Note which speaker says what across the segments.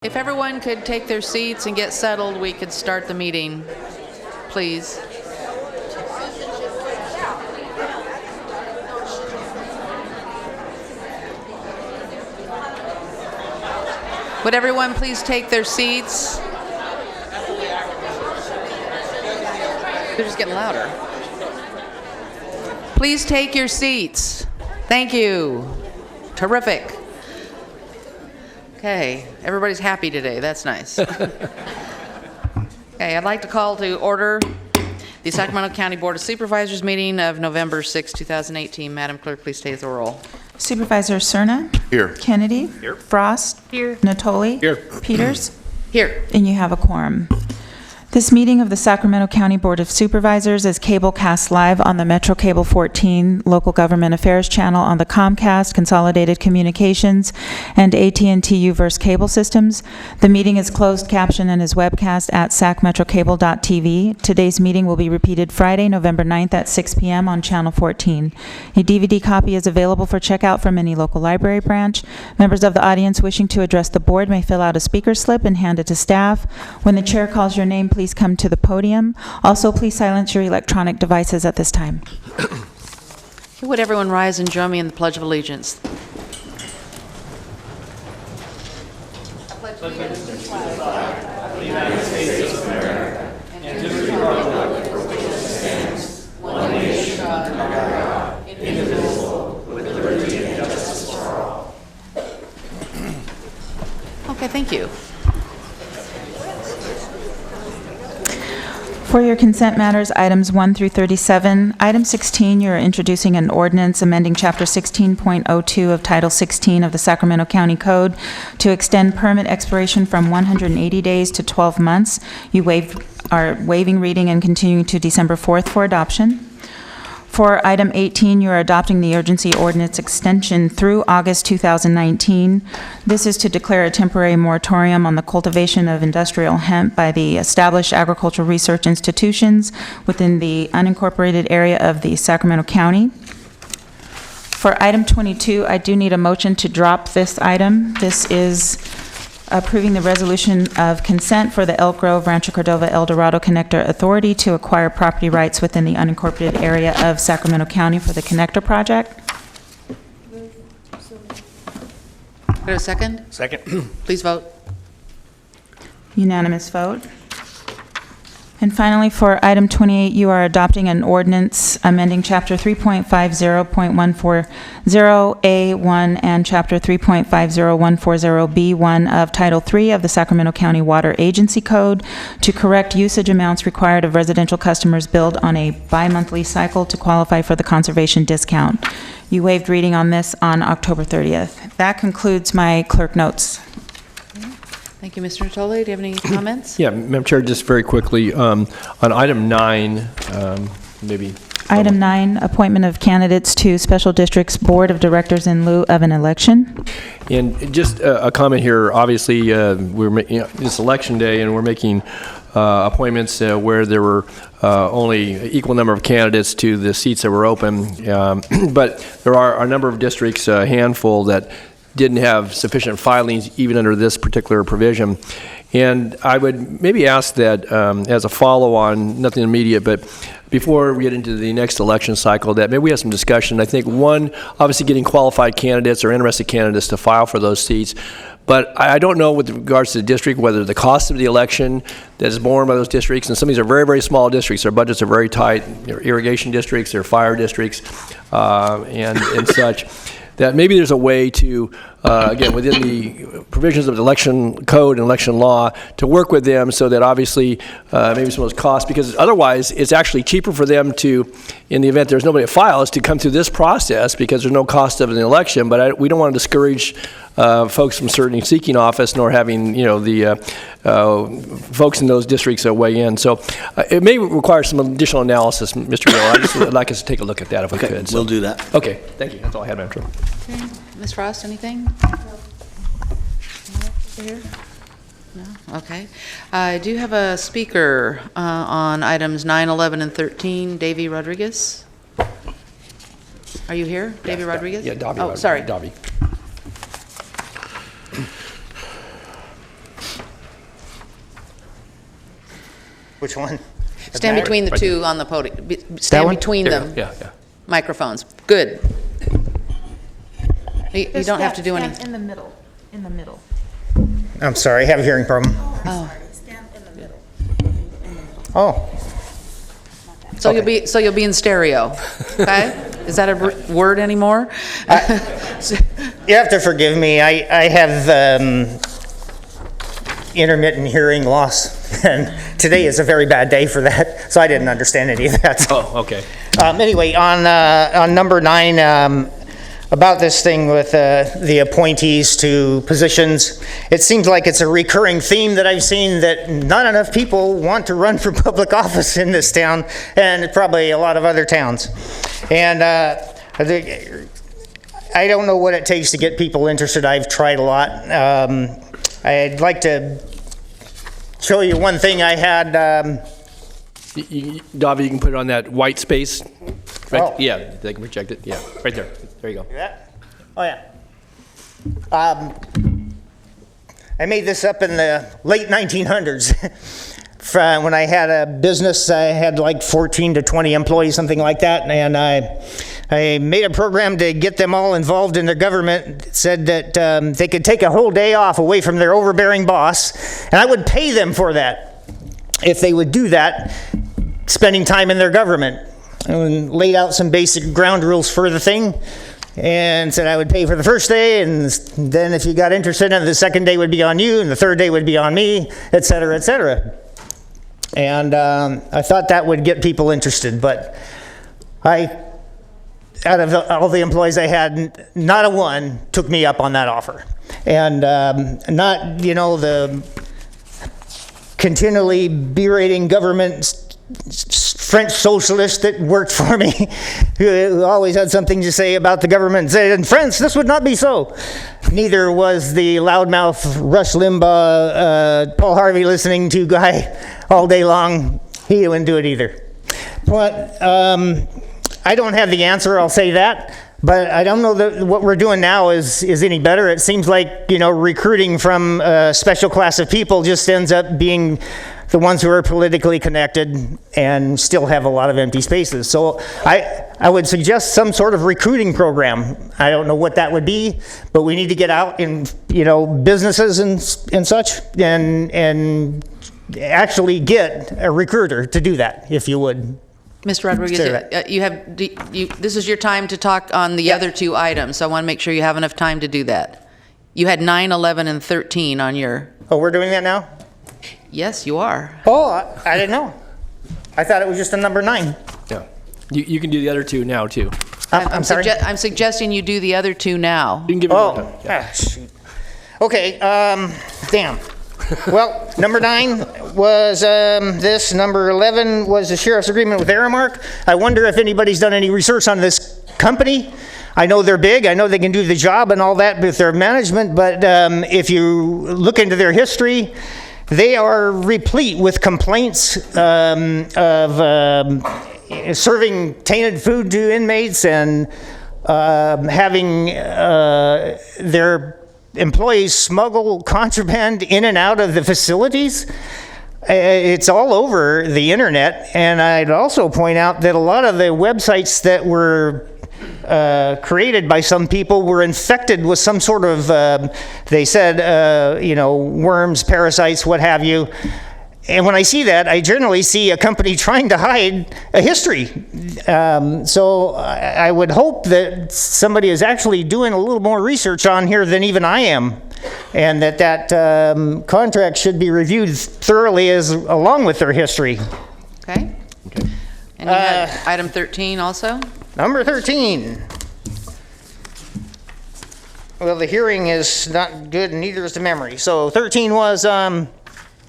Speaker 1: If everyone could take their seats and get settled, we could start the meeting, please. Would everyone please take their seats? They're just getting louder. Please take your seats. Thank you. Terrific. Okay, everybody's happy today. That's nice. Okay, I'd like to call to order the Sacramento County Board of Supervisors meeting of November 6, 2018. Madam Clerk, please take the roll.
Speaker 2: Supervisor Cerna?
Speaker 3: Here.
Speaker 2: Kennedy?
Speaker 3: Here.
Speaker 2: Frost?
Speaker 1: Here.
Speaker 2: Natoli?
Speaker 3: Here.
Speaker 2: Peters?
Speaker 1: Here.
Speaker 2: And you have a quorum. This meeting of the Sacramento County Board of Supervisors is cablecast live on the Metro Cable 14 Local Government Affairs channel on the Comcast, Consolidated Communications, and AT&T Uverse cable systems. The meeting is closed caption and is webcast at sacmetrocable.tv. Today's meeting will be repeated Friday, November 9th at 6 p.m. on Channel 14. A DVD copy is available for checkout from any local library branch. Members of the audience wishing to address the board may fill out a speaker slip and hand it to staff. When the chair calls your name, please come to the podium. Also, please silence your electronic devices at this time.
Speaker 1: Would everyone rise and join me in the Pledge of Allegiance? Okay, thank you.
Speaker 2: For your consent matters, items 1 through 37. Item 16, you're introducing an ordinance amending Chapter 16.02 of Title 16 of the Sacramento County Code to extend permit expiration from 180 days to 12 months. You are waiving reading and continuing to December 4th for adoption. For item 18, you are adopting the urgency ordinance extension through August 2019. This is to declare a temporary moratorium on the cultivation of industrial hemp by the established agricultural research institutions within the unincorporated area of the Sacramento County. For item 22, I do need a motion to drop this item. This is approving the resolution of consent for the Elk Grove, Rancho Cordova, El Dorado Connector Authority to acquire property rights within the unincorporated area of Sacramento County for the Connector Project.
Speaker 1: Go to second.
Speaker 3: Second.
Speaker 1: Please vote.
Speaker 2: Unanimous vote. And finally, for item 28, you are adopting an ordinance amending Chapter 3.50.140A1 and Chapter 3.50.140B1 of Title III of the Sacramento County Water Agency Code to correct usage amounts required of residential customers billed on a bi-monthly cycle to qualify for the conservation discount. You waived reading on this on October 30th. That concludes my clerk notes.
Speaker 1: Thank you, Mr. Natoli. Do you have any comments?
Speaker 3: Yeah, Madam Chair, just very quickly, on item 9, maybe.
Speaker 2: Item 9, appointment of candidates to Special Districts Board of Directors in lieu of an election.
Speaker 3: And just a comment here, obviously, it's election day, and we're making appointments where there were only equal number of candidates to the seats that were open. But there are a number of districts, a handful, that didn't have sufficient filings even under this particular provision. And I would maybe ask that as a follow-on, nothing immediate, but before we get into the next election cycle, that maybe we have some discussion. I think, one, obviously getting qualified candidates or interested candidates to file for those seats. But I don't know with regards to the district whether the cost of the election that is borne by those districts, and some of these are very, very small districts, their budgets are very tight, they're irrigation districts, they're fire districts, and such. That maybe there's a way to, again, within the provisions of the election code and election law, to work with them so that obviously maybe some of those costs, because otherwise it's actually cheaper for them to, in the event there's nobody to file, is to come through this process because there's no cost of an election. But we don't want to discourage folks from certainly seeking office, nor having, the folks in those districts weigh in. So it may require some additional analysis, Mr. Miller. I'd like us to take a look at that if we could. So.
Speaker 4: We'll do that.
Speaker 3: Okay, thank you. That's all I had, Madam Chair.
Speaker 1: Okay. Ms. Frost, anything? No? Okay. I do have a speaker on items 9, 11, and 13, Davey Rodriguez. Are you here, Davey Rodriguez?
Speaker 3: Yeah, Dobby.
Speaker 1: Oh, sorry.
Speaker 3: Dobby.
Speaker 4: Which one?
Speaker 1: Stand between the two on the podium. Stand
Speaker 4: one?
Speaker 1: between
Speaker 3: There you
Speaker 1: them.
Speaker 3: go. Yeah, yeah.
Speaker 1: Microphones. Good. You don't have to do anything.
Speaker 2: In the middle, in the middle.
Speaker 4: I'm sorry, I have a hearing problem.
Speaker 1: Oh.
Speaker 2: Stand in the middle.
Speaker 4: Oh,
Speaker 1: So you'll be in stereo, okay? Is that a word anymore?
Speaker 4: you have to forgive me. I have intermittent hearing loss, and today is a very bad day for that, so I didn't understand any of that.
Speaker 3: Oh, okay.
Speaker 4: Anyway, on number 9, about this thing with the appointees to positions, it seems like it's a recurring theme that I've seen, that not enough people want to run for public office in this town, and probably a lot of other towns. And I don't know what it takes to get people interested. I've tried a lot. I'd like to show you one thing I had.
Speaker 3: Davi, you can put it on that white space. Right?
Speaker 4: Oh.
Speaker 3: Yeah, they can project it. Yeah, right there. There you go.
Speaker 4: That? Oh, yeah. I made this up in the late 1900s. When I had a business, I had like 14 to 20 employees, something like that, and I made a program to get them all involved in their government. It said that they could take a whole day off away from their overbearing boss, and I would pay them for that if they would do that, spending time in their government. And laid out some basic ground rules for the thing, and said I would pay for the first day, and then if you got interested in it, the second day would be on you, and the third day would be on me, et cetera, et cetera. And I thought that would get people interested, but out of all the employees I had, not a one took me up on that offer. And not, the continually berating government French socialist that worked for me, who always had something to say about the government. Said, in France, this would not be so. Neither was the loudmouth Rush Limbaugh, Paul Harvey listening to guy all day long. He wouldn't do it either. But I don't have the answer, I'll say that. But I don't know that what we're doing now is any better. It seems like, recruiting from a special class of people just ends up being the ones who are politically connected and still have a lot of empty spaces. So I would suggest some sort of recruiting program. I don't know what that would be, but we need to get out in, businesses and such, and actually get a recruiter to do that, if you would.
Speaker 1: Mr. Rodriguez, this is your time to talk on the other two items, so I want to make sure you have enough time to do that. You had 9, 11, and 13 on your...
Speaker 4: Oh, we're doing that now?
Speaker 1: Yes, you are.
Speaker 4: Oh, I didn't know. I thought it was just a number 9.
Speaker 3: Yeah. You can do the other two now, too.
Speaker 4: I'm sorry?
Speaker 1: I'm suggesting you do the other two now.
Speaker 3: You can give it more time. Yeah.
Speaker 4: Shoot. Okay, damn. Well, number 9 was this. Number 11 was the sheriff's agreement with Aramark. I wonder if anybody's done any research on this company. I know they're big. I know they can do the job and all that with their management, but if you look into their history, they are replete with complaints of serving tainted food to inmates and having their employees smuggle contraband in and out of the facilities. It's all over the internet, and I'd also point out that a lot of the websites that were created by some people were infected with some sort of, they said, worms, parasites, what have you. And when I see that, I generally see a company trying to hide a history. So I would hope that somebody is actually doing a little more research on here than even I am, and that contract should be reviewed thoroughly along with their history.
Speaker 1: Okay. And you had item 13 also?
Speaker 4: Number 13. Well, the hearing is not good, and neither is the memory. So 13 was...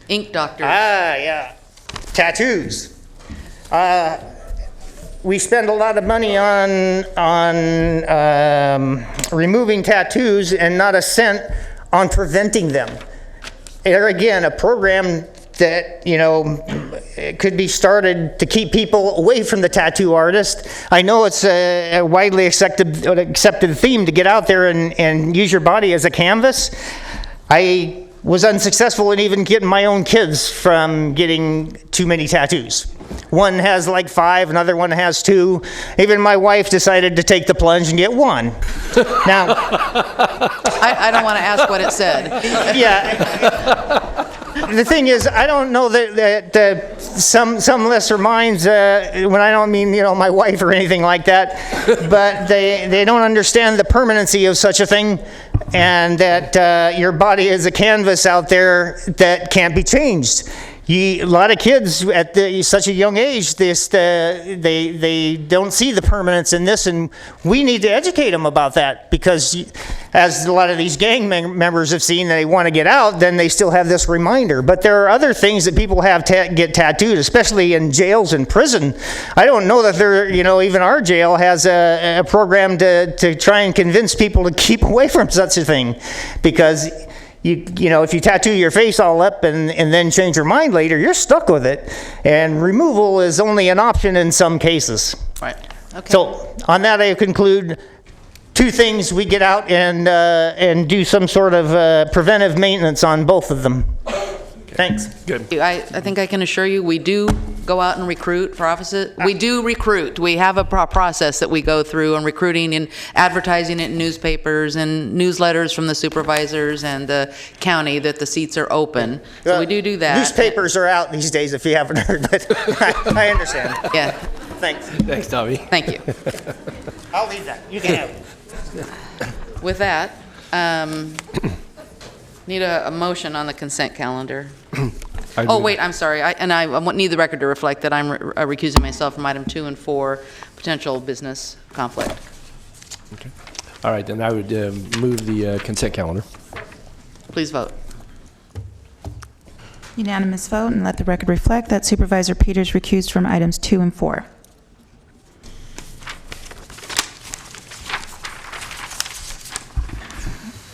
Speaker 1: Ink doctors.
Speaker 4: yeah. Tattoos. We spend a lot of money on removing tattoos and not a cent on preventing them. There again, a program that, it could be started to keep people away from the tattoo artist. I know it's a widely accepted theme to get out there and use your body as a canvas. I was unsuccessful in even getting my own kids from getting too many tattoos. One has like 5, another one has 2. Even my wife decided to take the plunge and get 1. Now,
Speaker 1: I don't want to ask what it said.
Speaker 4: yeah. The thing is, I don't know that some lesser minds, when I don't mean, my wife or anything like that, but they don't understand the permanency of such a thing, and that your body is a canvas out there that can't be changed. A lot of kids at such a young age, they don't see the permanence in this, and we need to educate them about that, because as a lot of these gang members have seen, they want to get out, then they still have this reminder. But there are other things that people have get tattooed, especially in jails and prison. I don't know that even our jail has a program to try and convince people to keep away from such a thing, because if you tattoo your face all up and then change your mind later, you're stuck with it. And removal is only an option in some cases.
Speaker 1: Right. Okay.
Speaker 4: So on that, I conclude 2 things: we get out and do some sort of preventive maintenance on both of them. Thanks.
Speaker 3: Good.
Speaker 1: I think I can assure you, we do go out and recruit for offices. We do recruit. We have a process that we go through on recruiting and advertising it in newspapers and newsletters from the supervisors and the county that the seats are open. So we do that.
Speaker 4: Newspapers are out these days, if you haven't heard, but I understand.
Speaker 1: Yeah.
Speaker 4: Thanks.
Speaker 3: Thanks, Tommy.
Speaker 1: Thank you.
Speaker 4: I'll leave that. You can have it.
Speaker 1: With that, need a motion on the consent calendar. Oh, wait, I'm sorry. I need the record to reflect that I'm recusing myself from item 2 and 4, potential business conflict.
Speaker 3: Okay. All right, then I would move the consent calendar.
Speaker 1: Please vote.
Speaker 2: Unanimous vote, and let the record reflect that Supervisor Peters recused from items 2 and 4.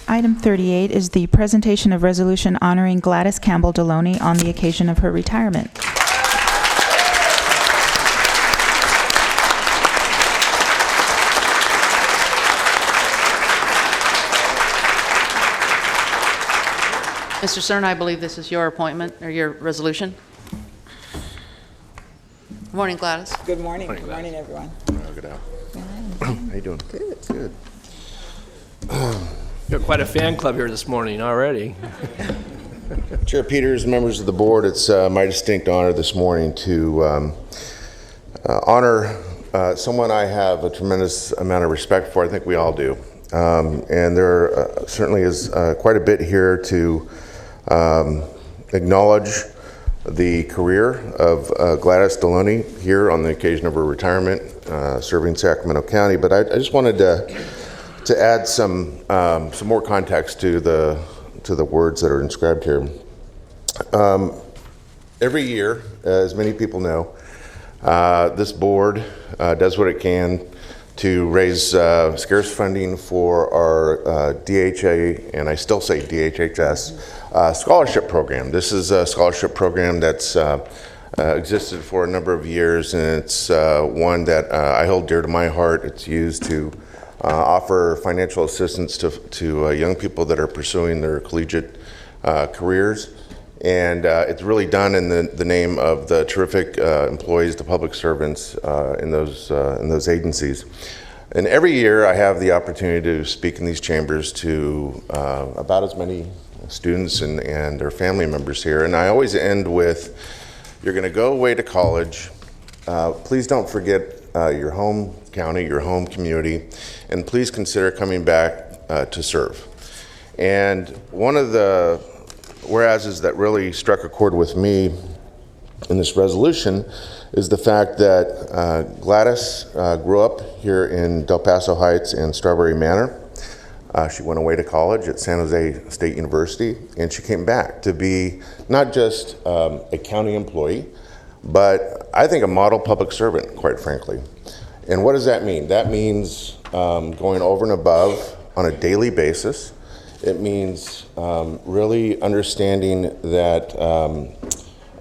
Speaker 2: Item 38 is the presentation of resolution honoring Gladys Campbell Deloney on the occasion of her retirement.
Speaker 1: Mr. Cern, I believe this is your appointment or your resolution. Good morning, Gladys.
Speaker 5: Good morning. Good morning, everyone.
Speaker 6: Good out. How you doing? Good, good.
Speaker 3: You've got quite a fan club here this morning already.
Speaker 6: Chair Peters, members of the board, it's my distinct honor this morning to honor someone I have a tremendous amount of respect for. I think we all do. And there certainly is quite a bit here to acknowledge the career of Gladys Deloney here on the occasion of her retirement, serving Sacramento County. But I just wanted to add some more context to the words that are inscribed here. Every year, as many people know, this board does what it can to raise scarce funding for our DHA, and I still say DHHS, scholarship program. This is a scholarship program that's existed for a number of years, and it's one that I hold dear to my heart. It's used to offer financial assistance to young people that are pursuing their collegiate careers. And it's really done in the name of the terrific employees, the public servants in those agencies. And every year I have the opportunity to speak in these chambers to about as many students and their family members here. And I always end with, you're going to go away to college. Please don't forget your home county, your home community, and please consider coming back to serve. And one of the whereases that really struck a chord with me in this resolution is the fact that Gladys grew up here in Del Paso Heights and Strawberry Manor. She went away to college at San Jose State University, and she came back to be not just a county employee, but I think a model public servant, quite frankly. And what does that mean? That means going over and above on a daily basis. It means really understanding that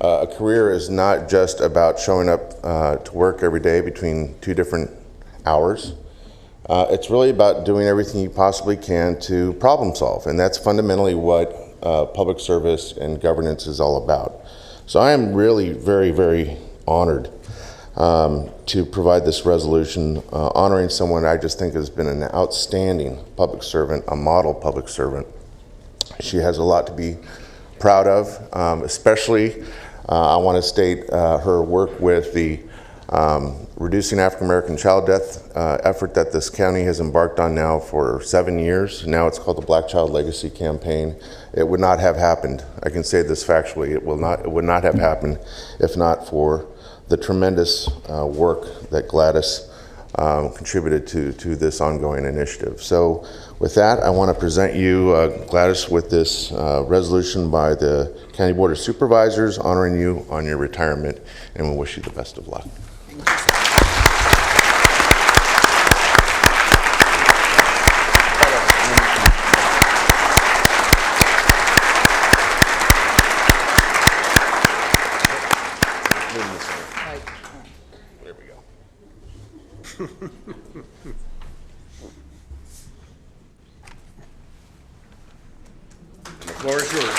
Speaker 6: a career is not just about showing up to work every day between 2 different hours. It's really about doing everything you possibly can to problem solve. And that's fundamentally what public service and governance is all about. So I am really very, very honored to provide this resolution honoring someone I just think has been an outstanding public servant, a model public servant. She has a lot to be proud of, especially I want to state her work with the reducing African American child death effort that this county has embarked on now for 7 years. Now it's called the Black Child Legacy Campaign. It would not have happened. I can say this factually. It would not have happened if not for the tremendous work that Gladys contributed to this ongoing initiative. So with that, I want to present you, Gladys, with this resolution by the County Board of Supervisors honoring you on your retirement, and we wish you the best of luck. There we go. The floor is yours.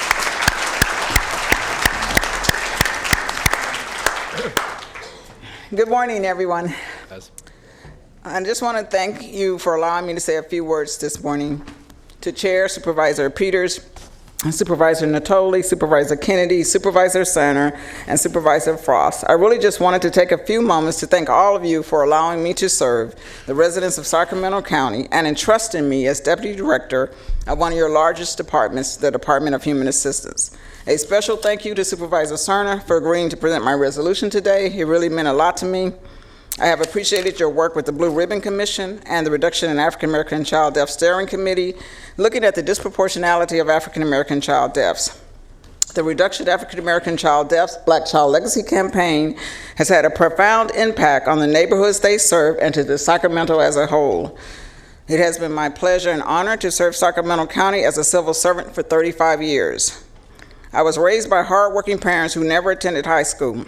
Speaker 5: Good morning, everyone. I just want to thank you for allowing me to say a few words this morning. To Chair Supervisor Peters, Supervisor Natoli, Supervisor Kennedy, Supervisor Cerner, and Supervisor Frost. I really just wanted to take a few moments to thank all of you for allowing me to serve the residents of Sacramento County and entrusting me as Deputy Director of one of your largest departments, the Department of Human Assistance. A special thank you to Supervisor Cerner for agreeing to present my resolution today. It really meant a lot to me. I have appreciated your work with the Blue Ribbon Commission and the Reduction in African American Child Death Steering Committee, looking at the disproportionality of African American child deaths. The Reduction of African American Child Deaths Black Child Legacy Campaign has had a profound impact on the neighborhoods they serve and to the Sacramento as a whole. It has been my pleasure and honor to serve Sacramento County as a civil servant for 35 years. I was raised by hardworking parents who never attended high school.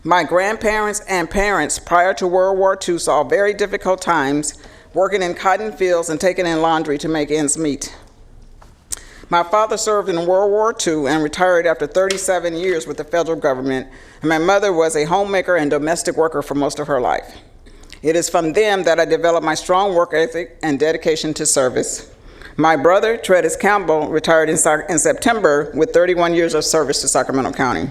Speaker 5: My grandparents and parents prior to World War II saw very difficult times working in cotton fields and taking in laundry to make ends meet. My father served in World War II and retired after 37 years with the federal government, and my mother was a homemaker and domestic worker for most of her life. It is from them that I developed my strong work ethic and dedication to service. My brother, Tredis Campbell, retired in September with 31 years of service to Sacramento County.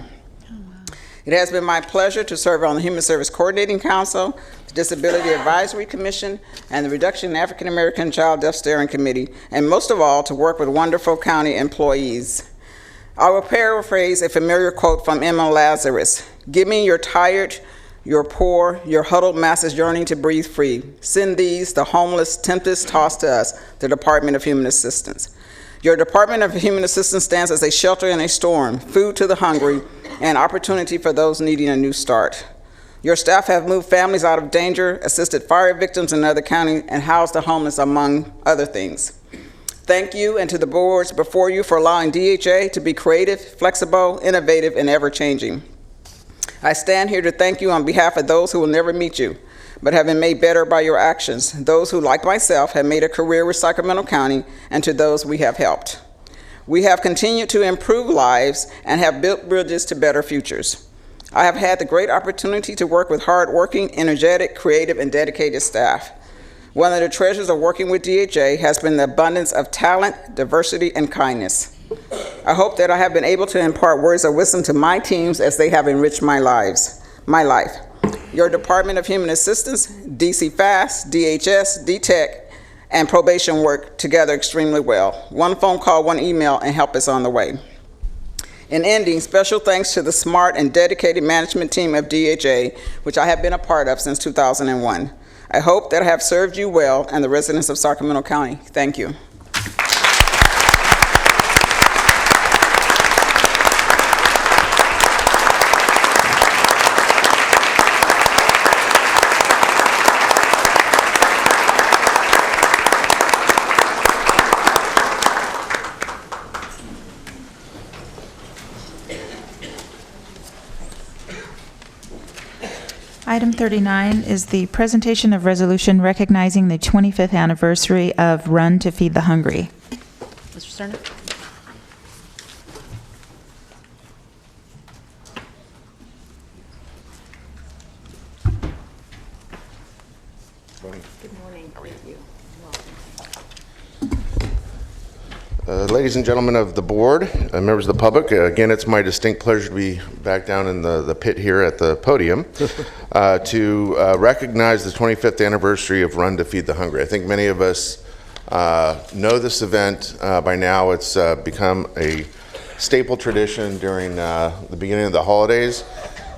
Speaker 5: It has been my pleasure to serve on the Human Service Coordinating Council, the Disability Advisory Commission, and the Reduction in African American Child Death Steering Committee, and most of all, to work with wonderful county employees. I will paraphrase a familiar quote from Emma Lazarus: "Give me your tired, your poor, your huddled masses yearning to breathe free. Send these, the homeless, tempest tossed to us, the Department of Human Assistance." Your Department of Human Assistance stands as a shelter in a storm, food to the hungry, and opportunity for those needing a new start. Your staff have moved families out of danger, assisted fire victims in other counties, and housed the homeless, among other things. Thank you, and to the boards before you for allowing DHA to be creative, flexible, innovative, and ever-changing. I stand here to thank you on behalf of those who will never meet you, but have been made better by your actions, those who, like myself, have made a career with Sacramento County, and to those we have helped. We have continued to improve lives and have built bridges to better futures. I have had the great opportunity to work with hardworking, energetic, creative, and dedicated staff. One of the treasures of working with DHA has been the abundance of talent, diversity, and kindness. I hope that I have been able to impart words of wisdom to my teams as they have enriched my life. Your Department of Human Assistance, DC FAST, DHS, DTEC, and probation work together extremely well. One phone call, one email, and help is on the way. In ending, special thanks to the smart and dedicated management team of DHA, which I have been a part of since 2001. I hope that I have served you well and the residents of Sacramento County. Thank you.
Speaker 2: Item 39 is the presentation of resolution recognizing the 25th anniversary of Run to Feed the Hungry.
Speaker 1: Mr. Cerner?
Speaker 5: Good morning. Thank you.
Speaker 6: Ladies and gentlemen of the board, members of the public, again, it's my distinct pleasure to be back down in the pit here at the podium to recognize the 25th anniversary of Run to Feed the Hungry. I think many of us know this event by now. It's become a staple tradition during the beginning of the holidays.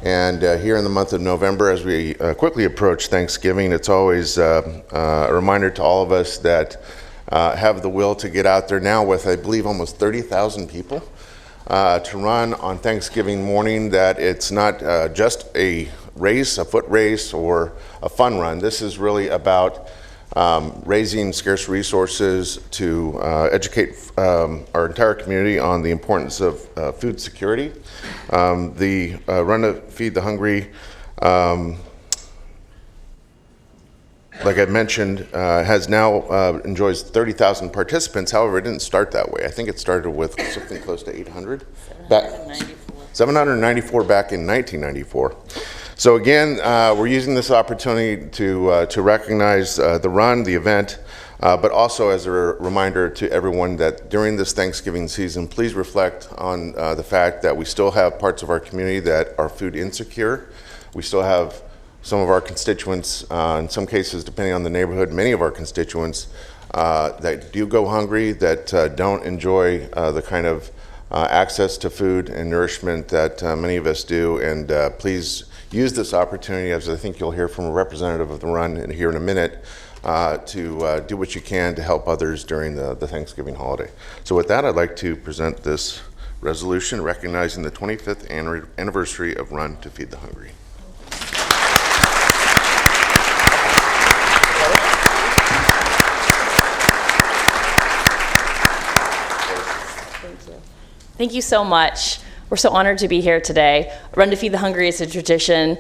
Speaker 6: And here in the month of November, as we quickly approach Thanksgiving, it's always a reminder to all of us that have the will to get out there now with, I believe, almost 30,000 people to run on Thanksgiving morning, that it's not just a race, a foot race, or a fun run. This is really about raising scarce resources to educate our entire community on the importance of food security. The Run to Feed the Hungry, like I mentioned, has now enjoys 30,000 participants. However, it didn't start that way. I think it started with something close to 800. 794 back in 1994. So again, we're using this opportunity to recognize the run, the event, but also as a reminder to everyone that during this Thanksgiving season, please reflect on the fact that we still have parts of our community that are food insecure. We still have some of our constituents, in some cases, depending on the neighborhood, many of our constituents that do go hungry, that don't enjoy the kind of access to food and nourishment that many of us do. And please use this opportunity, as I think you'll hear from a representative of the run here in a minute, to do what you can to help others during the Thanksgiving holiday. So with that, I'd like to present this resolution recognizing the 25th anniversary of Run to Feed the Hungry.
Speaker 7: Thank you so much. We're so honored to be here today. Run to Feed the Hungry is a tradition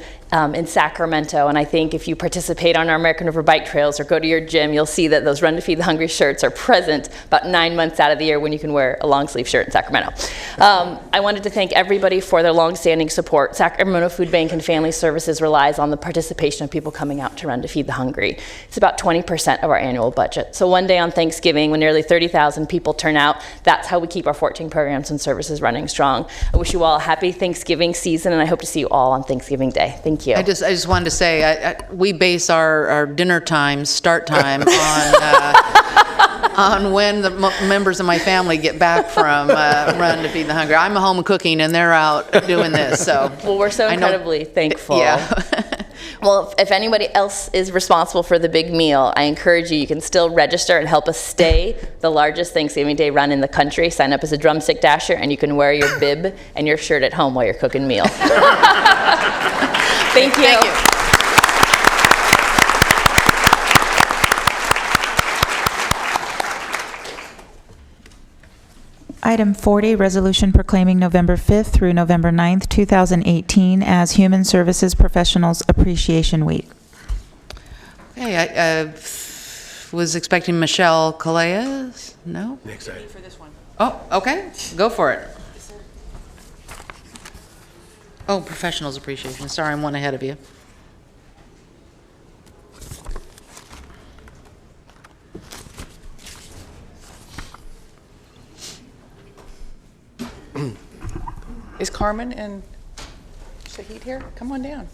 Speaker 7: in Sacramento, and I think if you participate on our American River bike trails or go to your gym, you'll see that those Run to Feed the Hungry shirts are present about 9 months out of the year when you can wear a long sleeve shirt in Sacramento. I wanted to thank everybody for their long-standing support. Sacramento Food Bank and Family Services relies on the participation of people coming out to Run to Feed the Hungry. It's about 20% of our annual budget. So one day on Thanksgiving, when nearly 30,000 people turn out, that's how we keep our 14 programs and services running strong. I wish you all a happy Thanksgiving season, and I hope to see you all on Thanksgiving Day. Thank you.
Speaker 1: I just wanted to say, we base our dinner time, start time on when the members of my family get back from Run to Feed the Hungry. I'm home cooking and they're out doing this, so.
Speaker 7: Well, we're so incredibly thankful.
Speaker 1: Yeah.
Speaker 7: Well, if anybody else is responsible for the big meal, I encourage you can still register and help us stay the largest Thanksgiving Day run in the country. Sign up as a drumstick dasher, and you can wear your bib and your shirt at home while you're cooking meal. Thank you.
Speaker 1: Thank you.
Speaker 2: Item 40, resolution proclaiming November 5th through November 9th, 2018 as Human Services Professionals Appreciation Week.
Speaker 1: Okay, I was expecting Michelle Calais. No?
Speaker 3: Next item.
Speaker 1: Oh, okay, go for it. Oh, Professionals Appreciation. Sorry, I'm one ahead of you.
Speaker 8: Is Carmen and Shahid here? Come on down.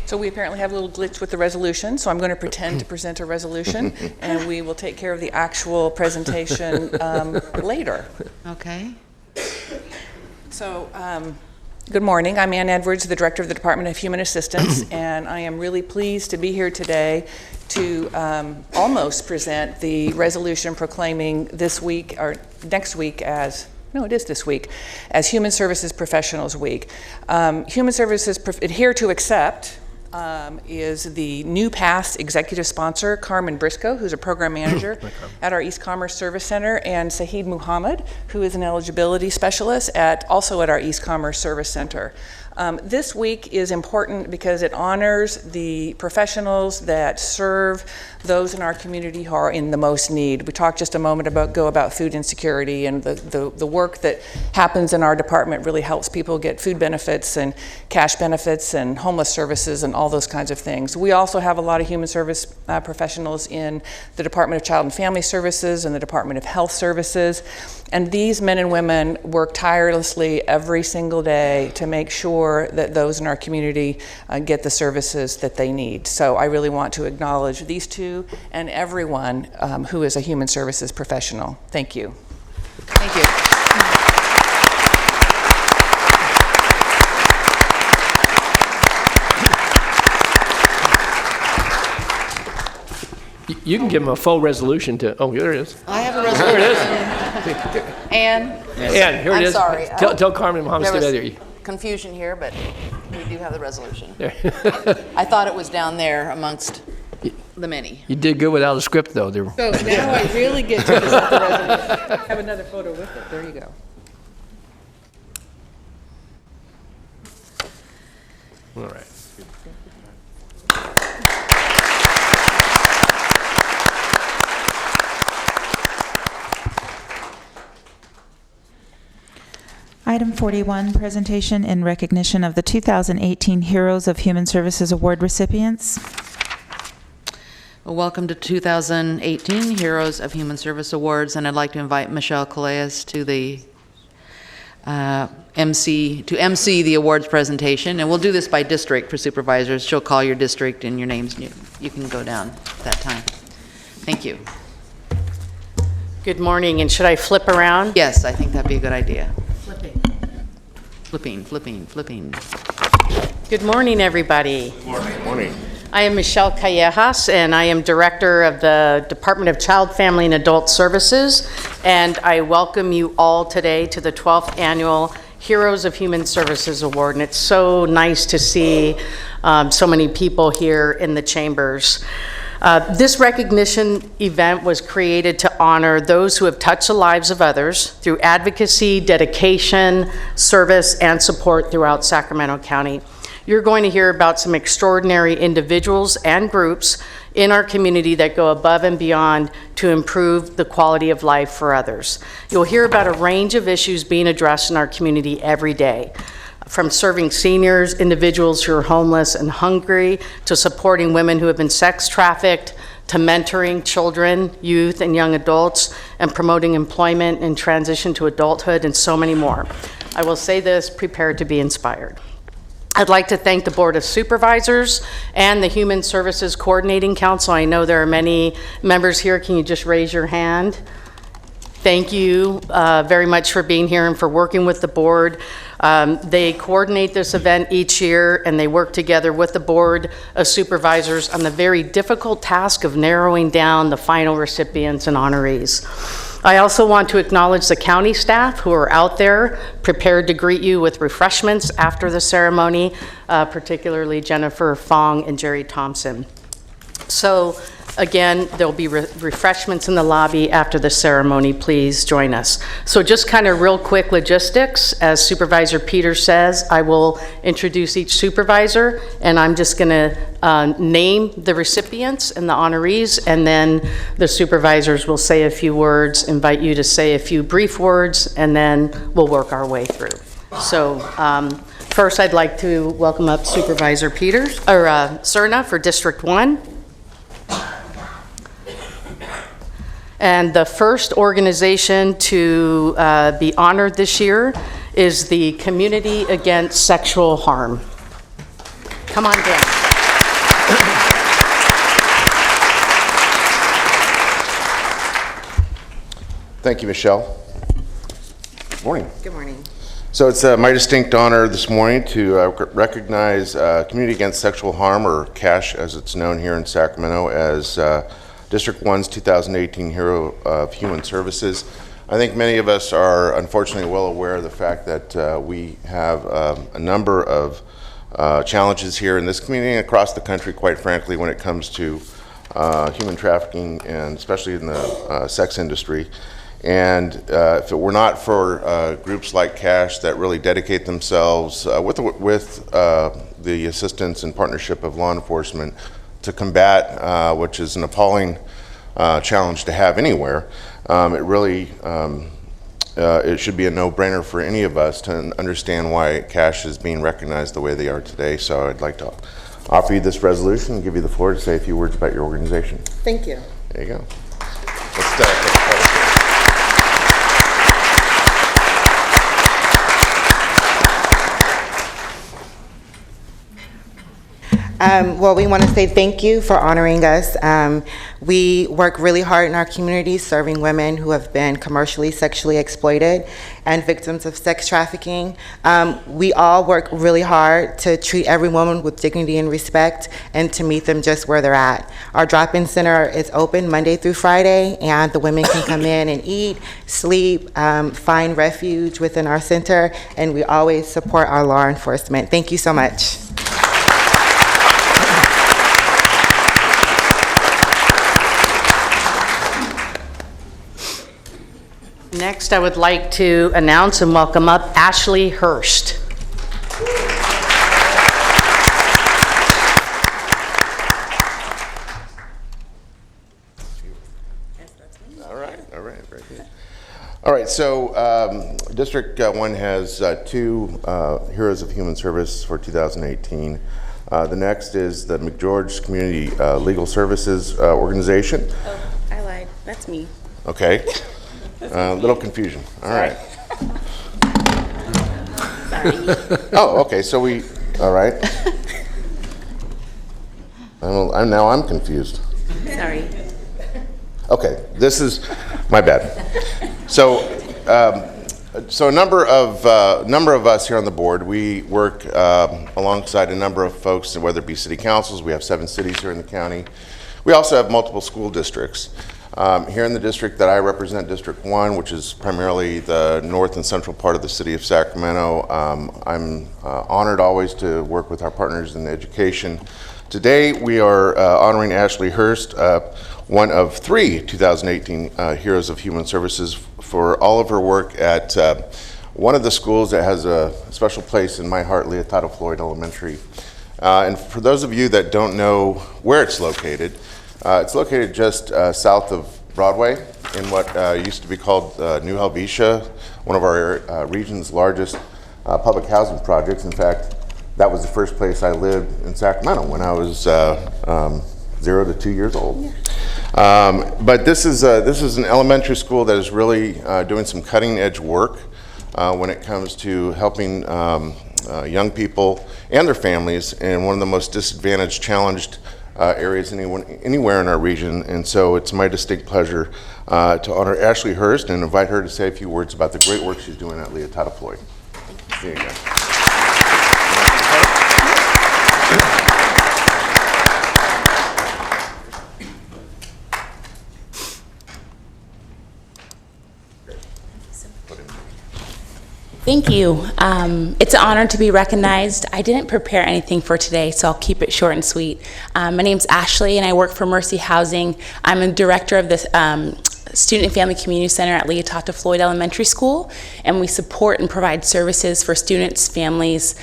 Speaker 8: So we apparently have a little glitch with the resolution, so I'm going to pretend to present a resolution, and we will take care of the actual presentation later.
Speaker 1: Okay.
Speaker 8: So, good morning. I'm Ann Edwards, the Director of the Department of Human Assistance, and I am really pleased to be here today to almost present the resolution proclaiming this week, or next week as, no, it is this week, as Human Services Professionals Week. Human Services Adhere to Accept is the new past executive sponsor, Carmen Briscoe, who's a program manager at our East Commerce Service Center, and Sahid Muhammad, who is an eligibility specialist also at our East Commerce Service Center. This week is important because it honors the professionals that serve those in our community who are in the most need. We talked just a moment ago about food insecurity, and the work that happens in our department really helps people get food benefits and cash benefits and homeless services and all those kinds of things. We also have a lot of human service professionals in the Department of Child and Family Services and the Department of Health Services. And these men and women work tirelessly every single day to make sure that those in our community get the services that they need. So I really want to acknowledge these two and everyone who is a human services professional. Thank you.
Speaker 1: Thank you.
Speaker 3: You can give them a full resolution to, oh, there it is.
Speaker 1: I have a resolution.
Speaker 3: There it is.
Speaker 1: And
Speaker 3: And here it
Speaker 1: I'm
Speaker 3: is.
Speaker 1: sorry.
Speaker 3: Tell Carmen and Mohammed
Speaker 1: there
Speaker 3: to
Speaker 1: was
Speaker 3: stay there.
Speaker 1: confusion here, but we do have the resolution. I thought it was down there amongst the many.
Speaker 3: You did good without a script, though. There.
Speaker 1: So now I really get to present the resolution. Have another photo with it. There you go.
Speaker 3: All right.
Speaker 2: Item 41, presentation in recognition of the 2018 Heroes of Human Services Award recipients.
Speaker 1: Well, welcome to 2018 Heroes of Human Service Awards, and I'd like to invite Michelle Calais to the MC the awards presentation, and we'll do this by district for supervisors. She'll call your district and your names, and you can go down at that time. Thank you.
Speaker 9: Good morning, and should I flip around?
Speaker 1: Yes, I think that'd be a good idea. Flipping.
Speaker 9: Good morning, everybody.
Speaker 6: Good morning.
Speaker 9: I am Michelle Callejas, and I am Director of the Department of Child, Family, and Adult Services, and I welcome you all today to the 12th Annual Heroes of Human Services Award, and it's so nice to see so many people here in the chambers. This recognition event was created to honor those who have touched the lives of others through advocacy, dedication, service, and support throughout Sacramento County. You're going to hear about some extraordinary individuals and groups in our community that go above and beyond to improve the quality of life for others. You'll hear about a range of issues being addressed in our community every day, from serving seniors, individuals who are homeless and hungry, to supporting women who have been sex trafficked, to mentoring children, youth, and young adults, and promoting employment and transition to adulthood, and so many more. I will say this, prepare to be inspired. I'd like to thank the Board of Supervisors and the Human Services Coordinating Council. I know there are many members here. Can you just raise your hand? Thank you very much for being here and for working with the board. They coordinate this event each year, and they work together with the Board of Supervisors on the very difficult task of narrowing down the final recipients and honorees. I also want to acknowledge the county staff who are out there prepared to greet you with refreshments after the ceremony, particularly Jennifer Fong and Jerry Thompson. So again, there'll be refreshments in the lobby after the ceremony. Please join us. So just kind of real quick logistics. As Supervisor Peters says, I will introduce each supervisor, and I'm just going to name the recipients and the honorees, and then the supervisors will say a few words, invite you to say a few brief words, and then we'll work our way through. So first, I'd like to welcome up Supervisor Peters, or Cerna for District 1. And the first organization to be honored this year is the Community Against Sexual Harm. Come on down.
Speaker 6: Thank you, Michelle. Good morning.
Speaker 9: Good morning.
Speaker 6: So it's my distinct honor this morning to recognize Community Against Sexual Harm, or CASH as it's known here in Sacramento, as District 1's 2018 Hero of Human Services. I think many of us are unfortunately well aware of the fact that we have a number of challenges here in this community and across the country, quite frankly, when it comes to human trafficking, and especially in the sex industry. And if it were not for groups like CASH that really dedicate themselves with the assistance and partnership of law enforcement to combat, which is an appalling challenge to have anywhere, it really it should be a no-brainer for any of us to understand why CASH is being recognized the way they are today. So I'd like to offer you this resolution and give you the floor to say a few words about your organization.
Speaker 5: Thank you.
Speaker 6: There you go. Let's take a photo.
Speaker 10: Well, we want to say thank you for honoring us. We work really hard in our community serving women who have been commercially sexually exploited and victims of sex trafficking. We all work really hard to treat every woman with dignity and respect and to meet them just where they're at. Our drop-in center is open Monday through Friday, and the women can come in and eat, sleep, find refuge within our center, and we always support our law enforcement. Thank you so much.
Speaker 9: Next, I would like to announce and welcome up Ashley Hurst.
Speaker 6: All right, very good. All right, so District 1 has two Heroes of Human Service for 2018. The next is the McGeorge Community Legal Services Organization.
Speaker 11: Oh, I lied. That's me.
Speaker 6: Okay. Little confusion. All right.
Speaker 11: Sorry.
Speaker 6: Oh, okay. So all right. I'm confused.
Speaker 11: Sorry.
Speaker 6: Okay, this is my bad. So, so a number of us here on the board, we work alongside a number of folks, whether it be city councils. We have 7 cities here in the county. We also have multiple school districts. Here in the district that I represent, District 1, which is primarily the north and central part of the city of Sacramento, I'm honored always to work with our partners in education. Today, we are honoring Ashley Hurst, one of 3 2018 Heroes of Human Services, for all of her work at one of the schools that has a special place in my heart, Leotato Floyd Elementary. And for those of you that don't know where it's located just south of Broadway in what used to be called New Helvetia, one of our region's largest public housing projects. In fact, that was the first place I lived in Sacramento when I was 0 to 2 years old. But this is an elementary school that is really doing some cutting edge work when it comes to helping young people and their families in one of the most disadvantaged, challenged areas anywhere in our region. And so it's my distinct pleasure to honor Ashley Hurst and invite her to say a few words about the great work she's doing at Leotato Floyd. There you go.
Speaker 11: Thank you. It's an honor to be recognized. I didn't prepare anything for today, so I'll keep it short and sweet. My name's Ashley, and I work for Mercy Housing. I'm a director of the Student and Family Community Center at Leotato Floyd Elementary School, and we support and provide services for students, families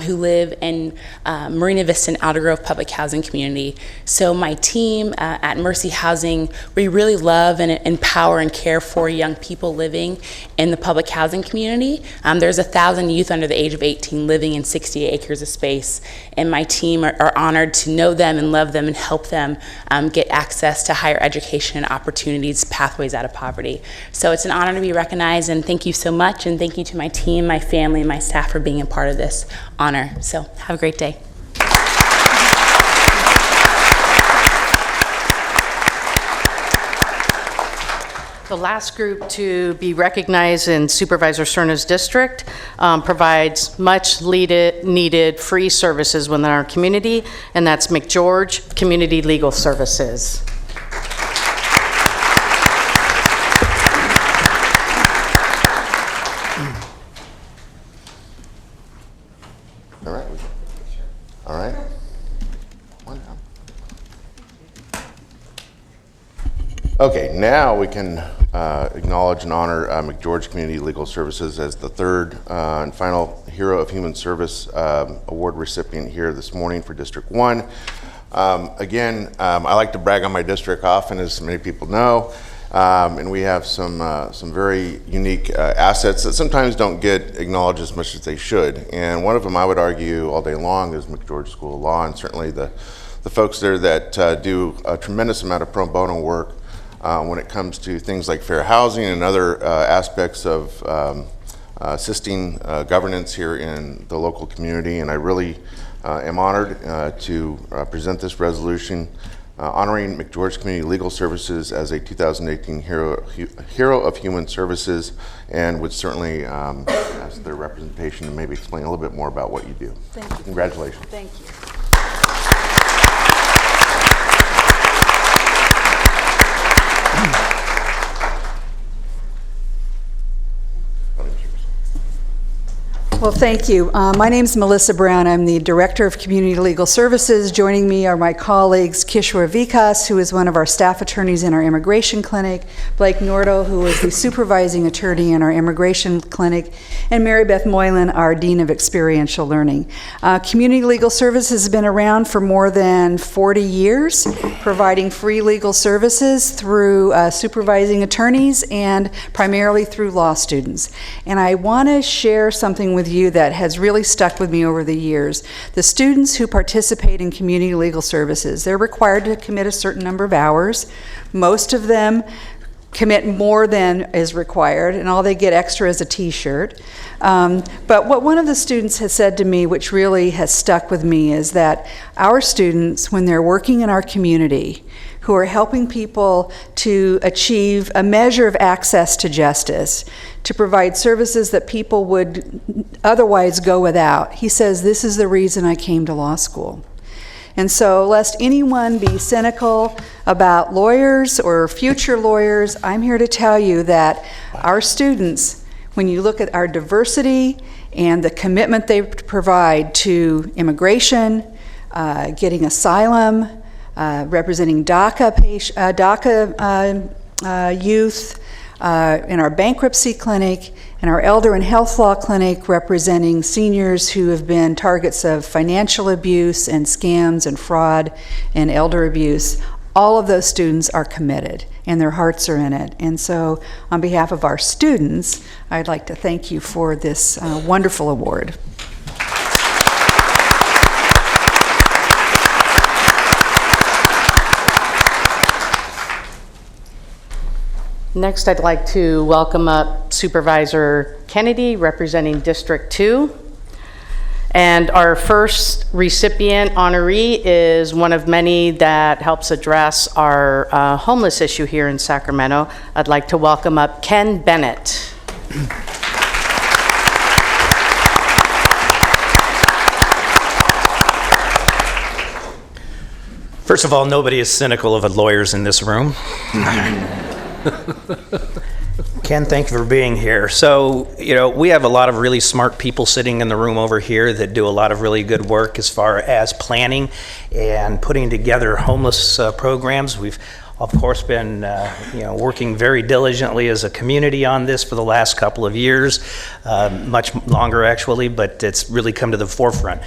Speaker 11: who live in Marina Vista and Outer Grove Public Housing Community. So my team at Mercy Housing, we really love and empower and care for young people living in the public housing community. There's 1,000 youth under the age of 18 living in 68 acres of space, and my team are honored to know them and love them and help them get access to higher education and opportunities, pathways out of poverty. So it's an honor to be recognized, and thank you so much, and thank you to my team, my family, and my staff for being a part of this honor. So have a great day.
Speaker 9: The last group to be recognized in Supervisor Cerna's district provides much needed free services within our community, and that's McGeorge Community Legal Services.
Speaker 6: All right. Okay, now we can acknowledge and honor McGeorge Community Legal Services as the third and final Hero of Human Service award recipient here this morning for District 1. Again, I like to brag on my district often, as many people know, and we have some very unique assets that sometimes don't get acknowledged as much as they should. And one of them, I would argue all day long, is McGeorge School of Law, and certainly the folks there that do a tremendous amount of pro bono work when it comes to things like fair housing and other aspects of assisting governance here in the local community. And I really am honored to present this resolution honoring McGeorge Community Legal Services as a 2018 Hero of Human Services, and would certainly ask their representation to maybe explain a little bit more about what you do.
Speaker 8: Thank you.
Speaker 6: Congratulations.
Speaker 8: Thank you.
Speaker 12: Well, thank you. My name is Melissa Brown. I'm the Director of Community Legal Services. Joining me are my colleagues Kishore Vikas, who is one of our staff attorneys in our immigration clinic, Blake Nordo, who is the supervising attorney in our immigration clinic, and Mary Beth Moylan, our Dean of Experiential Learning. Community Legal Services has been around for more than 40 years, providing free legal services through supervising attorneys and primarily through law students. And I want to share something with you that has really stuck with me over the years. The students who participate in community legal services, they're required to commit a certain number of hours. Most of them commit more than is required, and all they get extra is a t-shirt. But what one of the students has said to me, which really has stuck with me, is that our students, when they're working in our community, who are helping people to achieve a measure of access to justice, to provide services that people would otherwise go without. He says, this is the reason I came to law school. And so, lest anyone be cynical about lawyers or future lawyers, I'm here to tell you that our students, when you look at our diversity and the commitment they provide to immigration, getting asylum, representing DACA youth, in our bankruptcy clinic, and our elder and health law clinic representing seniors who have been targets of financial abuse and scams and fraud and elder abuse. All of those students are committed and their hearts are in it. And so on behalf of our students, I'd like to thank you for this wonderful award.
Speaker 9: Next, I'd like to welcome up Supervisor Kennedy, representing District 2. And our first recipient honoree is one of many that helps address our homeless issue here in Sacramento. I'd like to welcome up Ken Bennett.
Speaker 13: First of all, nobody is cynical of lawyers in this room. Ken, thank you for being here. So, we have a lot of really smart people sitting in the room over here that do a lot of really good work as far as planning and putting together homeless programs. We've, of course, been working very diligently as a community on this for the last couple of years, much longer actually, but it's really come to the forefront.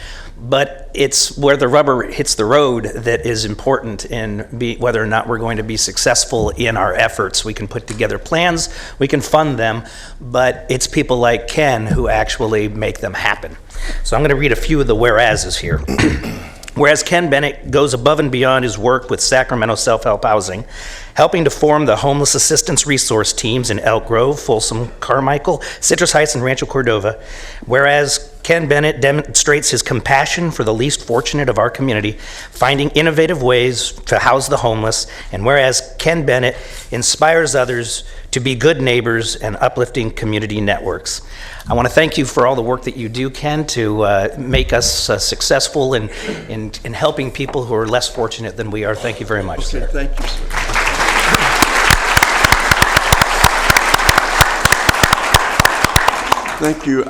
Speaker 13: But it's where the rubber hits the road that is important in whether or not we're going to be successful in our efforts. We can put together plans, we can fund them, but it's people like Ken who actually make them happen. So I'm going to read a few of the whereases here. Whereas Ken Bennett goes above and beyond his work with Sacramento Self-Help Housing, helping to form the homeless assistance resource teams in Elk Grove, Folsom, Carmichael, Citrus Heights, and Rancho Cordova. Whereas Ken Bennett demonstrates his compassion for the least fortunate of our community, finding innovative ways to house the homeless. And whereas Ken Bennett inspires others to be good neighbors and uplifting community networks. I want to thank you for all the work that you do, Ken, to make us successful in helping people who are less fortunate than we are. Thank you very much, sir.
Speaker 14: Thank you, sir. Thank you.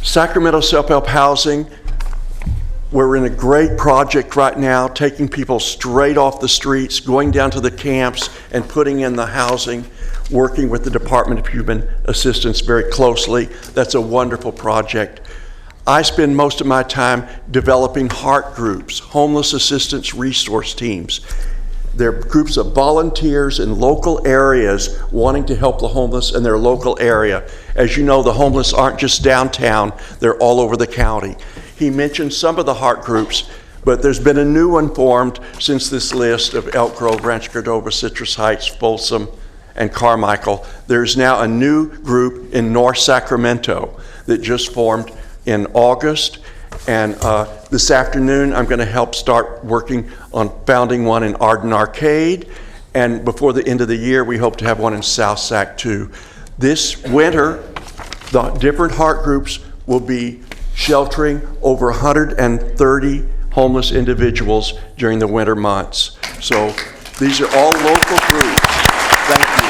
Speaker 14: Sacramento Self-Help Housing We're in a great project right now, taking people straight off the streets, going down to the camps and putting in the housing, working with the Department of Human Assistance very closely. That's a wonderful project. I spend most of my time developing heart groups, homeless assistance resource teams. They're groups of volunteers in local areas wanting to help the homeless in their local area. As you know, the homeless aren't just downtown, they're all over the county. He mentioned some of the heart groups, but there's been a new one formed since this list of Elk Grove, Rancho Cordova, Citrus Heights, Folsom, and Carmichael. There's now a new group in North Sacramento that just formed in August. And this afternoon, I'm going to help start working on founding one in Arden Arcade. And before the end of the year, we hope to have one in South Sac too. This winter, the different heart groups will be sheltering over 130 homeless individuals during the winter months. So these are all local groups. Thank you.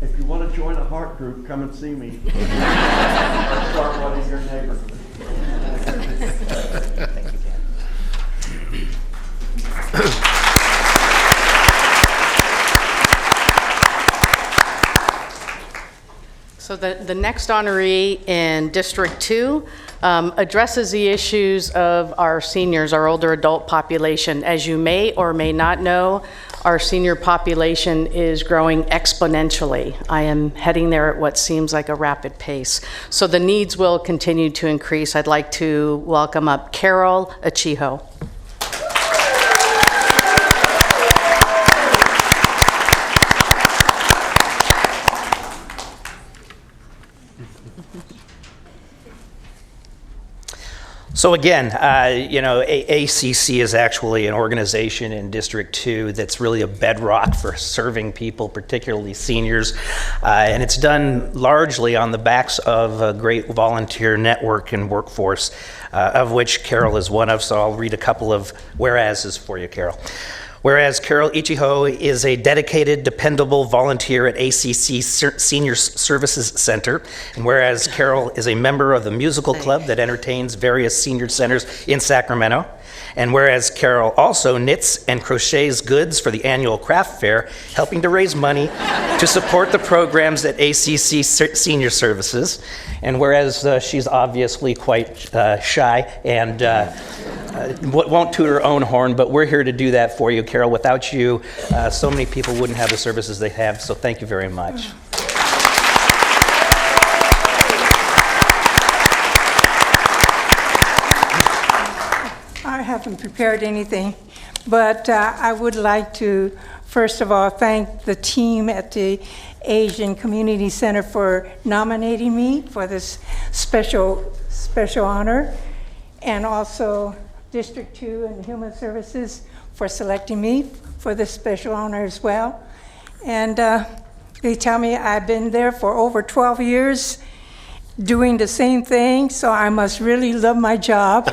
Speaker 14: If you want to join a heart group, come and see me. I'll start one in your neighborhood.
Speaker 9: So the next honoree in District 2 addresses the issues of our seniors, our older adult population. As you may or may not know, our senior population is growing exponentially. I am heading there at what seems like a rapid pace. So the needs will continue to increase. I'd like to welcome up Carol Achijo.
Speaker 13: So again, ACC is actually an organization in District 2 that's really a bedrock for serving people, particularly seniors. And it's done largely on the backs of a great volunteer network and workforce, of which Carol is one of. So I'll read a couple of whereases for you, Carol. Whereas Carol Ichiho is a dedicated, dependable volunteer at ACC Senior Services Center, and whereas Carol is a member of the musical club that entertains various senior centers in Sacramento, and whereas Carol also knits and crochets goods for the annual craft fair, helping to raise money to support the programs at ACC Senior Services, and whereas she's obviously quite shy and won't toot her own horn, but we're here to do that for you, Carol. Without you, so many people wouldn't have the services they have, so thank you very much.
Speaker 15: I haven't prepared anything, but I would like to, first of all, thank the team at the Asian Community Center for nominating me for this special honor, and also District 2 and Human Services for selecting me for this special honor as well. And they tell me I've been there for over 12 years doing the same thing, so I must really love my job.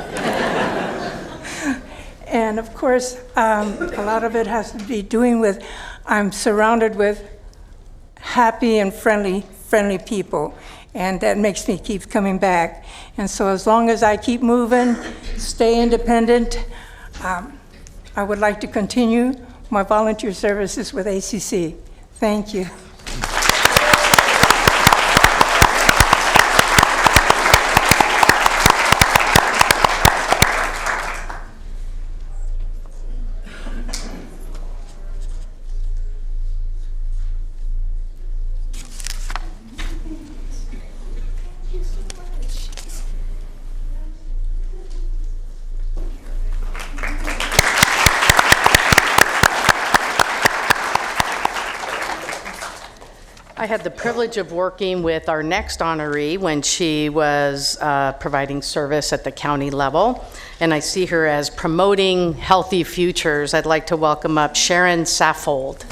Speaker 15: And of course, a lot of it has to be doing with, I'm surrounded with happy and friendly people. And that makes me keep coming back. And so as long as I keep moving, stay independent, I would like to continue my volunteer services with ACC. Thank you.
Speaker 9: I had the privilege of working with our next honoree when she was providing service at the county level, and I see her as promoting healthy futures. I'd like to welcome up Sharon Saffold.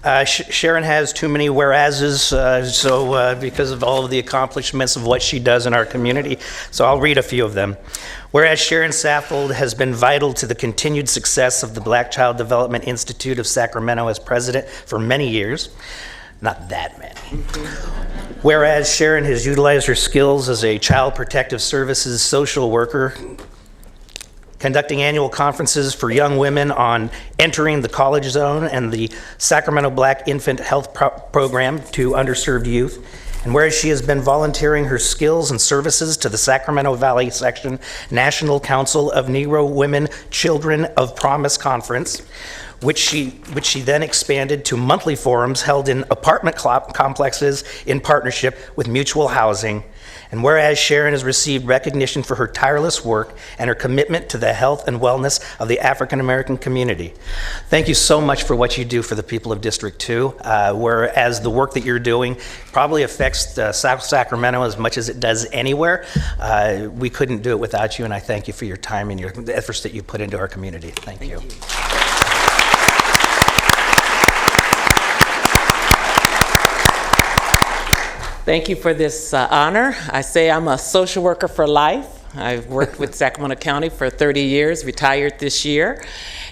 Speaker 13: Sharon has too many whereases, because of all of the accomplishments of what she does in our community. So I'll read a few of them. Whereas Sharon Saffold has been vital to the continued success of the Black Child Development Institute of Sacramento as president for many years. Not that many. Whereas Sharon has utilized her skills as a child protective services social worker, conducting annual conferences for young women on entering the college zone and the Sacramento Black Infant Health Program to underserved youth. And whereas she has been volunteering her skills and services to the Sacramento Valley Section National Council of Negro Women Children of Promise Conference, which she then expanded to monthly forums held in apartment complexes in partnership with Mutual Housing. And whereas Sharon has received recognition for her tireless work and her commitment to the health and wellness of the African American community. Thank you so much for what you do for the people of District 2, whereas the work that you're doing probably affects South Sacramento as much as it does anywhere. We couldn't do it without you, and I thank you for your time and the efforts that you put into our community. Thank you.
Speaker 16: Thank you for this honor. I say I'm a social worker for life. I've worked with Sacramento County for 30 years, retired this year,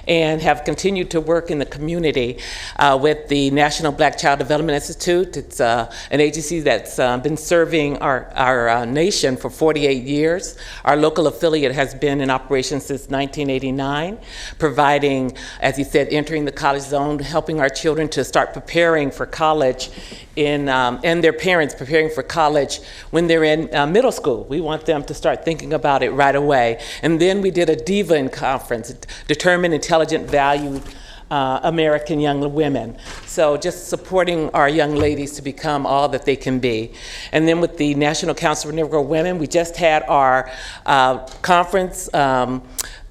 Speaker 16: and have continued to work in the community with the National Black Child Development Institute. It's an agency that's been serving our nation for 48 years. Our local affiliate has been in operation since 1989, providing, as you said, entering the college zone, helping our children to start preparing for college and their parents preparing for college when they're in middle school. We want them to start thinking about it right away. And then we did a DIVA conference, Determined, Intelligent, Valued American Young Women. So just supporting our young ladies to become all that they can be. And then with the National Council for Negro Women, we just had our conference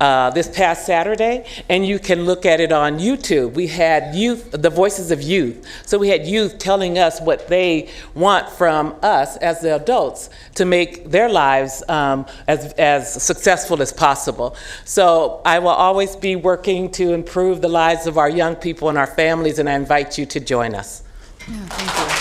Speaker 16: this past Saturday, and you can look at it on YouTube. We had youth, the voices of youth. So we had youth telling us what they want from us as the adults to make their lives as successful as possible. So I will always be working to improve the lives of our young people and our families, and I invite you to join us.
Speaker 1: Yeah, thank you.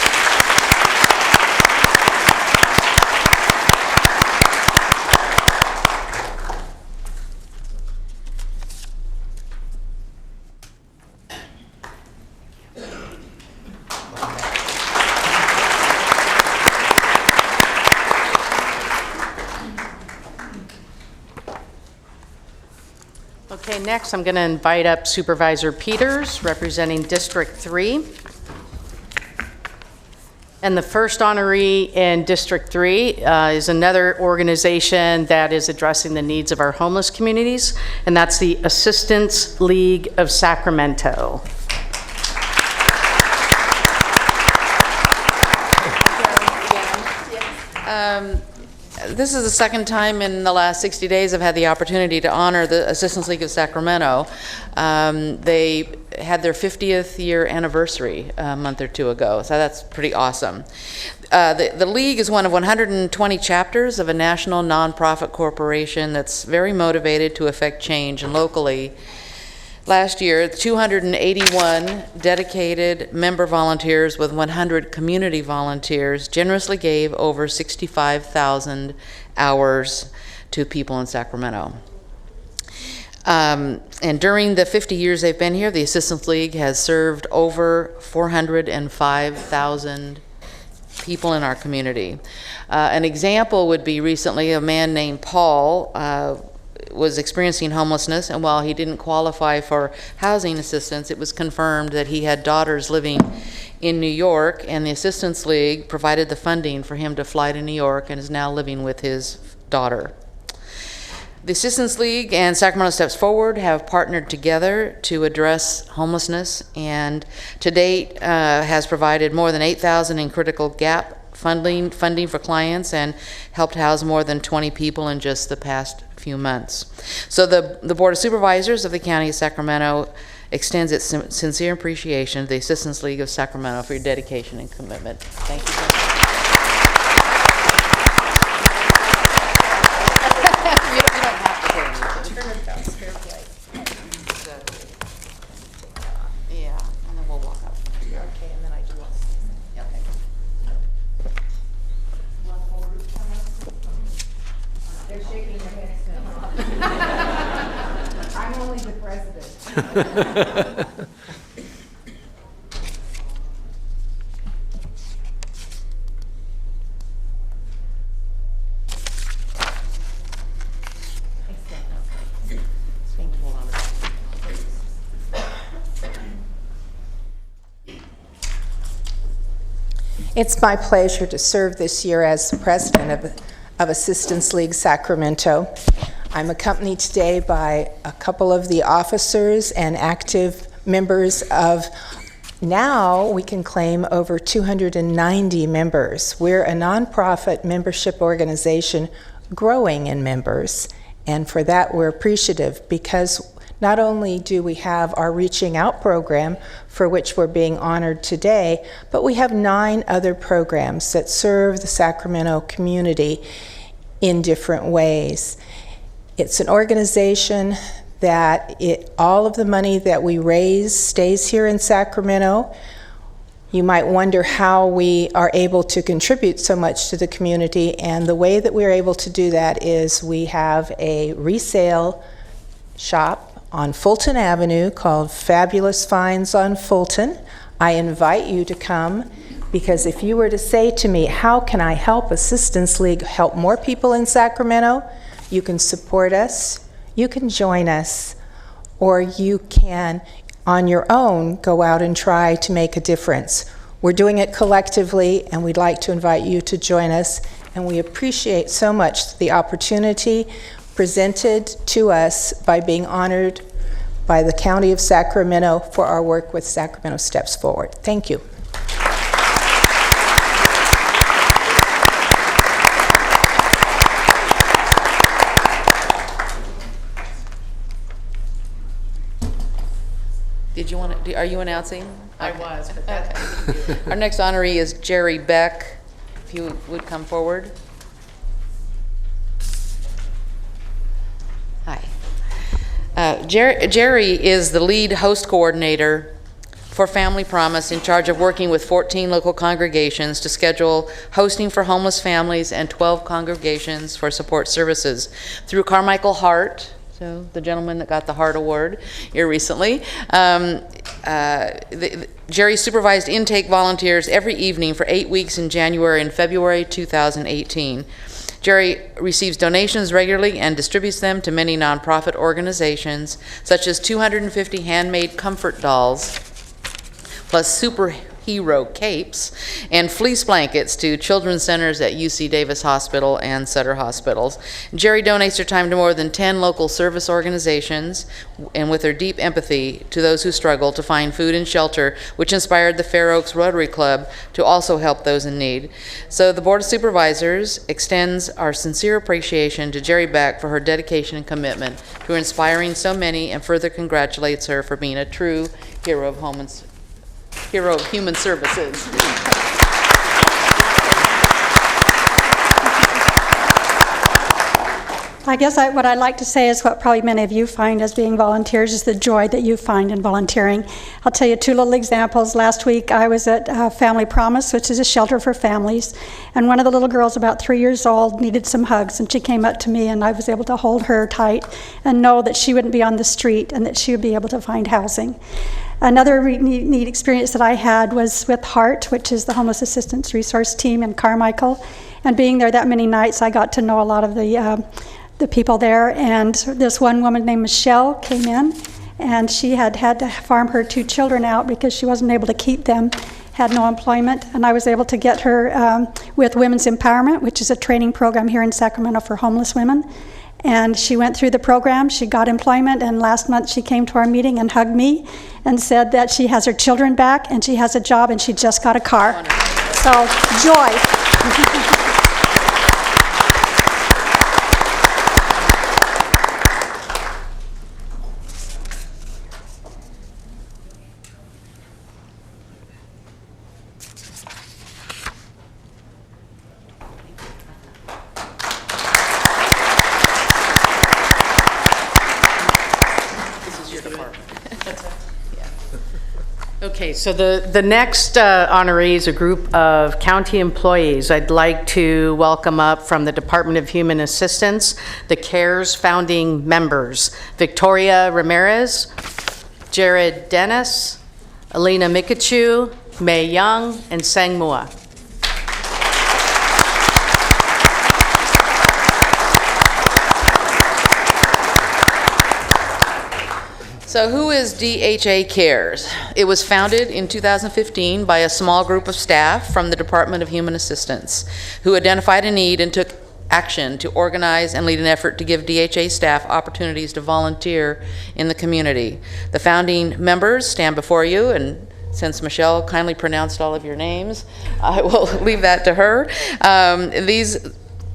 Speaker 9: Okay, next I'm going to invite up Supervisor Peters, representing District 3. And the first honoree in District 3 is another organization that is addressing the needs of our homeless communities, and that's the Assistance League of Sacramento.
Speaker 1: This is the second time in the last 60 days I've had the opportunity to honor the Assistance League of Sacramento. They had their 50th year anniversary a month or two ago, so that's pretty awesome. The League is one of 120 chapters of a national nonprofit corporation that's very motivated to affect change locally. Last year, 281 dedicated member volunteers with 100 community volunteers generously gave over 65,000 hours to people in Sacramento. And during the 50 years they've been here, the Assistance League has served over 405,000 people in our community. An example would be recently a man named Paul was experiencing homelessness, and while he didn't qualify for housing assistance, it was confirmed that he had daughters living in New York, and the Assistance League provided the funding for him to fly to New York and is now living with his daughter. The Assistance League and Sacramento Steps Forward have partnered together to address homelessness, and to date has provided more than 8,000 in critical gap funding for clients and helped house more than 20 people in just the past few months. So the Board of Supervisors of the County of Sacramento extends its sincere appreciation to the Assistance League of Sacramento for your dedication and commitment. Thank you very much. You don't have to say anything. Yeah, and then we'll walk up.
Speaker 15: president. It's my pleasure to serve this year as president of Assistance League Sacramento. I'm accompanied today by a couple of the officers and active members of, now we can claim, over 290 members. We're a nonprofit membership organization growing in members, and for that we're appreciative, because not only do we have our Reaching Out program, for which we're being honored today, but we have 9 other programs that serve the Sacramento community in different ways. It's an organization that all of the money that we raise stays here in Sacramento. You might wonder how we are able to contribute so much to the community, and the way that we're able to do that is we have a resale shop on Fulton Avenue called Fabulous Finds on Fulton. I invite you to come, because if you were to say to me, how can I help Assistance League help more people in Sacramento? You can support us, you can join us, or you can, on your own, go out and try to make a difference. We're doing it collectively, and we'd like to invite you to join us, and we appreciate so much the opportunity presented to us by being honored by the County of Sacramento for our work with Sacramento Steps Forward. Thank you.
Speaker 1: Did you want to, are you announcing?
Speaker 9: I was, but
Speaker 1: Okay. Our next honoree is Jerry Beck. If you would come forward. Hi. Jerry is the lead host coordinator for Family Promise, in charge of working with 14 local congregations to schedule hosting for homeless families and 12 congregations for support services. Through Carmichael Hart, so the gentleman that got the Hart Award here recently, Jerry supervised intake volunteers every evening for 8 weeks in January and February 2018. Jerry receives donations regularly and distributes them to many nonprofit organizations, such as 250 handmade comfort dolls, plus superhero capes and fleece blankets to children's centers at UC Davis Hospital and Sutter Hospitals. Jerry donates her time to more than 10 local service organizations, and with her deep empathy to those who struggle to find food and shelter, which inspired the Fair Oaks Rotary Club to also help those in need. So the Board of Supervisors extends our sincere appreciation to Jerry Beck for her dedication and commitment to inspiring so many, and further congratulates her for being a true hero of human services.
Speaker 17: I guess what I'd like to say is what probably many of you find as being volunteers is the joy that you find in volunteering. I'll tell you 2 little examples. Last week I was at Family Promise, which is a shelter for families, and one of the little girls, about 3 years old, needed some hugs, and she came up to me, and I was able to hold her tight and know that she wouldn't be on the street and that she would be able to find housing. Another neat experience that I had was with HEART, which is the Homeless Assistance Resource Team in Carmichael, and being there that many nights, I got to know a lot of the people there. And this one woman named Michelle came in, and she had to farm her 2 children out because she wasn't able to keep them, had no employment, and I was able to get her with Women's Empowerment, which is a training program here in Sacramento for homeless women. And she went through the program, she got employment, and last month she came to our meeting and hugged me and said that she has her children back and she has a job and she just got a car. So, joy.
Speaker 9: Okay, so the next honoree is a group of county employees. I'd like to welcome up from the Department of Human Assistance, the CARES founding members, Victoria Ramirez, Jared Dennis, Alina Mikachu, Mei Young, and Sang Mua.
Speaker 1: So who is DHA Cares? It was founded in 2015 by a small group of staff from the Department of Human Assistance who identified a need and took action to organize and lead an effort to give DHA staff opportunities to volunteer in the community. The founding members stand before you, and since Michelle kindly pronounced all of your names, I will leave that to her. These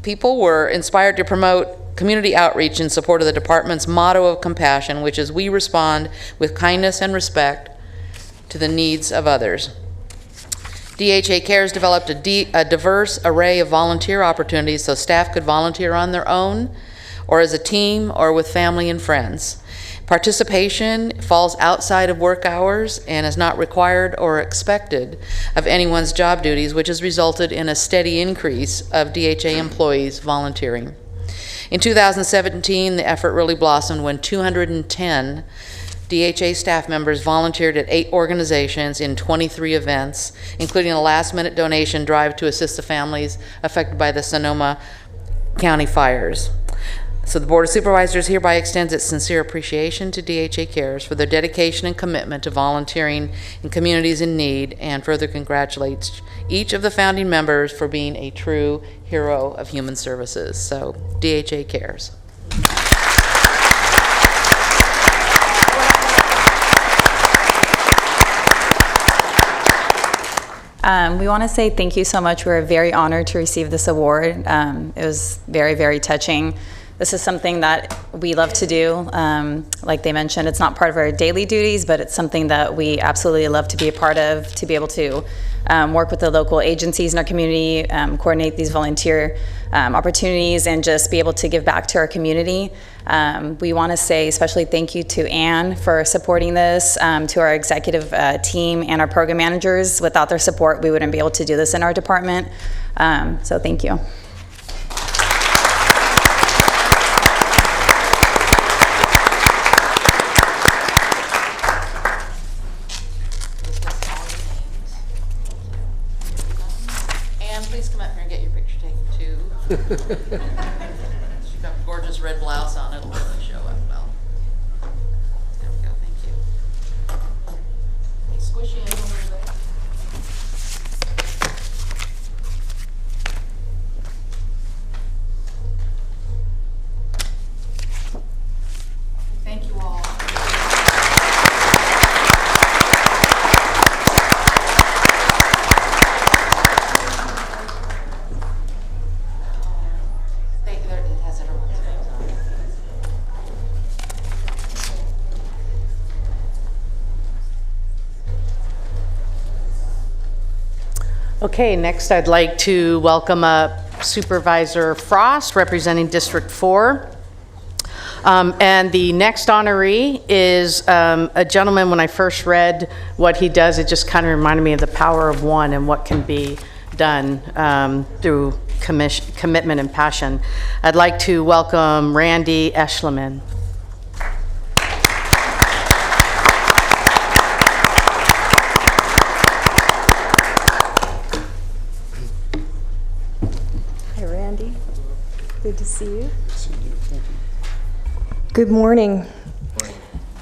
Speaker 1: people were inspired to promote community outreach in support of the department's motto of compassion, which is we respond with kindness and respect to the needs of others. DHA Cares developed a diverse array of volunteer opportunities so staff could volunteer on their own or as a team or with family and friends. Participation falls outside of work hours and is not required or expected of anyone's job duties, which has resulted in a steady increase of DHA employees volunteering. In 2017, the effort really blossomed when 210 DHA staff members volunteered at 8 organizations in 23 events, including a last-minute donation drive to assist the families affected by the Sonoma County fires. So the Board of Supervisors hereby extends its sincere appreciation to DHA Cares for their dedication and commitment to volunteering in communities in need, and further congratulates each of the founding members for being a true hero of human services. So DHA Cares.
Speaker 18: We want to say thank you so much. We're very honored to receive this award. It was very, very touching. This is something that we love to do. Like they mentioned, it's not part of our daily duties, but it's something that we absolutely love to be a part of, to be able to work with the local agencies in our community, coordinate these volunteer opportunities, and just be able to give back to our community. We want to say especially thank you to Anne for supporting this, to our executive team and our program managers. Without their support, we wouldn't be able to do this in our department. So thank you.
Speaker 1: She's got a gorgeous red blouse on. It'll really show up well. There we go. Thank you. Hey, squishy in a little bit. Thank you all.
Speaker 9: Okay, next I'd like to welcome up Supervisor Frost, representing District 4. And the next honoree is a gentleman. When I first read what he does, it just kind of reminded me of the power of one and what can be done through commitment and passion. I'd like to welcome Randy Eschleman.
Speaker 19: Good to see you. Good morning.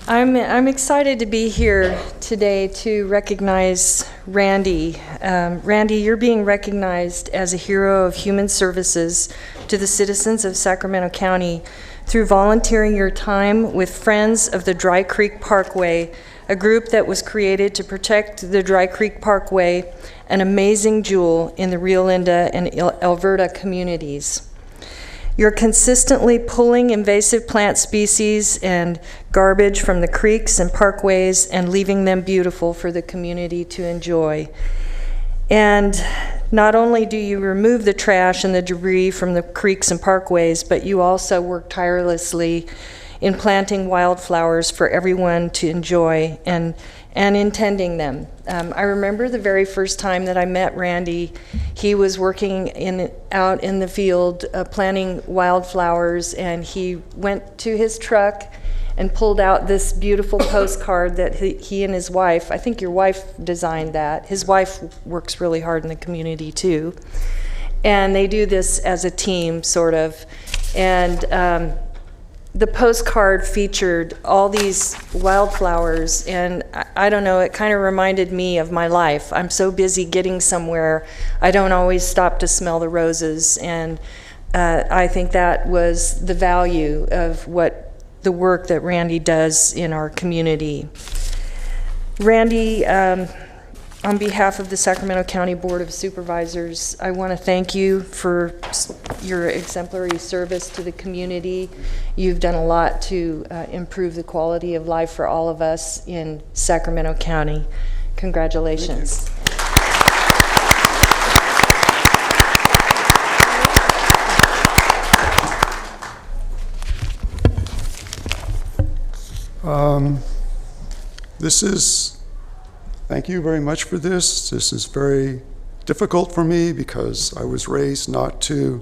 Speaker 19: I'm excited to be here today to recognize Randy. Randy, you're being recognized as a hero of human services to the citizens of Sacramento County through volunteering your time with Friends of the Dry Creek Parkway, a group that was created to protect the Dry Creek Parkway, an amazing jewel in the Rio Linda and Alberta communities. You're consistently pulling invasive plant species and garbage from the creeks and parkways and leaving them beautiful for the community to enjoy. And not only do you remove the trash and the debris from the creeks and parkways, but you also work tirelessly in planting wildflowers for everyone to enjoy and in tending them. I remember the very first time that I met Randy. He was working out in the field planting wildflowers, and he went to his truck and pulled out this beautiful postcard that he and his wife, I think your wife designed that. His wife works really hard in the community too. And they do this as a team, sort of. And the postcard featured all these wildflowers, and I don't know, it kind of reminded me of my life. I'm so busy getting somewhere, I don't always stop to smell the roses, and I think that was the value of the work that Randy does in our community. Randy, on behalf of the Sacramento County Board of Supervisors, I want to thank you for your exemplary service to the community. You've done a lot to improve the quality of life for all of us in Sacramento County. Congratulations.
Speaker 20: Thank you very much for this. This is very difficult for me because I was raised not to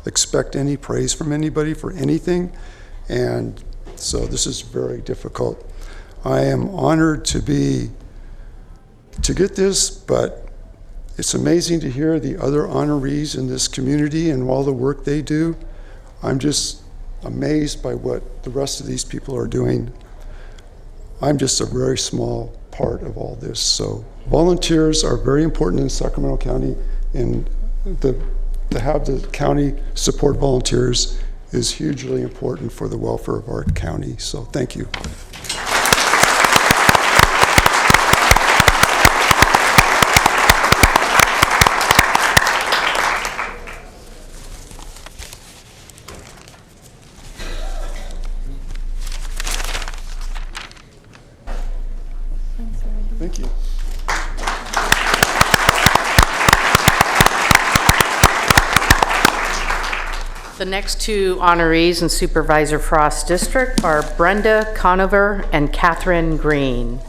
Speaker 20: expect any praise from anybody for anything, and so this is very difficult. I am honored to get this, but it's amazing to hear the other honorees in this community and all the work they do. I'm just amazed by what the rest of these people are doing. I'm just a very small part of all this. So volunteers are very important in Sacramento County, and to have the county support volunteers is hugely important for the welfare of our county. So thank you. Thank you.
Speaker 9: The next two honorees in Supervisor Frost's district are Brenda Conover and Catherine Green.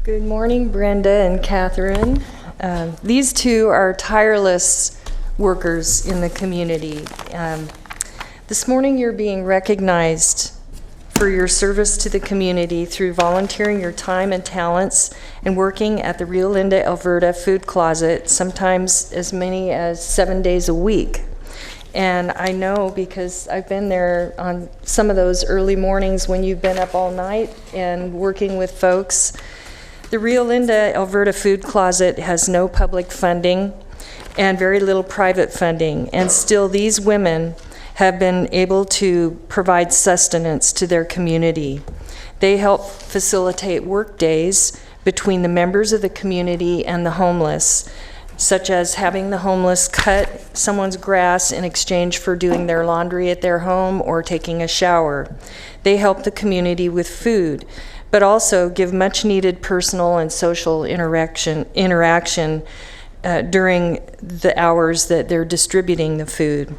Speaker 19: Good morning, Brenda and Catherine. These two are tireless workers in the community. This morning you're being recognized for your service to the community through volunteering your time and talents and working at the Rio Linda, Alberta Food Closet, sometimes as many as 7 days a week. And I know because I've been there on some of those early mornings when you've been up all night and working with folks. The Rio Linda, Alberta Food Closet has no public funding and very little private funding, and still these women have been able to provide sustenance to their community. They help facilitate work days between the members of the community and the homeless, such as having the homeless cut someone's grass in exchange for doing their laundry at their home or taking a shower. They help the community with food, but also give much needed personal and social interaction during the hours that they're distributing the food.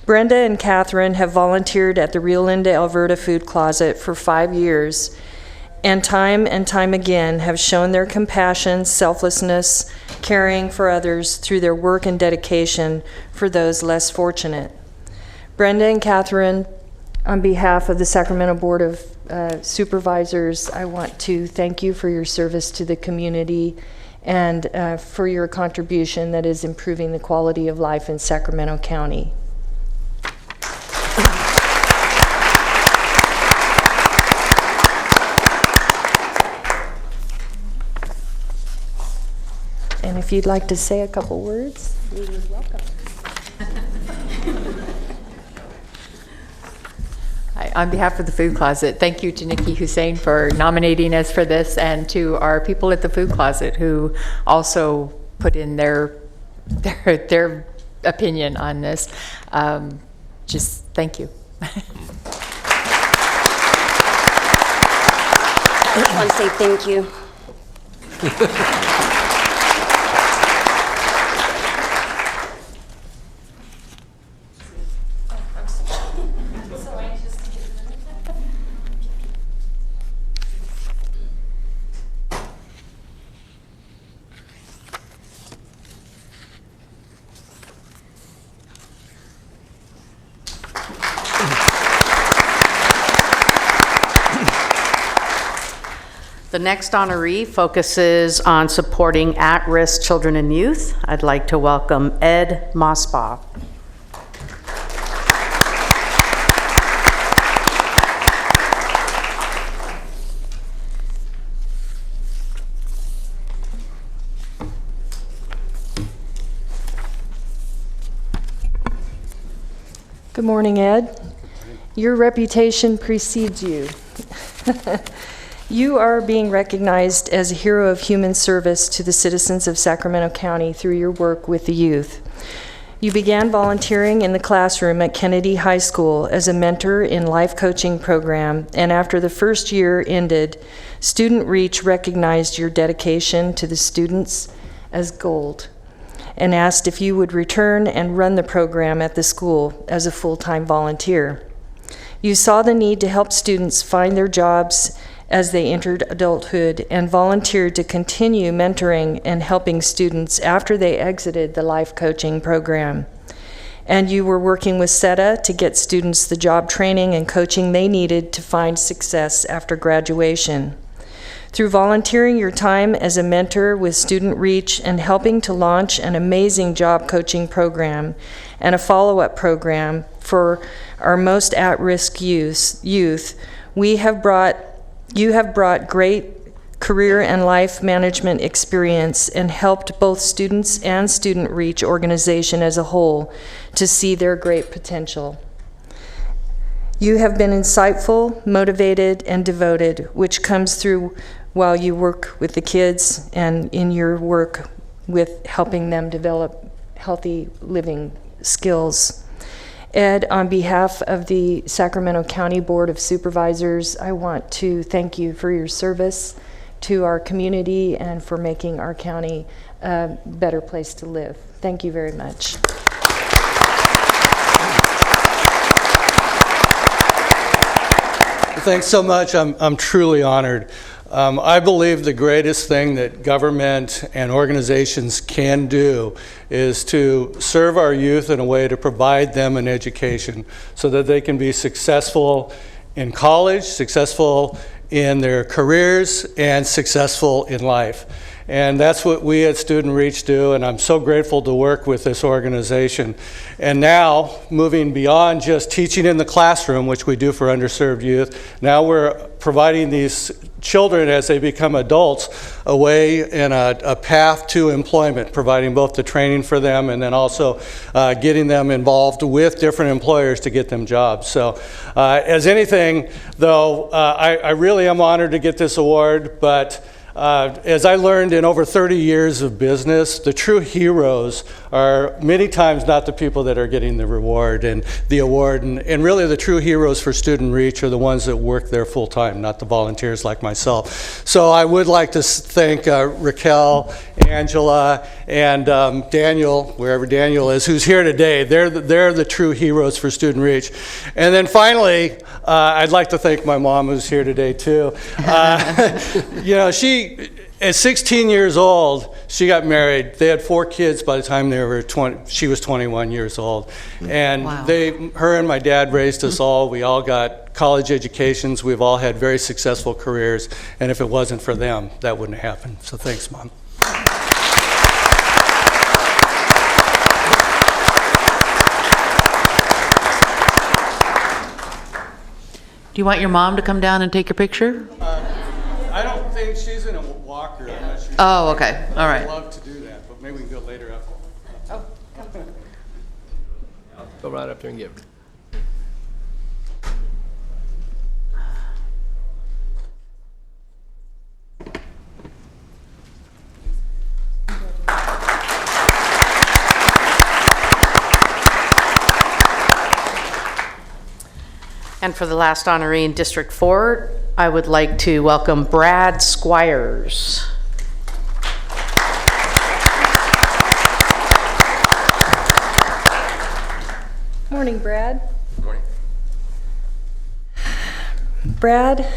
Speaker 19: Brenda and Catherine have volunteered at the Rio Linda, Alberta Food Closet for 5 years, and time again have shown their compassion, selflessness, caring for others through their work and dedication for those less fortunate. Brenda and Catherine, on behalf of the Sacramento Board of Supervisors, I want to thank you for your service to the community and for your contribution that is improving the quality of life in Sacramento County. And if you'd like to say a couple words, you're welcome.
Speaker 21: Hi, on behalf of the Food Closet, thank you to Nikki Hussein for nominating us for this, and to our people at the Food Closet who also put in their opinion on this. Just thank you.
Speaker 22: I just want to say thank you
Speaker 9: The next honoree focuses on supporting at-risk children and youth. I'd like to welcome Ed Mosbaugh.
Speaker 19: Good morning, Ed. Your reputation precedes you. You are being recognized as a hero of human service to the citizens of Sacramento County through your work with the youth. You began volunteering in the classroom at Kennedy High School as a mentor in life coaching program, and after the first year ended, Student Reach recognized your dedication to the students as gold and asked if you would return and run the program at the school as a full-time volunteer. You saw the need to help students find their jobs as they entered adulthood and volunteered to continue mentoring and helping students after they exited the life coaching program. And you were working with SETA to get students the job training and coaching they needed to find success after graduation. Through volunteering your time as a mentor with Student Reach and helping to launch an amazing job coaching program and a follow-up program for our most at-risk youth, you have brought great career and life management experience and helped both students and Student Reach organization as a whole to see their great potential. You have been insightful, motivated, and devoted, which comes through while you work with the kids and in your work with helping them develop healthy living skills. Ed, on behalf of the Sacramento County Board of Supervisors, I want to thank you for your service to our community and for making our county a better place to live. Thank you very much.
Speaker 4: Thanks so much. I'm truly honored. I believe the greatest thing that government and organizations can do is to serve our youth in a way to provide them an education so that they can be successful in college, successful in their careers, and successful in life. And that's what we at Student Reach do, and I'm so grateful to work with this organization. And now, moving beyond just teaching in the classroom, which we do for underserved youth, now we're providing these children as they become adults a way and a path to employment, providing both the training for them and then also getting them involved with different employers to get them jobs. So as anything, though, I really am honored to get this award, but as I learned in over 30 years of business, the true heroes are many times not the people that are getting the reward and the award, and really the true heroes for Student Reach are the ones that work there full time, not the volunteers like myself. So I would like to thank Raquel, Angela, and Daniel, wherever Daniel is, who's here today. They're the true heroes for Student Reach. And then finally, I'd like to thank my mom, who's here today too. You know, at 16 years old, she got married. They had 4 kids by the time they were 20. She was 21 years old. And
Speaker 1: Wow.
Speaker 4: her and my dad raised us all. We all got college educations. We've all had very successful careers. And if it wasn't for them, that wouldn't have happened. So thanks, Mom.
Speaker 1: Do you want your mom to come down and take your picture?
Speaker 4: I don't think she's in a walker. I'm not sure.
Speaker 1: Oh, okay. All right.
Speaker 4: I'd love to do that, but maybe we can go later after.
Speaker 3: Go right up there and give her.
Speaker 9: And for the last honoree in District 4, I would like to welcome Brad Squires.
Speaker 19: morning, Brad.
Speaker 7: Good morning.
Speaker 19: Brad,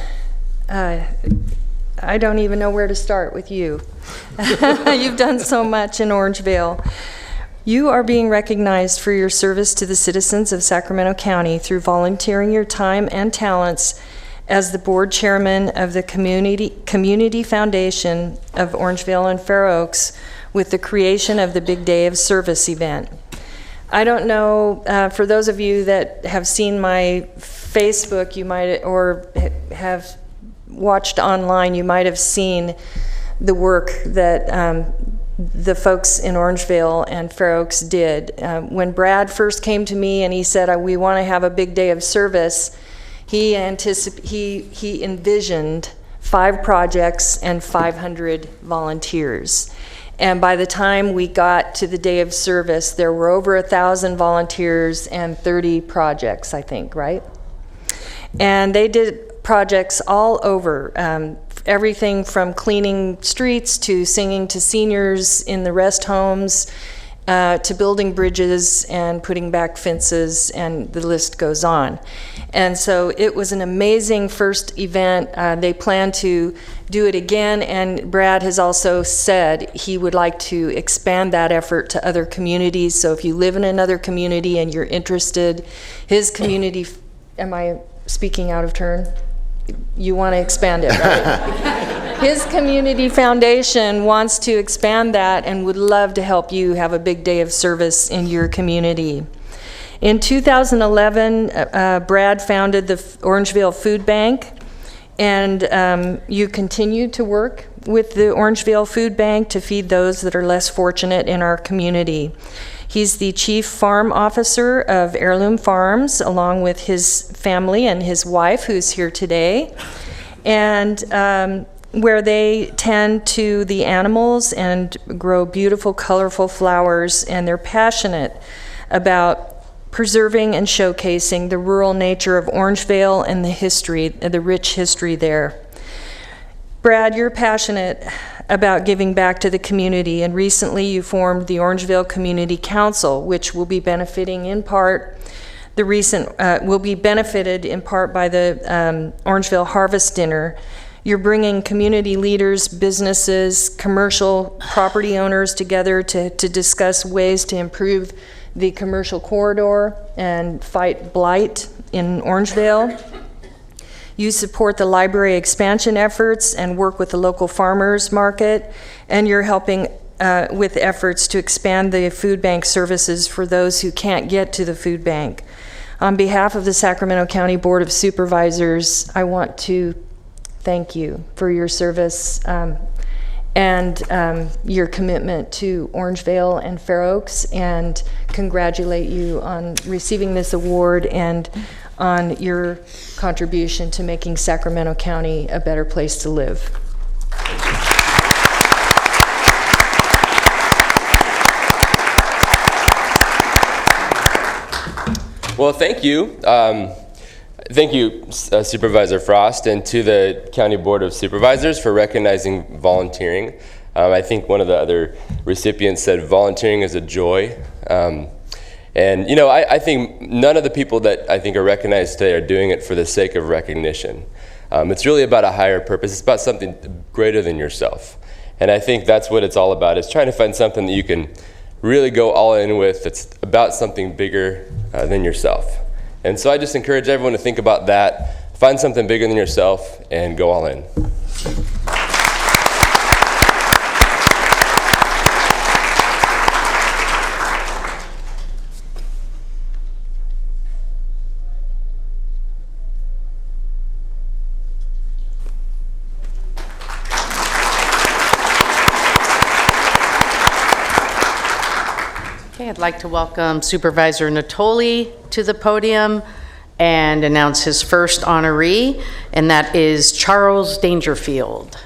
Speaker 19: I don't even know where to start with you. You've done so much in Orangevale. You are being recognized for your service to the citizens of Sacramento County through volunteering your time and talents as the board chairman of the Community Foundation of Orangevale and Fair Oaks with the creation of the Big Day of Service event. I don't know, for those of you that have seen my Facebook, you might, or have watched online, you might have seen the work that the folks in Orangevale and Fair Oaks did. When Brad first came to me and he said, we want to have a big day of service, he envisioned 5 projects and 500 volunteers. And by the time we got to the day of service, there were over 1,000 volunteers and 30 projects, I think, right? And they did projects all over, everything from cleaning streets to singing to seniors in the rest homes, to building bridges and putting back fences, and the list goes on. And so it was an amazing first event. They plan to do it again, and Brad has also said he would like to expand that effort to other communities. So if you live in another community and you're interested, his community, am I speaking out of turn? You want to expand it, right? His community foundation wants to expand that and would love to help you have a big day of service in your community. In 2011, Brad founded the Orangevale Food Bank, and you continue to work with the Orangevale Food Bank to feed those that are less fortunate in our community. He's the chief farm officer of Heirloom Farms, along with his family and his wife, who's here today, and where they tend to the animals and grow beautiful, colorful flowers, and they're passionate about preserving and showcasing the rural nature of Orangevale and the history, the rich history there. Brad, you're passionate about giving back to the community, and recently you formed the Orangevale Community Council, which will be benefiting in part will be benefited in part by the Orangevale Harvest Dinner. You're bringing community leaders, businesses, commercial property owners together to discuss ways to improve the commercial corridor and fight blight in Orangevale. You support the library expansion efforts and work with the local farmers market, and you're helping with efforts to expand the food bank services for those who can't get to the food bank. On behalf of the Sacramento County Board of Supervisors, I want to thank you for your service and your commitment to Orangevale and Fair Oaks, and congratulate you on receiving this award and on your contribution to making Sacramento County a better place to live.
Speaker 7: Well, thank you. Thank you, Supervisor Frost, and to the County Board of Supervisors for recognizing volunteering. I think one of the other recipients said volunteering is a joy. And you know, I think none of the people that I think are recognized today are doing it for the sake of recognition. It's really about a higher purpose. It's about something greater than yourself. And I think that's what it's all about, is trying to find something that you can really go all in with that's about something bigger than yourself. And so I just encourage everyone to think about that, find something bigger than yourself, and go all in.
Speaker 9: I'd like to welcome Supervisor Natoli to the podium and announce his first honoree, and that is Charles Dangerfield.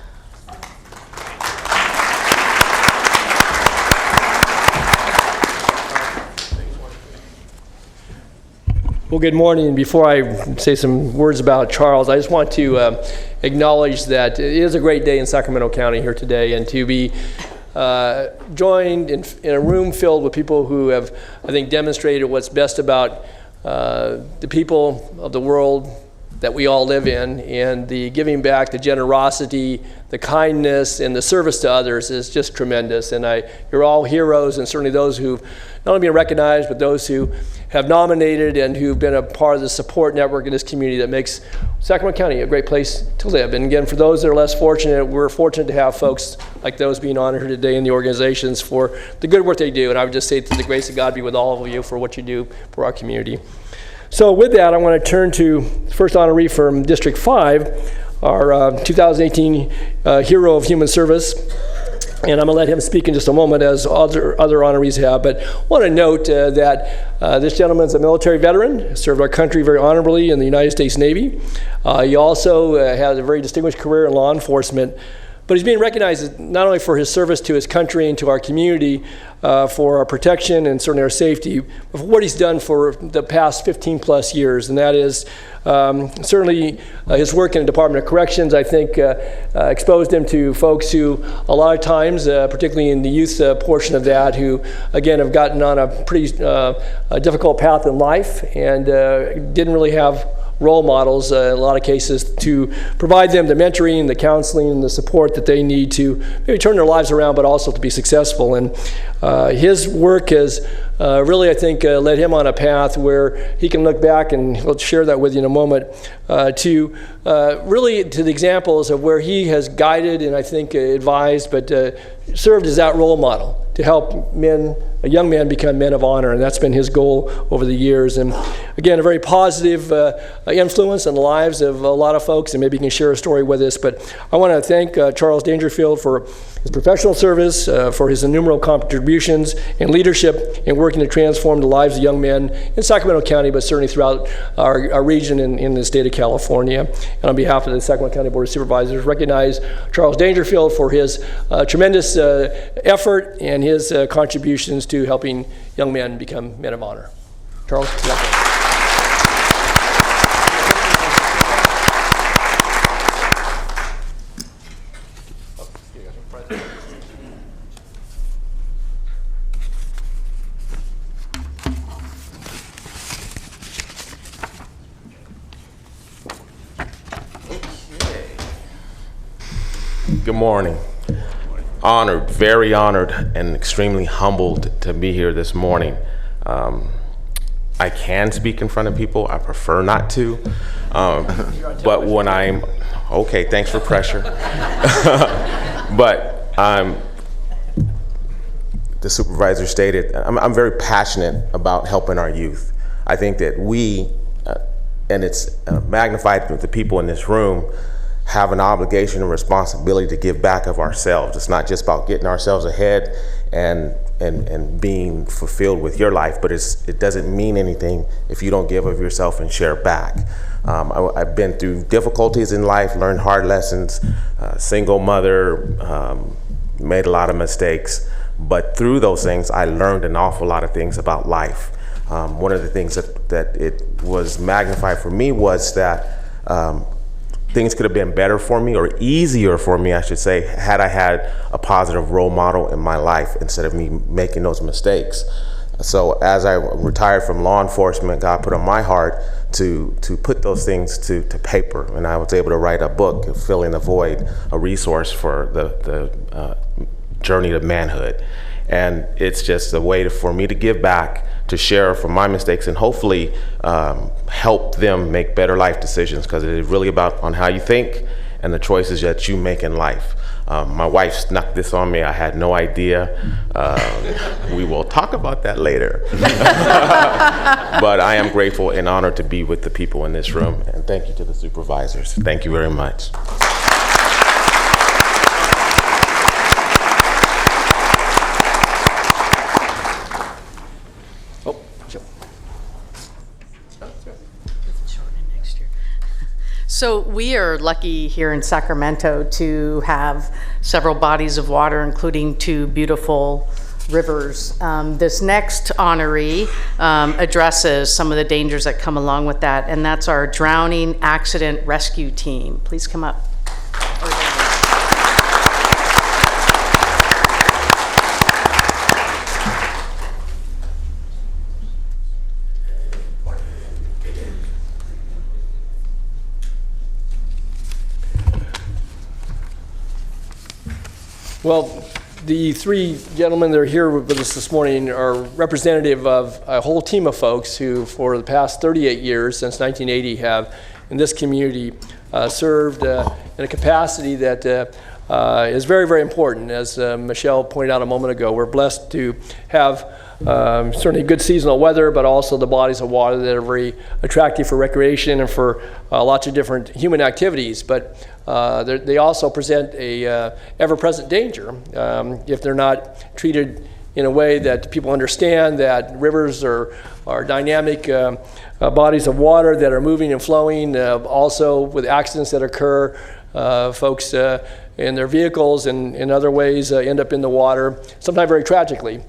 Speaker 3: Well, good morning. Before I say some words about Charles, I just want to acknowledge that it is a great day in Sacramento County here today, and to be joined in a room filled with people who have, I think, demonstrated what's best about the people of the world that we all live in, and the giving back, the generosity, the kindness, and the service to others is just tremendous. And you're all heroes, and certainly those who've not only been recognized, but those who have nominated and who've been a part of the support network in this community that makes Sacramento County a great place to live. And again, for those that are less fortunate, we're fortunate to have folks like those being honored here today in the organizations for the good work they do. And I would just say, to the grace of God be with all of you for what you do for our community. So with that, I want to turn to the first honoree from District 5, our 2018 Hero of Human Service. And I'm going to let him speak in just a moment, as other honorees have. But I want to note that this gentleman is a military veteran, served our country very honorably in the United States Navy. He also has a very distinguished career in law enforcement. But he's being recognized not only for his service to his country and to our community, for our protection and certainly our safety, but for what he's done for the past 15 plus years. And that is certainly his work in the Department of Corrections, I think, exposed him to folks who a lot of times, particularly in the youth portion of that, who again have gotten on a pretty difficult path in life and didn't really have role models in a lot of cases to provide them the mentoring, the counseling, and the support that they need to maybe turn their lives around, but also to be successful. And his work has really, I think, led him on a path where he can look back, and we'll share that with you in a moment, to really to the examples of where he has guided and I think advised, but served as that role model to help young men become men of honor, and that's been his goal over the years. And again, a very positive influence on the lives of a lot of folks, and maybe he can share a story with us. But I want to thank Charles Dangerfield for his professional service, for his innumerable contributions and leadership in working to transform the lives of young men in Sacramento County, but certainly throughout our region in the state of California. And on behalf of the Sacramento County Board of Supervisors, recognize Charles Dangerfield for his tremendous effort and his contributions to helping young men become men of honor. Charles, welcome.
Speaker 2: Good morning. Honored, very honored, and extremely humbled to be here this morning. I can speak in front of people. I prefer not to. But when I'm, okay, thanks for pressure. But the supervisor stated, I'm very passionate about helping our youth. I think that we, and it's magnified with the people in this room, have an obligation and responsibility to give back of ourselves. It's not just about getting ourselves ahead and being fulfilled with your life, but it doesn't mean anything if you don't give of yourself and share back. I've been through difficulties in life, learned hard lessons, single mother, made a lot of mistakes, but through those things, I learned an awful lot of things about life. One of the things that it was magnified for me was that things could have been better for me, or easier for me, I should say, had I had a positive role model in my life instead of me making those mistakes. So as I retired from law enforcement, God put on my heart to put those things to paper, and I was able to write a book, Filling the Void, a resource for the journey to manhood. And it's just a way for me to give back, to share from my mistakes, and hopefully help them make better life decisions, because it is really about on how you think and the choices that you make in life. My wife snuck this on me. I had no idea. We will talk about that later. But I am grateful and honored to be with the people in this room, and thank you to the supervisors. Thank you very much.
Speaker 9: So we are lucky here in Sacramento to have several bodies of water, including 2 beautiful rivers. This next honoree addresses some of the dangers that come along with that, and that's our drowning accident rescue team. Please come up.
Speaker 3: Well, the three gentlemen that are here with us this morning are representative of a whole team of folks who, for the past 38 years, since 1980, have in this community served in a capacity that is very, very important. As Michelle pointed out a moment ago, we're blessed to have certainly good seasonal weather, but also the bodies of water that are very attractive for recreation and for lots of different human activities. But they also present a ever-present danger if they're not treated in a way that people understand that rivers are dynamic bodies of water that are moving and flowing, also with accidents that occur. Folks in their vehicles and in other ways end up in the water, sometimes very tragically.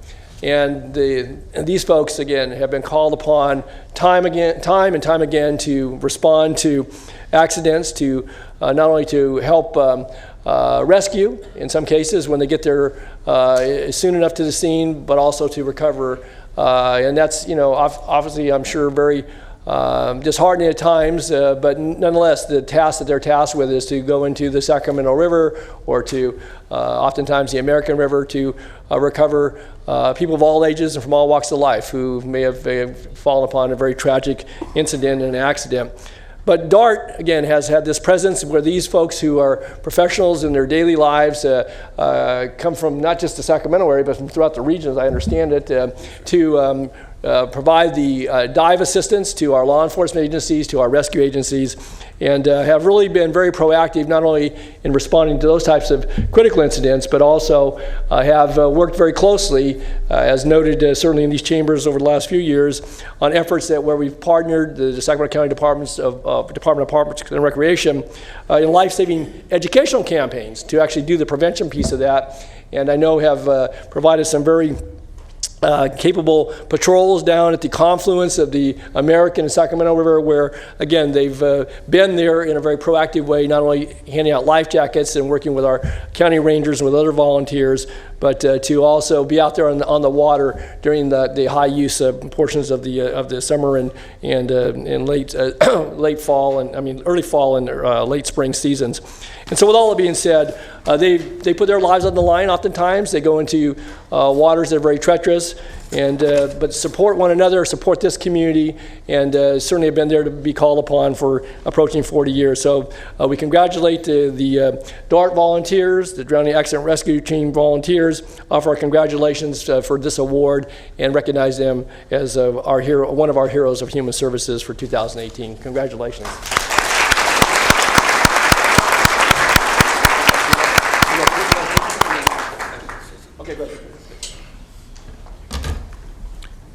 Speaker 3: And these folks, again, have been called upon time and time again to respond to accidents, to not only to help rescue, in some cases, when they get there soon enough to the scene, but also to recover. And that's, obviously, I'm sure, very disheartening at times, but nonetheless, the task that they're tasked with is to go into the Sacramento River or to oftentimes the American River to recover people of all ages and from all walks of life who may have fallen upon a very tragic incident and accident. But DART, again, has had this presence where these folks who are professionals in their daily lives come from not just the Sacramento area, but from throughout the region, as I understand it, to provide the dive assistance to our law enforcement agencies, to our rescue agencies, and have really been very proactive, not only in responding to those types of critical incidents, but also have worked very closely, as noted certainly in these chambers over the last few years, on efforts where we've partnered the Sacramento County Department of Parks and Recreation in life-saving educational campaigns to actually do the prevention piece of that, and I know have provided some very capable patrols down at the confluence of the American and Sacramento River, where, again, they've been there in a very proactive way, not only handing out life jackets and working with our county rangers and with other volunteers, but to also be out there on the water during the high use portions of the summer and late fall and early fall and late spring seasons. And so, with all that being said, they put their lives on the line. Oftentimes, they go into waters that are very treacherous, and but support one another, support this community, and certainly have been there to be called upon for approaching 40 years. So we congratulate the DART volunteers, the Drowning Accident Rescue Team volunteers, offer our congratulations for this award, and recognize them as our hero, one of our heroes of human services for 2018. Congratulations.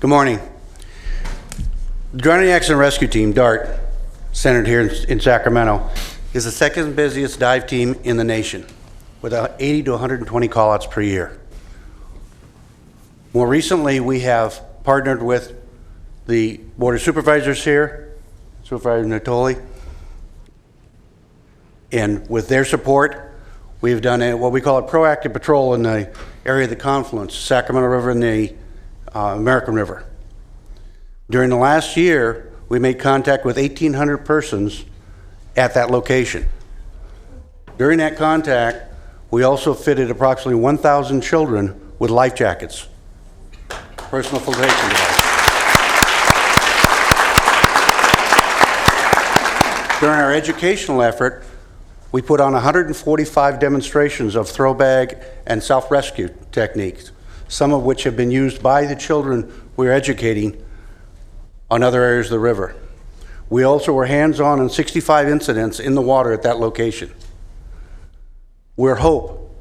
Speaker 5: Good morning. The Drowning Accident Rescue Team, DART, centered here in Sacramento, is the second busiest dive team in the nation, with 80 to 120 call-outs per year. More recently, we have partnered with the Board of Supervisors here, Supervisor Natoli, and with their support, we've done what we call a proactive patrol in the area of the confluence, Sacramento River and the American River. During the last year, we made contact with 1,800 persons at that location. During that contact, we also fitted approximately 1,000 children with life jackets, personal flotation devices. During our educational effort, we put on 145 demonstrations of throw bag and self-rescue techniques, some of which have been used by the children we're educating on other areas of the river. We also were hands-on in 65 incidents in the water at that location. We hope,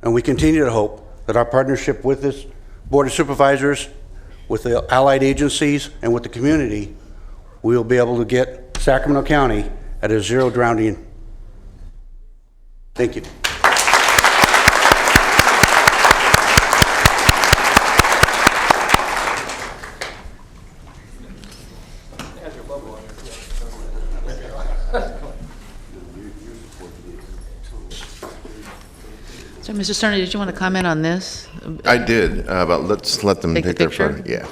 Speaker 5: and we continue to hope, that our partnership with this Board of Supervisors, with the allied agencies, and with the community, we will be able to get Sacramento County at a zero drowning. Thank you.
Speaker 1: So, Mr. Cerny, did you want to comment on this?
Speaker 6: I did, but let's let them
Speaker 1: Take
Speaker 6: take
Speaker 1: the
Speaker 6: their
Speaker 1: picture?
Speaker 6: photo. Yeah.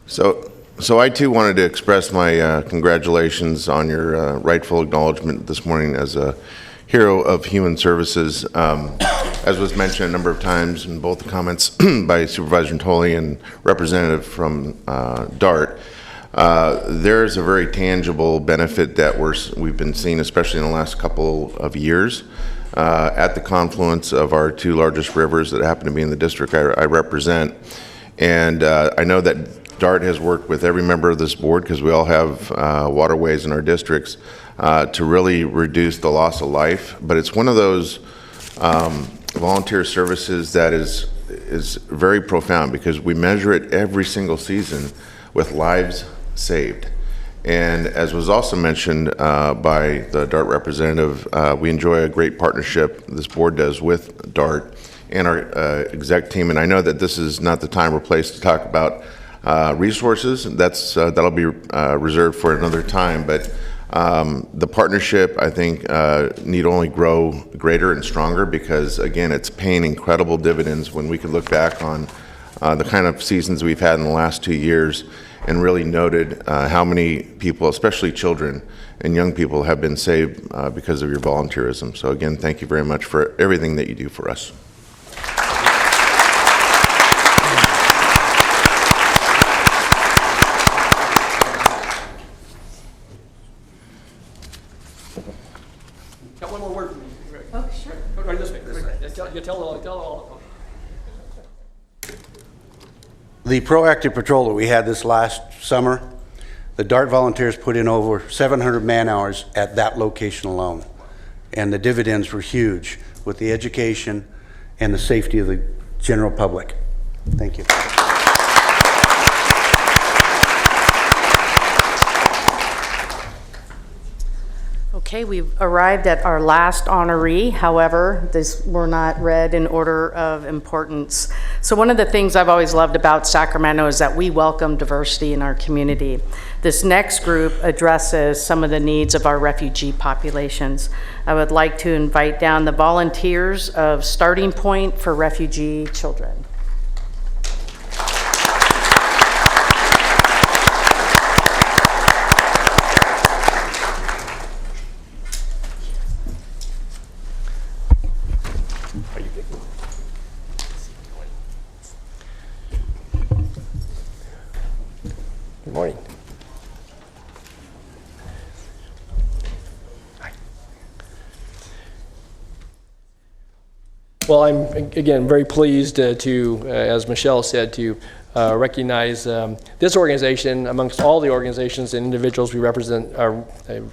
Speaker 6: So So I too wanted to express my congratulations on your rightful acknowledgement this morning as a hero of human services. As was mentioned a number of times in both the comments by Supervisor Natoli and representative from DART, there's a very tangible benefit that we've been seeing, especially in the last couple of years, at the confluence of our two largest rivers that happen to be in the district I represent. And I know that DART has worked with every member of this board, because we all have waterways in our districts, to really reduce the loss of life. But it's one of those volunteer services that is very profound, because we measure it every single season with lives saved. And as was also mentioned by the DART representative, we enjoy a great partnership, this board does, with DART and our exec team. And I know that this is not the time or place to talk about resources. That'll be reserved for another time. But the partnership, I think, need only grow greater and stronger, because, again, it's paying incredible dividends when we can look back on the kind of seasons we've had in the last 2 years and really noted how many people, especially children and young people, have been saved because of your volunteerism. So, again, thank you very much for everything that you do for us.
Speaker 3: Got one more word from you. Oh, sure. Right this way. You tell all.
Speaker 5: The proactive patrol that we had this last summer, the DART volunteers put in over 700 man-hours at that location alone. And the dividends were huge with the education and the safety of the general public. Thank you.
Speaker 9: Okay, we've arrived at our last honoree. However, these were not read in order of importance. So one of the things I've always loved about Sacramento is that we welcome diversity in our community. This next group addresses some of the needs of our refugee populations. I would like to invite down the volunteers of Starting Point for Refugee Children.
Speaker 3: Good morning. Hi. Well, I'm, again, very pleased to, as Michelle said, to recognize this organization amongst all the organizations and individuals we represent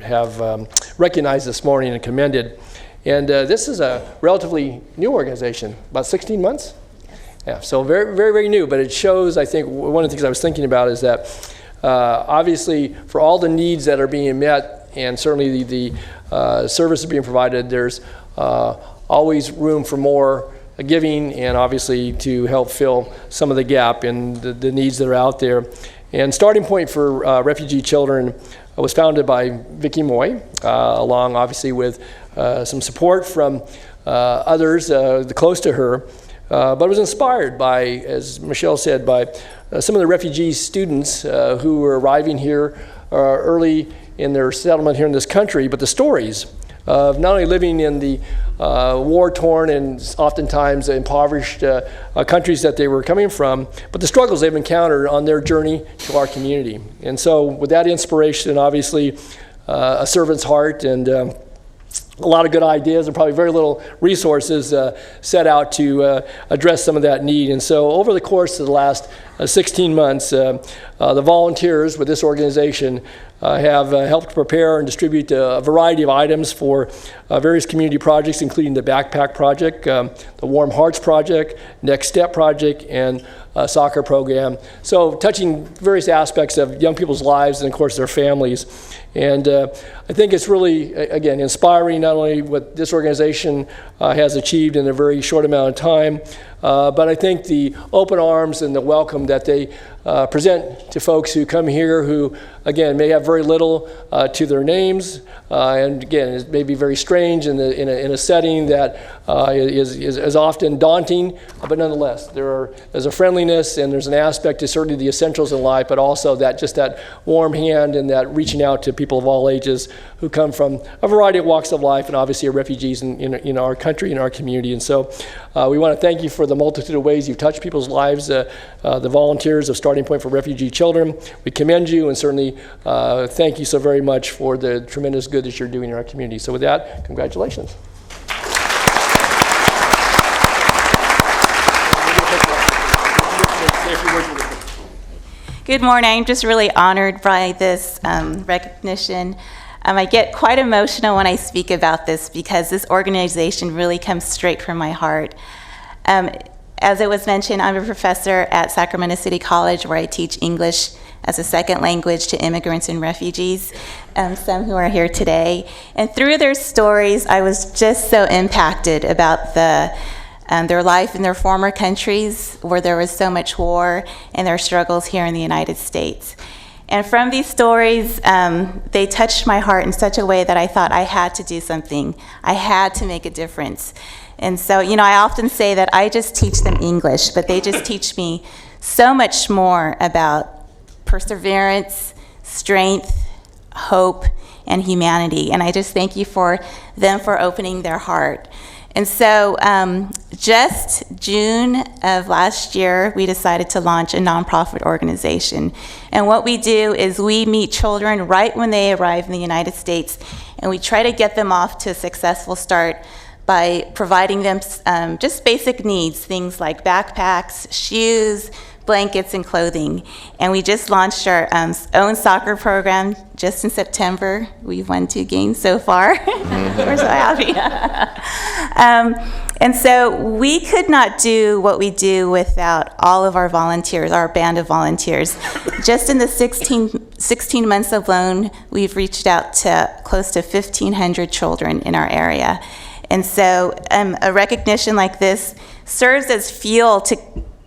Speaker 3: have recognized this morning and commended. And this is a relatively new organization, about 16 months? Yeah, so very, very, very new, but it shows, I think, one of the things I was thinking about is that obviously for all the needs that are being met, and certainly the services being provided, there's always room for more giving, and obviously to help fill some of the gap in the needs that are out there. And Starting Point for Refugee Children was founded by Vicki Moy, along obviously with some support from others close to her. But it was inspired by, as Michelle said, by some of the refugee students who were arriving here early in their settlement here in this country, but the stories of not only living in the war-torn and oftentimes impoverished countries that they were coming from, but the struggles they've encountered on their journey to our community. And so with that inspiration, obviously a servant's heart, and a lot of good ideas and probably very little resources set out to address some of that need. And so over the course of the last 16 months, the volunteers with this organization have helped prepare and distribute a variety of items for various community projects, including the Backpack Project, the Warm Hearts Project, Next Step Project, and soccer program. So touching various aspects of young people's lives and, of course, their families. And I think it's really, again, inspiring not only what this organization has achieved in a very short amount of time, but I think the open arms and the welcome that they present to folks who come here who again, may have very little to their names, and again, it may be very strange in a setting that is often daunting, but nonetheless, there's a friendliness and there's an aspect to certainly the essentials in life, but also that warm hand and that reaching out to people of all ages who come from a variety of walks of life and obviously are refugees in our country, in our community. And so we want to thank you for the multitude of ways you've touched people's lives, the volunteers of Starting Point for Refugee Children. We commend you and certainly thank you so very much for the tremendous good that you're doing in our community. So with that, congratulations.
Speaker 10: Good morning. I'm just really honored by this recognition. I get quite emotional when I speak about this because this organization really comes straight from my heart. As it was mentioned, I'm a professor at Sacramento City College where I teach English as a second language to immigrants and refugees, some who are here today. And through their stories, I was just so impacted about their life in their former countries where there was so much war and their struggles here in the United States. And from these stories, they touched my heart in such a way that I thought I had to do something. I had to make a difference. And so, I often say that I just teach them English, but they just teach me so much more about perseverance, strength, hope, and humanity. And I just thank you for them for opening their heart. And so just June of last year, we decided to launch a nonprofit organization. And what we do is we meet children right when they arrive in the United States, and we try to get them off to a successful start by providing them just basic needs, things like backpacks, shoes, blankets, and clothing. And we just launched our own soccer program just in September. We've won 2 games so far. We're so happy. And so we could not do what we do without all of our volunteers, our band of volunteers. Just in the 16 months alone, we've reached out to close to 1,500 children in our area. And so a recognition like this serves as fuel to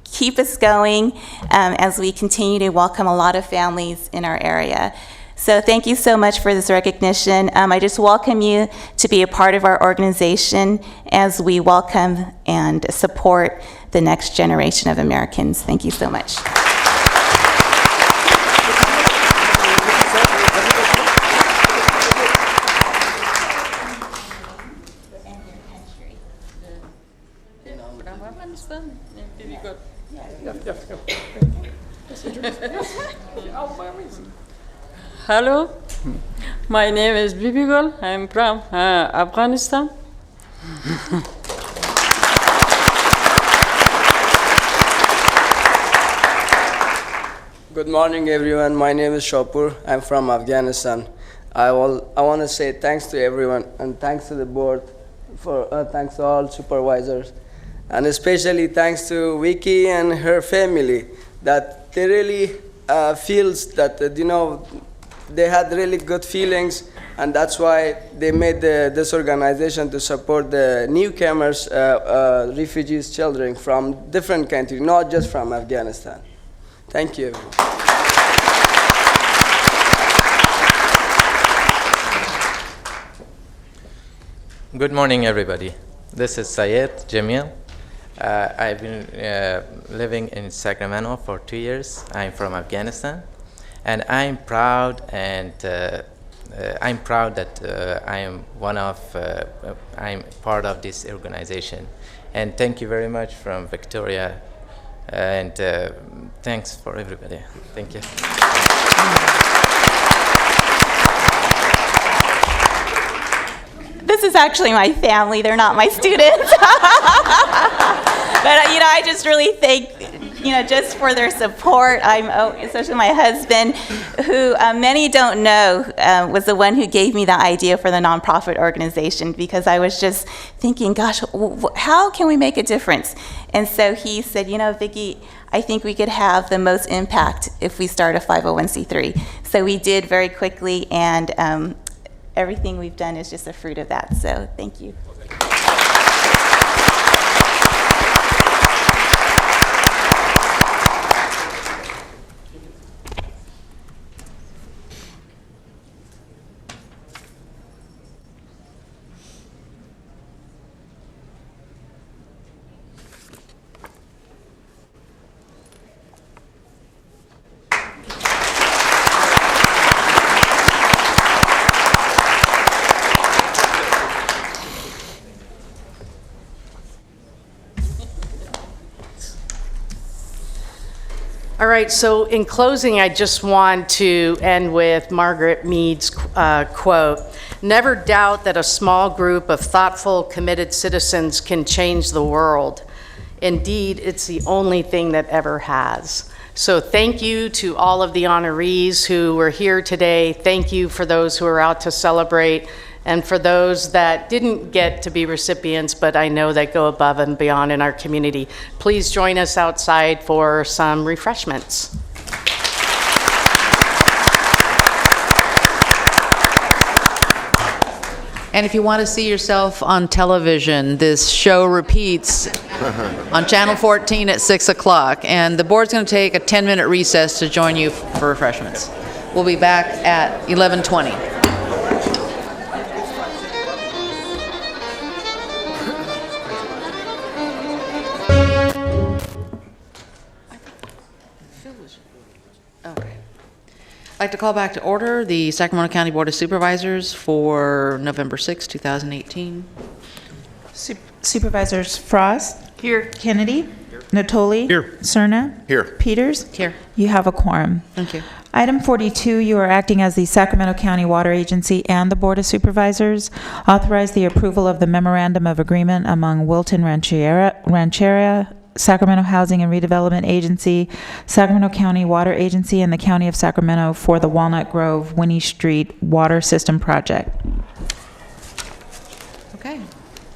Speaker 10: keep us going as we continue to welcome a lot of families in our area. So thank you so much for this recognition. I just welcome you to be a part of our organization as we welcome and support the next generation of Americans. Thank you so much.
Speaker 22: Hello, my name is Bibigol. I'm from Afghanistan.
Speaker 23: Good morning, everyone. My name is Shapur. I'm from Afghanistan. I want to say thanks to everyone and thanks to the board, thanks to all supervisors, and especially thanks to Vicky and her family that they really feels that they had really good feelings, and that's why they made this organization to support the newcomers, refugees, children from different countries, not just from Afghanistan. Thank you.
Speaker 24: Good morning, everybody. This is Syed Jamil. I've been living in Sacramento for 2 years. I'm from Afghanistan, and I'm proud that I'm part of this organization. And thank you very much from Victoria, and thanks for everybody. Thank you.
Speaker 10: This is actually my family. They're not my students. But, I just really thank, just for their support. Especially my husband, who many don't know was the one who gave me the idea for the nonprofit organization, because I was just thinking, gosh, how can we make a difference? And so he said, Vicki, I think we could have the most impact if we start a 501c3. So we did very quickly, and everything we've done is just a fruit of that. So thank you.
Speaker 9: All right, so in closing, I just want to end with Margaret Mead's quote, "Never doubt that a small group of thoughtful, committed citizens can change the world. Indeed, it's the only thing that ever has." So thank you to all of the honorees who were here today. Thank you for those who are out to celebrate, and for those that didn't get to be recipients, but I know that go above and beyond in our community. Please join us outside for some refreshments.
Speaker 1: And if you want to see yourself on television, this show repeats on Channel 14 at 6 o'clock. And the board's going to take a 10-minute recess to join you for refreshments. We'll be back at 11:20. I'd like to call back to order the Sacramento County Board of Supervisors for November 6, 2018.
Speaker 8: Supervisors Frost. Here. Kennedy. Natoli. Here. Cerna.
Speaker 6: Here.
Speaker 8: Peters.
Speaker 1: Here.
Speaker 8: You have a quorum.
Speaker 1: Thank you.
Speaker 8: Item 42, you are acting as the Sacramento County Water Agency and the Board of Supervisors. Authorize the approval of the Memorandum of Agreement among Wilton Rancheria, Sacramento Housing and Redevelopment Agency, Sacramento County Water Agency, and the County of Sacramento for the Walnut Grove Winnie Street Water System Project.
Speaker 1: Okay.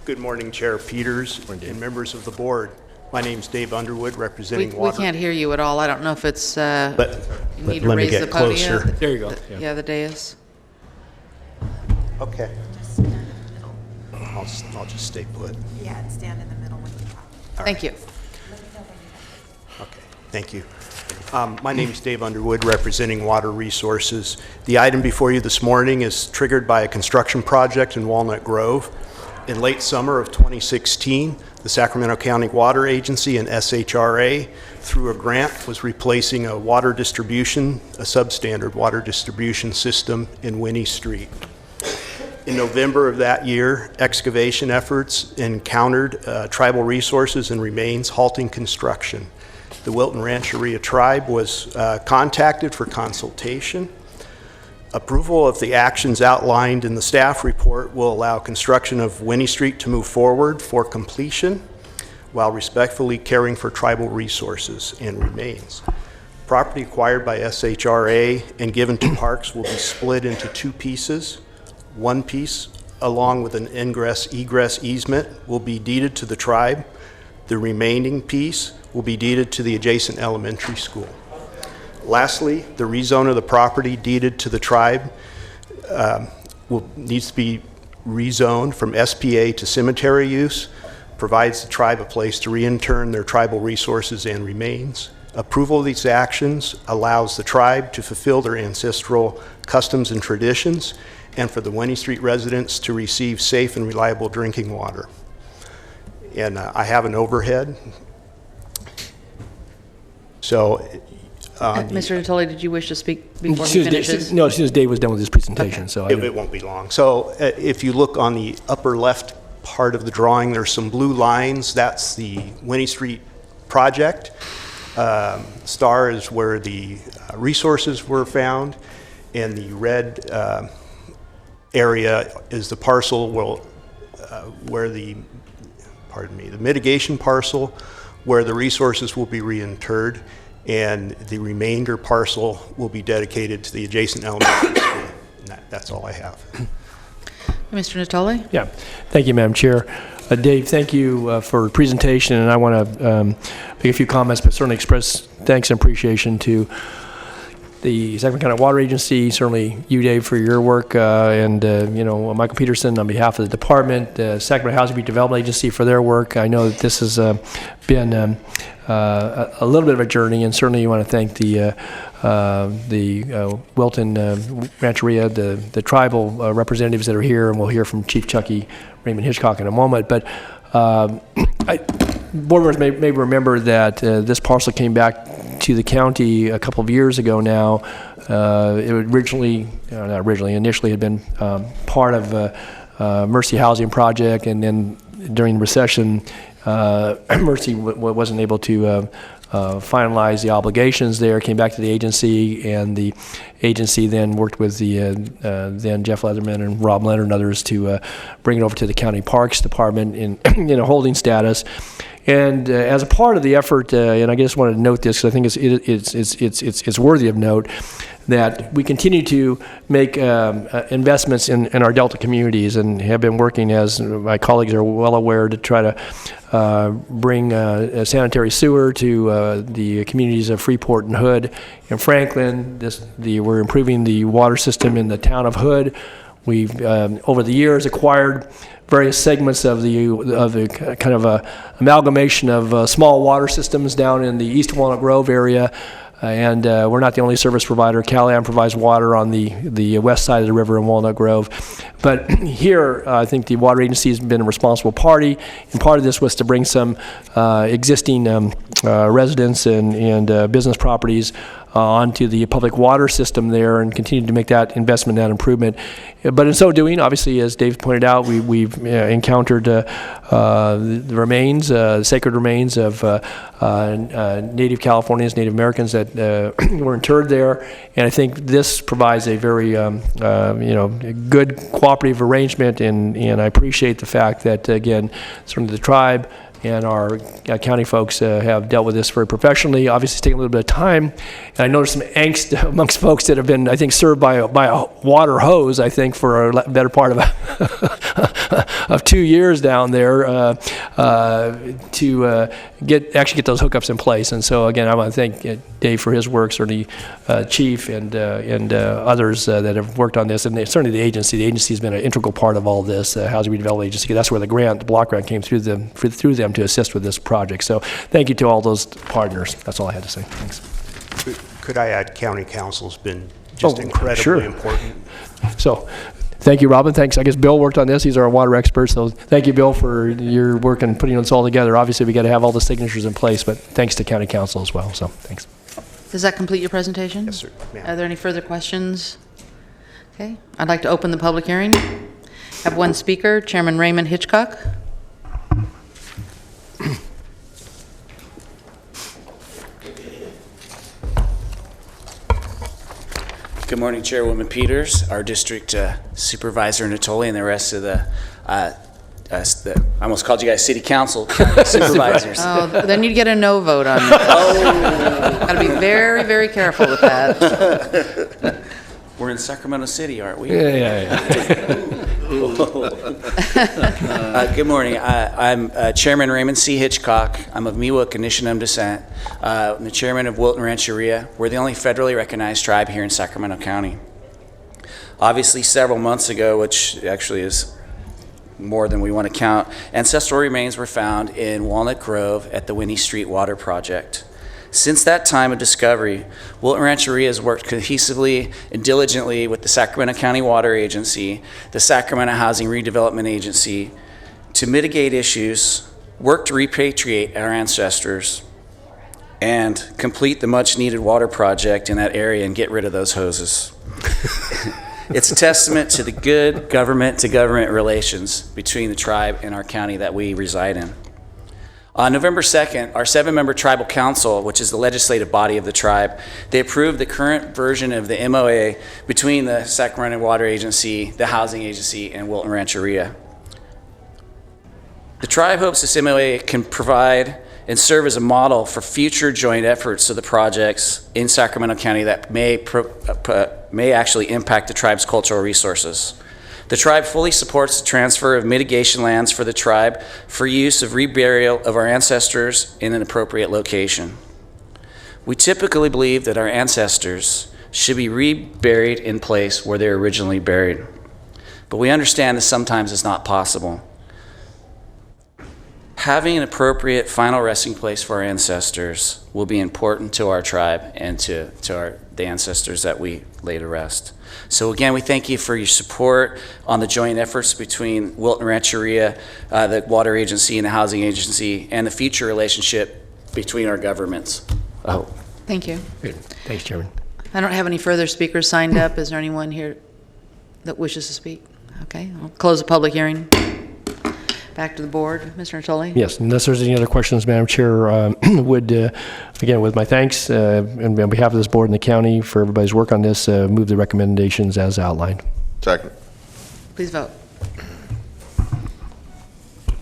Speaker 11: Good morning, Chair Peters and members of the board. My name's Dave Underwood, representing
Speaker 1: We
Speaker 11: Water.
Speaker 1: can't hear you at all. I don't know if it's, you need to
Speaker 11: let me
Speaker 1: raise
Speaker 11: get
Speaker 1: the podium.
Speaker 11: closer.
Speaker 3: There you go.
Speaker 1: Yeah, the dais.
Speaker 11: Okay. I'll just stay put.
Speaker 8: Yeah, and stand in the middle when you talk.
Speaker 1: Thank you.
Speaker 11: Okay, thank you. My name is Dave Underwood, representing Water Resources. The item before you this morning is triggered by a construction project in Walnut Grove. In late summer of 2016, the Sacramento County Water Agency and SHRA, through a grant, was replacing a substandard water distribution system in Winnie Street. In November of that year, excavation efforts encountered tribal resources and remains, halting construction. The Wilton Rancheria tribe was contacted for consultation. Approval of the actions outlined in the staff report will allow construction of Winnie Street to move forward for completion while respectfully caring for tribal resources and remains. Property acquired by SHRA and given to parks will be split into two pieces. One piece, along with an ingress-egress easement, will be deeded to the tribe. The remaining piece will be deeded to the adjacent elementary school. Lastly, the rezone of the property deeded to the tribe needs to be rezoned from SPA to cemetery use, provides the tribe a place to reintern their tribal resources and remains. Approval of these actions allows the tribe to fulfill their ancestral customs and traditions, and for the Winnie Street residents to receive safe and reliable drinking water. And I have an overhead. So,
Speaker 1: Mr. Natoli, did you wish to speak before he finishes?
Speaker 3: No, as soon as Dave was done with his presentation.
Speaker 1: Okay.
Speaker 3: So
Speaker 11: it won't be long. So if you look on the upper left part of the drawing, there's some blue lines. That's the Winnie Street project. Star is where the resources were found, and the red area is the parcel where the mitigation parcel where the resources will be reinterred, and the remainder parcel will be dedicated to the adjacent elementary school. And that's all I have.
Speaker 1: Mr. Natoli?
Speaker 3: Yeah, thank you, Madam Chair. Dave, thank you for the presentation, and I want to make a few comments, but certainly express thanks and appreciation to the Sacramento County Water Agency, certainly you, Dave, for your work, and Michael Peterson on behalf of the department, Sacramento Housing Redevelopment Agency for their work. I know that this has been a little bit of a journey, and certainly you want to thank the Wilton Rancheria, the tribal representatives that are here, and we'll hear from Chief Chucky Raymond Hitchcock in a moment. But board members may remember that this parcel came back to the county a couple of years ago now. It initially had been part of Mercy Housing Project, and then during the recession, Mercy wasn't able to finalized the obligations there, came back to the agency, and the agency then worked with the then Jeff Leatherman and Rob Leonard and others to bring it over to the County Parks Department in a holding status. And as a part of the effort, and I just wanted to note this because I think it's worthy of note, that we continue to make investments in our Delta communities and have been working, as my colleagues are well aware, to try to bring sanitary sewer to the communities of Freeport and Hood and Franklin. We're improving the water system in the town of Hood. We've, over the years, acquired various segments of the kind of a amalgamation of small water systems down in the East Walnut Grove area. And we're not the only service provider. Cal-Am provides water on the west side of the river in Walnut Grove. But here, I think the water agency has been a responsible party, and part of this was to bring some existing residents and business properties onto the public water system there and continue to make that investment, that improvement. But in so doing, obviously, as Dave pointed out, we've encountered the remains, sacred remains of Native Californians, Native Americans that were interred there. And I think this provides a very good cooperative arrangement, and I appreciate the fact that, again, certainly the tribe and our county folks have dealt with this very professionally. Obviously, it's taken a little bit of time, and I noticed some angst amongst folks that have been, I think, served by a water hose, I think, for a better part of 2 years down there to actually get those hookups in place. And so, again, I want to thank Dave for his work, certainly Chief and others that have worked on this, and certainly the agency. The agency has been an integral part of all this, Housing Redevelopment Agency. That's where the block grant came through them to assist with this project. So thank you to all those partners. That's all I had to say. Thanks.
Speaker 11: Could I add, County Council's been just incredibly important.
Speaker 3: So thank you, Robin. Thanks. I guess Bill worked on this. He's our water expert. So thank you, Bill, for your work and putting this all together. Obviously, we got to have all the signatures in place, but thanks to County Council as well. So thanks.
Speaker 1: Does that complete your presentation?
Speaker 11: Yes, sir.
Speaker 1: Are there any further questions? Okay. I'd like to open the public hearing. I have one speaker, Chairman Raymond Hitchcock.
Speaker 12: Good morning, Chairwoman Peters, our district supervisor Natoli, and the rest of I almost called you guys city council supervisors.
Speaker 1: Oh, then you'd get a no vote on it. Oh. Got to be very, very careful with that.
Speaker 12: We're in Sacramento City, aren't we?
Speaker 3: Yeah.
Speaker 12: Good morning. I'm Chairman Raymond C. Hitchcock. I'm of Miwok Anishinaabe descent. I'm the chairman of Wilton Rancheria. We're the only federally recognized tribe here in Sacramento County. Obviously, several months ago, which actually is more than we want to count, ancestral remains were found in Walnut Grove at the Winnie Street Water Project. Since that time of discovery, Wilton Rancheria has worked cohesively and diligently with the Sacramento County Water Agency, the Sacramento Housing Redevelopment Agency, to mitigate issues, work to repatriate our ancestors, and complete the much-needed water project in that area and get rid of those hoses. It's a testament to the good government-to-government relations between the tribe and our county that we reside in. On November 2nd, our 7-member tribal council, which is the legislative body of the tribe, they approved the current version of the MOA between the Sacramento Water Agency, the Housing Agency, and Wilton Rancheria. The tribe hopes this MOA can provide and serve as a model for future joint efforts of the projects in Sacramento County that may actually impact the tribe's cultural resources. The tribe fully supports the transfer of mitigation lands for the tribe for use of reburial of our ancestors in an appropriate location. We typically believe that our ancestors should be reburied in place where they were originally buried, but we understand this sometimes is not possible. Having an appropriate final resting place for our ancestors will be important to our tribe and to the ancestors that we lay to rest. So again, we thank you for your support on the joint efforts between Wilton Rancheria, the Water Agency, and the Housing Agency, and the future relationship between our governments.
Speaker 1: Thank you.
Speaker 3: Good. Thanks, Chairman.
Speaker 1: I don't have any further speakers signed up. Is there anyone here that wishes to speak? Okay, I'll close the public hearing. Back to the board. Mr. Natoli?
Speaker 3: Yes, unless there's any other questions, Madam Chair, would, again, with my thanks and on behalf of this board and the county for everybody's work on this, move the recommendations as outlined.
Speaker 6: Second.
Speaker 1: Please vote.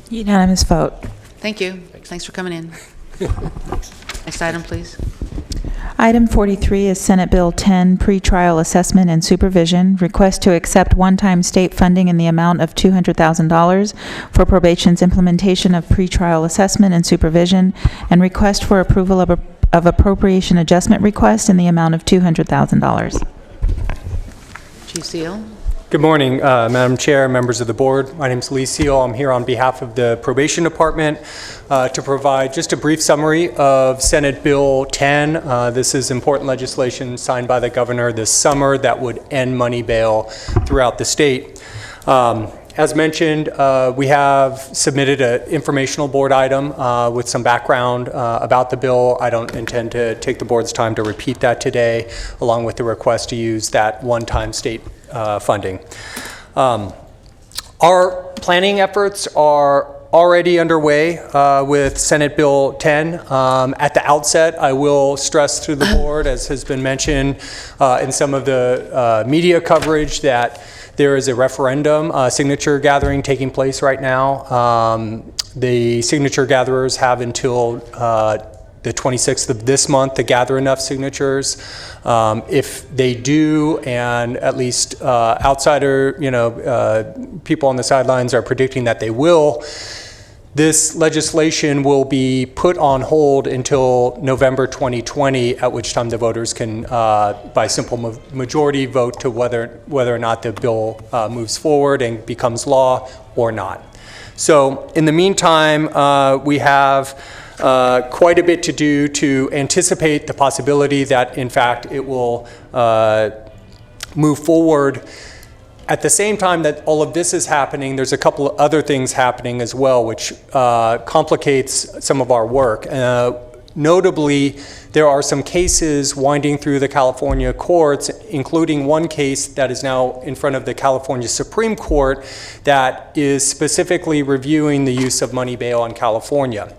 Speaker 8: Unanimous vote.
Speaker 1: Thank you. Thanks for coming in. Next item, please.
Speaker 8: Item 43 is Senate Bill 10, Pretrial Assessment and Supervision, request to accept one-time state funding in the amount of $200,000 for probation's implementation of pretrial assessment and supervision, and request for approval of appropriation adjustment request in the amount of $200,000.
Speaker 1: Chief Seal?
Speaker 13: Good morning, Madam Chair, members of the board. My name is Lee Seal. I'm here on behalf of the Probation Department to provide just a brief summary of Senate Bill 10. This is important legislation signed by the governor this summer that would end money bail throughout the state. As mentioned, we have submitted an informational board item with some background about the bill. I don't intend to take the board's time to repeat that today, along with the request to use that one-time state funding. Our planning efforts are already underway with Senate Bill 10. At the outset, I will stress through the board, as has been mentioned in some of the media coverage, that there is a referendum signature gathering taking place right now. The signature gatherers have until the 26th of this month to gather enough signatures. If they do, and at least outsider, people on the sidelines are predicting that they will, this legislation will be put on hold until November 2020, at which time the voters can, by simple majority, vote to whether or not the bill moves forward and becomes law or not. So in the meantime, we have quite a bit to do to anticipate the possibility that, in fact, it will move forward. At the same time that all of this is happening, there's a couple of other things happening as well, which complicates some of our work. Notably, there are some cases winding through the California courts, including one case that is now in front of the California Supreme Court that is specifically reviewing the use of money bail in California.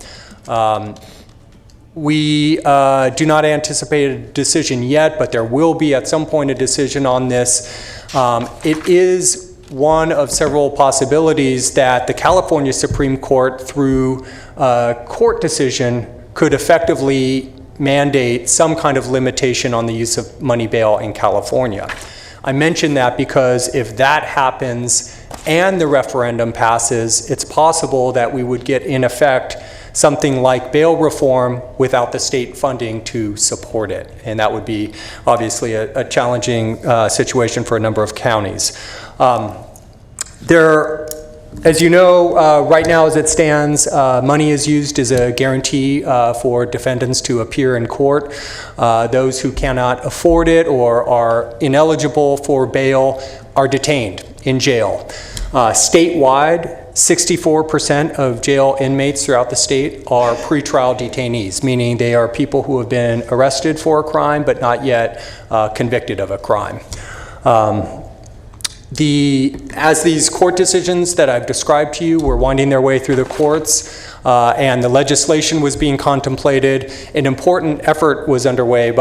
Speaker 13: We do not anticipate a decision yet, but there will be at some point a decision on this. It is one of several possibilities that the California Supreme Court, through a court decision, could effectively mandate some kind of limitation on the use of money bail in California. I mention that because if that happens and the referendum passes, it's possible that we would get, in effect, something like bail reform without the state funding to support it. And that would be obviously a challenging situation for a number of counties. As you know, right now as it stands, money is used as a guarantee for defendants to appear in court. Those who cannot afford it or are ineligible for bail are detained in jail. Statewide, 64% of jail inmates throughout the state are pretrial detainees, meaning they are people who have been arrested for a crime but not yet convicted of a crime. As these court decisions that I've described to you were winding their way through the courts and the legislation was being contemplated, an important effort was underway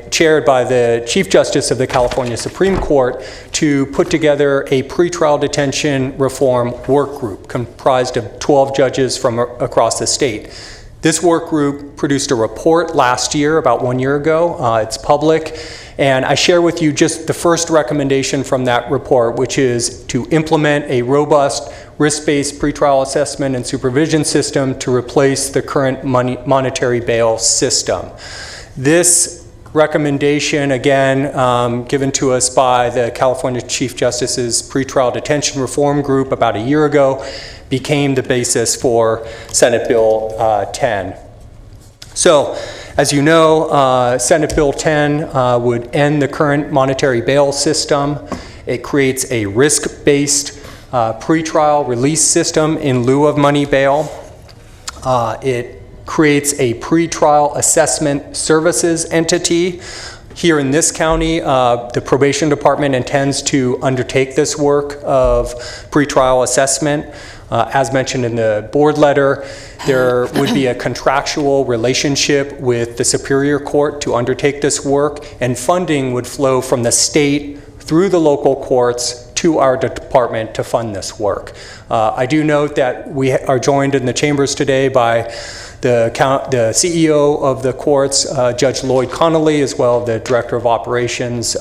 Speaker 13: chaired by the Chief Justice of the California Supreme Court to put together a pretrial detention reform work group comprised of 12 judges from across the state. This work group produced a report last year, about 1 year ago. It's public. And I share with you just the first recommendation from that report, which is to implement a robust risk-based pretrial assessment and supervision system to replace the current monetary bail system. This recommendation, again, given to us by the California Chief Justice's pretrial detention reform group about a year ago, became the basis for Senate Bill 10. So, as you know, Senate Bill 10 would end the current monetary bail system. It creates a risk-based pretrial release system in lieu of money bail. It creates a pretrial assessment services entity. Here in this county, the probation department intends to undertake this work of pretrial assessment. As mentioned in the board letter, there would be a contractual relationship with the Superior Court to undertake this work, and funding would flow from the state through the local courts to our department to fund this work. I do note that we are joined in the chambers today by the CEO of the courts, Judge Lloyd Connolly, as well as the Director of Operations,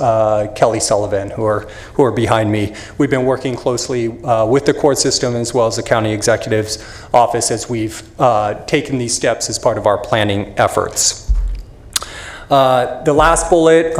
Speaker 13: Kelly Sullivan, who are behind me. We've been working closely with the court system as well as the County Executive's Office as we've taken these steps as part of our planning efforts. The last bullet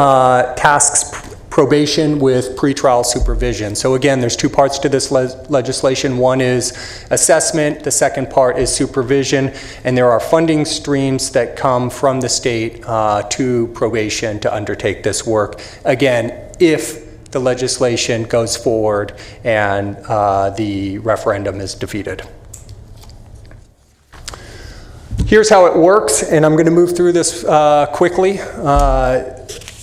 Speaker 13: tasks probation with pretrial supervision. So again, there's two parts to this legislation. One is assessment, the second part is supervision, and there are funding streams that come from the state to probation to undertake this work. Again, if the legislation goes forward and the referendum is defeated. Here's how it works, and I'm going to move through this quickly.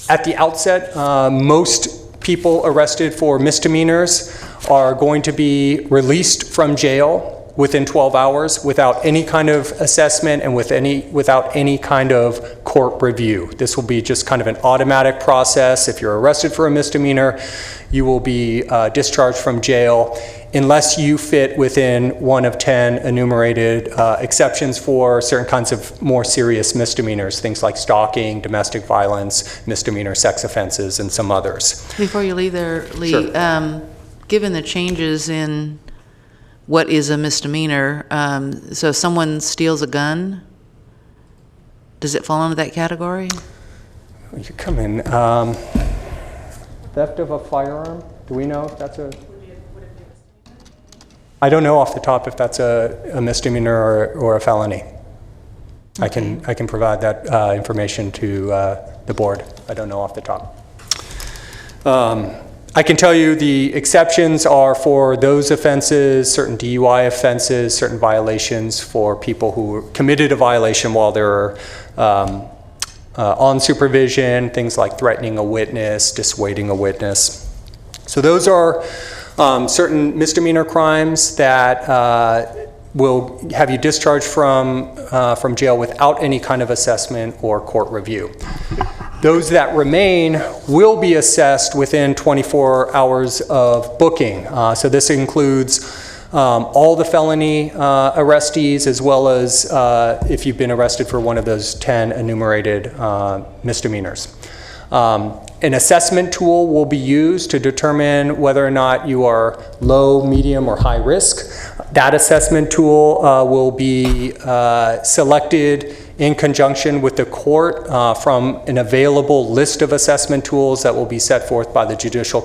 Speaker 13: At the outset, most people arrested for misdemeanors are going to be released from jail within 12 hours without any kind of assessment and without any kind of court review. This will be just kind of an automatic process. If you're arrested for a misdemeanor, you will be discharged from jail unless you fit within one of 10 enumerated exceptions for certain kinds of more serious misdemeanors, things like stalking, domestic violence, misdemeanor sex offenses, and some others.
Speaker 1: Before you leave there, Lee,
Speaker 13: Sure.
Speaker 1: Given the changes in what is a misdemeanor, so if someone steals a gun, does it fall under that category?
Speaker 13: You come in. Theft of a firearm, do we know if that's a... I don't know off the top if that's a misdemeanor or a felony. Okay. I can provide that information to the board. I don't know off the top. I can tell you the exceptions are for those offenses, certain DUI offenses, certain violations for people who committed a violation while they're on supervision, things like threatening a witness, dissuading a witness. So those are certain misdemeanor crimes that will have you discharged from jail without any kind of assessment or court review. Those that remain will be assessed within 24 hours of booking. So this includes all the felony arrestees, as well as if you've been arrested for one of those 10 enumerated misdemeanors. An assessment tool will be used to determine whether or not you are low, medium, or high risk. That assessment tool will be selected in conjunction with the court from an available list of assessment tools that will be set forth by the Judicial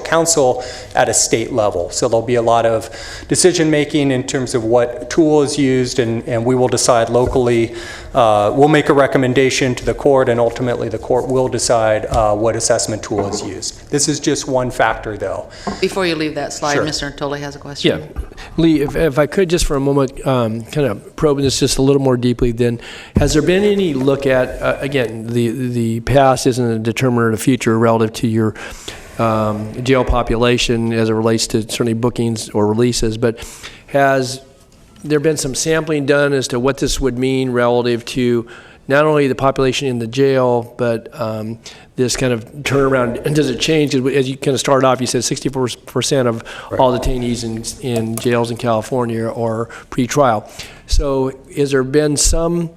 Speaker 13: Council at a state level. So there'll be a lot of decision making in terms of what tool is used, and we will decide locally. We'll make a recommendation to the court, and ultimately the court will decide what assessment tool is used. This is just one factor, though.
Speaker 1: Before you leave that slide,
Speaker 13: Sure.
Speaker 1: Mr. Tolle has a question.
Speaker 3: Yeah. Lee, if I could just for a moment kind of probe this just a little more deeply, then has there been any look at, again, the past isn't a determinant of the future relative to your jail population as it relates to certainly bookings or releases, but has there been some sampling done as to what this would mean relative to not only the population in the jail, but this kind of turnaround? And does it change? As you kind of started off, you said 64% of all detainees in jails in California are pre-trial. So has there been some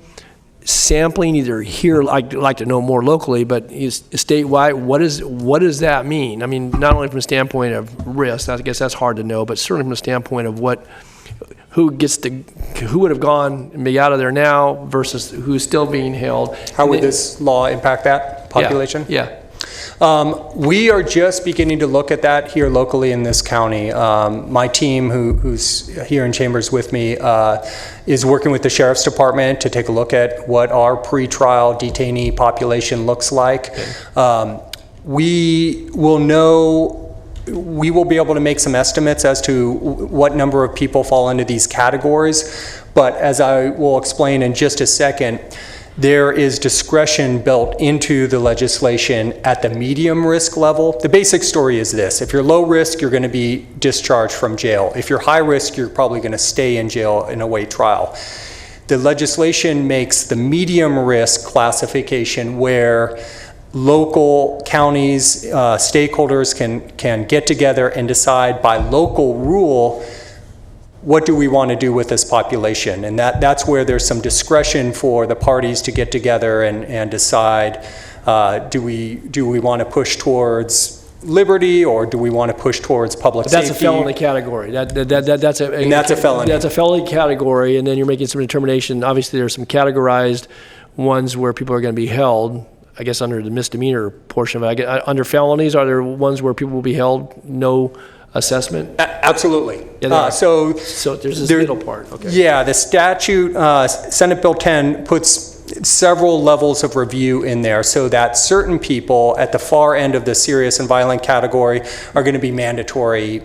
Speaker 3: sampling either here, I'd like to know more locally, but is statewide, what does that mean? I mean, not only from a standpoint of risk, I guess that's hard to know, but certainly from a standpoint of who would have gone and be out of there now versus who's still being held.
Speaker 13: How would this law impact that population?
Speaker 3: Yeah.
Speaker 13: We are just beginning to look at that here locally in this county. My team, who's here in chambers with me, is working with the Sheriff's Department to take a look at what our pretrial detainee population looks like. Okay. We will be able to make some estimates as to what number of people fall into these categories, but as I will explain in just a second, there is discretion built into the legislation at the medium risk level. The basic story is this: if you're low risk, you're going to be discharged from jail. If you're high risk, you're probably going to stay in jail and await trial. The legislation makes the medium risk classification where local counties, stakeholders can get together and decide by local rule, what do we want to do with this population? And that's where there's some discretion for the parties to get together and decide, do we want to push towards liberty, or do we want to push towards public safety?
Speaker 3: That's a felony category. That's a
Speaker 13: felony.
Speaker 3: That's a felony category, and then you're making some determination. Obviously, there's some categorized ones where people are going to be held, I guess, under the misdemeanor portion of it. Under felonies, are there ones where people will be held no assessment?
Speaker 13: Absolutely.
Speaker 3: Yeah,
Speaker 13: so
Speaker 3: there's this middle part. Okay.
Speaker 13: Yeah, the statute, Senate Bill 10 puts several levels of review in there so that certain people at the far end of the serious and violent category are going to be mandatory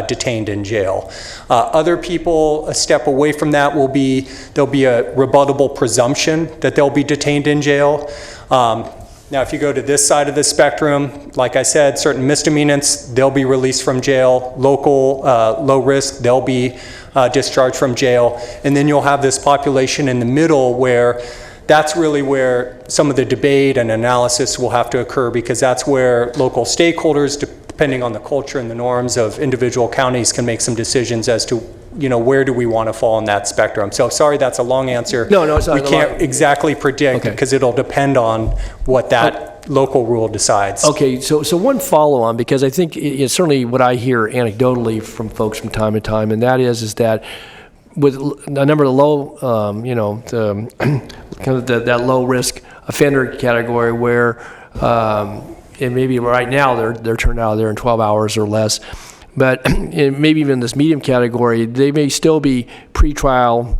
Speaker 13: detained in jail. Other people, a step away from that, there'll be a rebuttable presumption that they'll be detained in jail. Now, if you go to this side of the spectrum, like I said, certain misdemeanants, they'll be released from jail. Local, low risk, they'll be discharged from jail. And then you'll have this population in the middle where that's really where some of the debate and analysis will have to occur, because that's where local stakeholders, depending on the culture and the norms of individual counties, can make some decisions as to, where do we want to fall in that spectrum. So sorry, that's a long answer.
Speaker 3: No, it's not.
Speaker 13: We can't exactly predict, because it'll depend on what that local rule decides.
Speaker 3: Okay, so one follow-on, because I think it's certainly what I hear anecdotally from folks from time to time, and that is that with a number of the low, that low-risk offender category where and maybe right now they're turned out of there in 12 hours or less, but maybe even this medium category, they may still be pre-trial,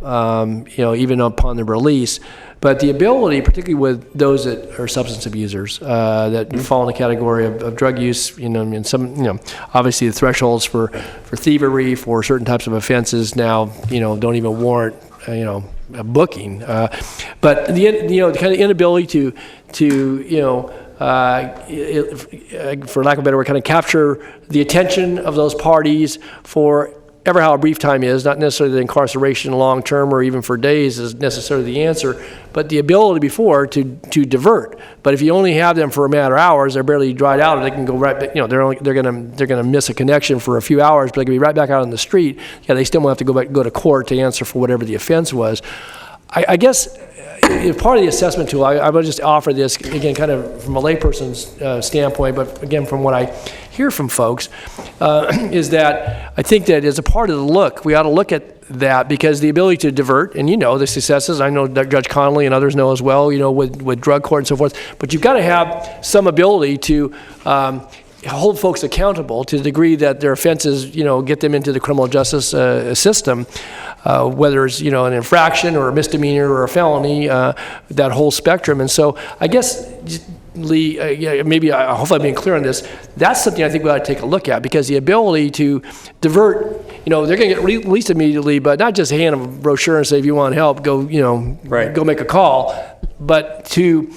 Speaker 3: even upon the release. But the ability, particularly with those that are substance abusers, that fall in the category of drug use, and some, obviously the thresholds for thievery, for certain types of offenses now, don't even warrant, a booking. But the kind of inability to for lack of a better word, kind of capture the attention of those parties for ever how a brief time is, not necessarily the incarceration long term or even for days is necessarily the answer, but the ability before to divert. But if you only have them for a matter of hours, they're barely dried out, and they can go right back, they're gonna miss a connection for a few hours, but they can be right back out on the street. Yeah, they still won't have to go to court to answer for whatever the offense was. I guess part of the assessment tool, I would just offer this, again, kind of from a layperson's standpoint, but again, from what I hear from folks, is that I think that as a part of the look, we ought to look at that, because the ability to divert, and the successes, I know Judge Connolly and others know as well, with drug court and so forth, but you've got to have some ability to hold folks accountable to the degree that their offenses, get them into the criminal justice system, whether it's, an infraction or a misdemeanor or a felony, that whole spectrum. And so I guess, Lee, hopefully I'm being clear on this, that's something I think we ought to take a look at, because the ability to divert, they're going to get released immediately, but not just hand them a brochure and say, if you want help, go, go make a call, but to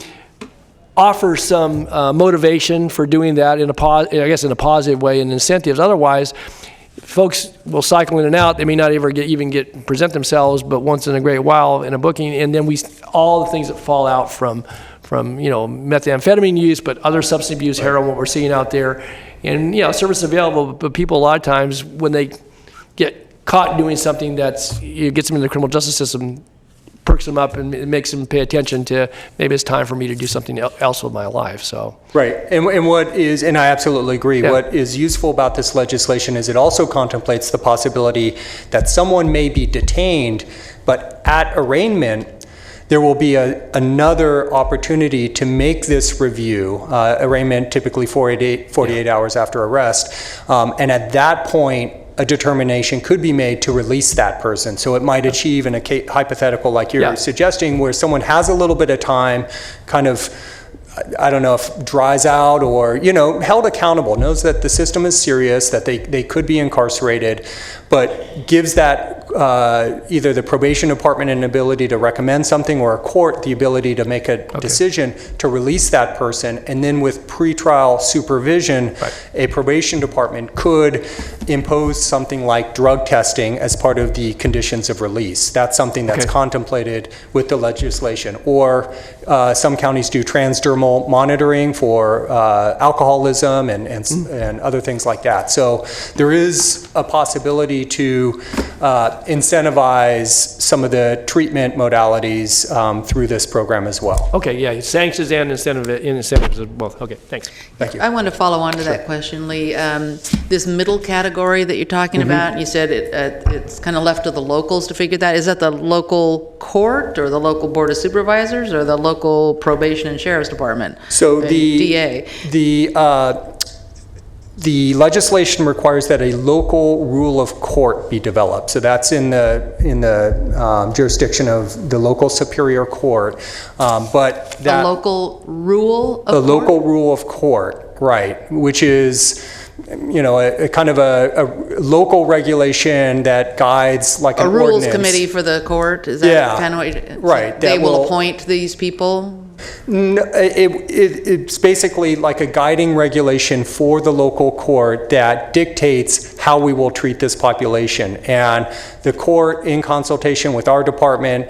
Speaker 3: offer some motivation for doing that in a positive way, and incentives. Otherwise, folks will cycle in and out. They may not ever present themselves, but once in a great while in a booking, and then all the things that fall out from methamphetamine use, but other substance abuse, heroin, what we're seeing out there, and service available. But people a lot of times, when they get caught doing something that gets them in the criminal justice system, perks them up and it makes them pay attention to, maybe it's time for me to do something else with my life. So
Speaker 13: right, and I absolutely agree. Yeah. What is useful about this legislation is it also contemplates the possibility that someone may be detained, but at arraignment there will be another opportunity to make this review. Arraignment typically 48 hours after arrest, and at that point a determination could be made to release that person. So it might achieve in a hypothetical like you're suggesting, where someone has a little bit of time, kind of, I don't know if dries out or, held accountable, knows that the system is serious, that they could be incarcerated, but gives that either the probation department an ability to recommend something, or a court the ability to make a decision to release that person. And then with pretrial supervision, a probation department could impose something like drug testing as part of the conditions of release. That's something that's contemplated with the legislation. Or some counties do transdermal monitoring for alcoholism and other things like that. So there is a possibility to incentivize some of the treatment modalities through this program as well.
Speaker 3: Okay, yeah, sanctions and incentives as both. Okay, thanks.
Speaker 13: Thank you.
Speaker 1: I want to follow on to that question, Lee. This middle category that you're talking about, you said it's kind of left to the locals to figure that. Is that the local court or the local board of supervisors or the local probation and sheriff's department?
Speaker 13: So the
Speaker 1: DA.
Speaker 13: The legislation requires that a local rule of court be developed. So that's in the jurisdiction of the local superior court. But that
Speaker 1: a local rule of
Speaker 13: court? A local rule of court, right, which is, you know, a kind of a local regulation that guids like an
Speaker 1: rules
Speaker 13: ordinance.
Speaker 1: Committee for the court? Is that kind of what
Speaker 13: right.
Speaker 1: They will appoint these people?
Speaker 13: No, it's basically like a guiding regulation for the local court that dictates how we will treat this population. And the court, in consultation with our department,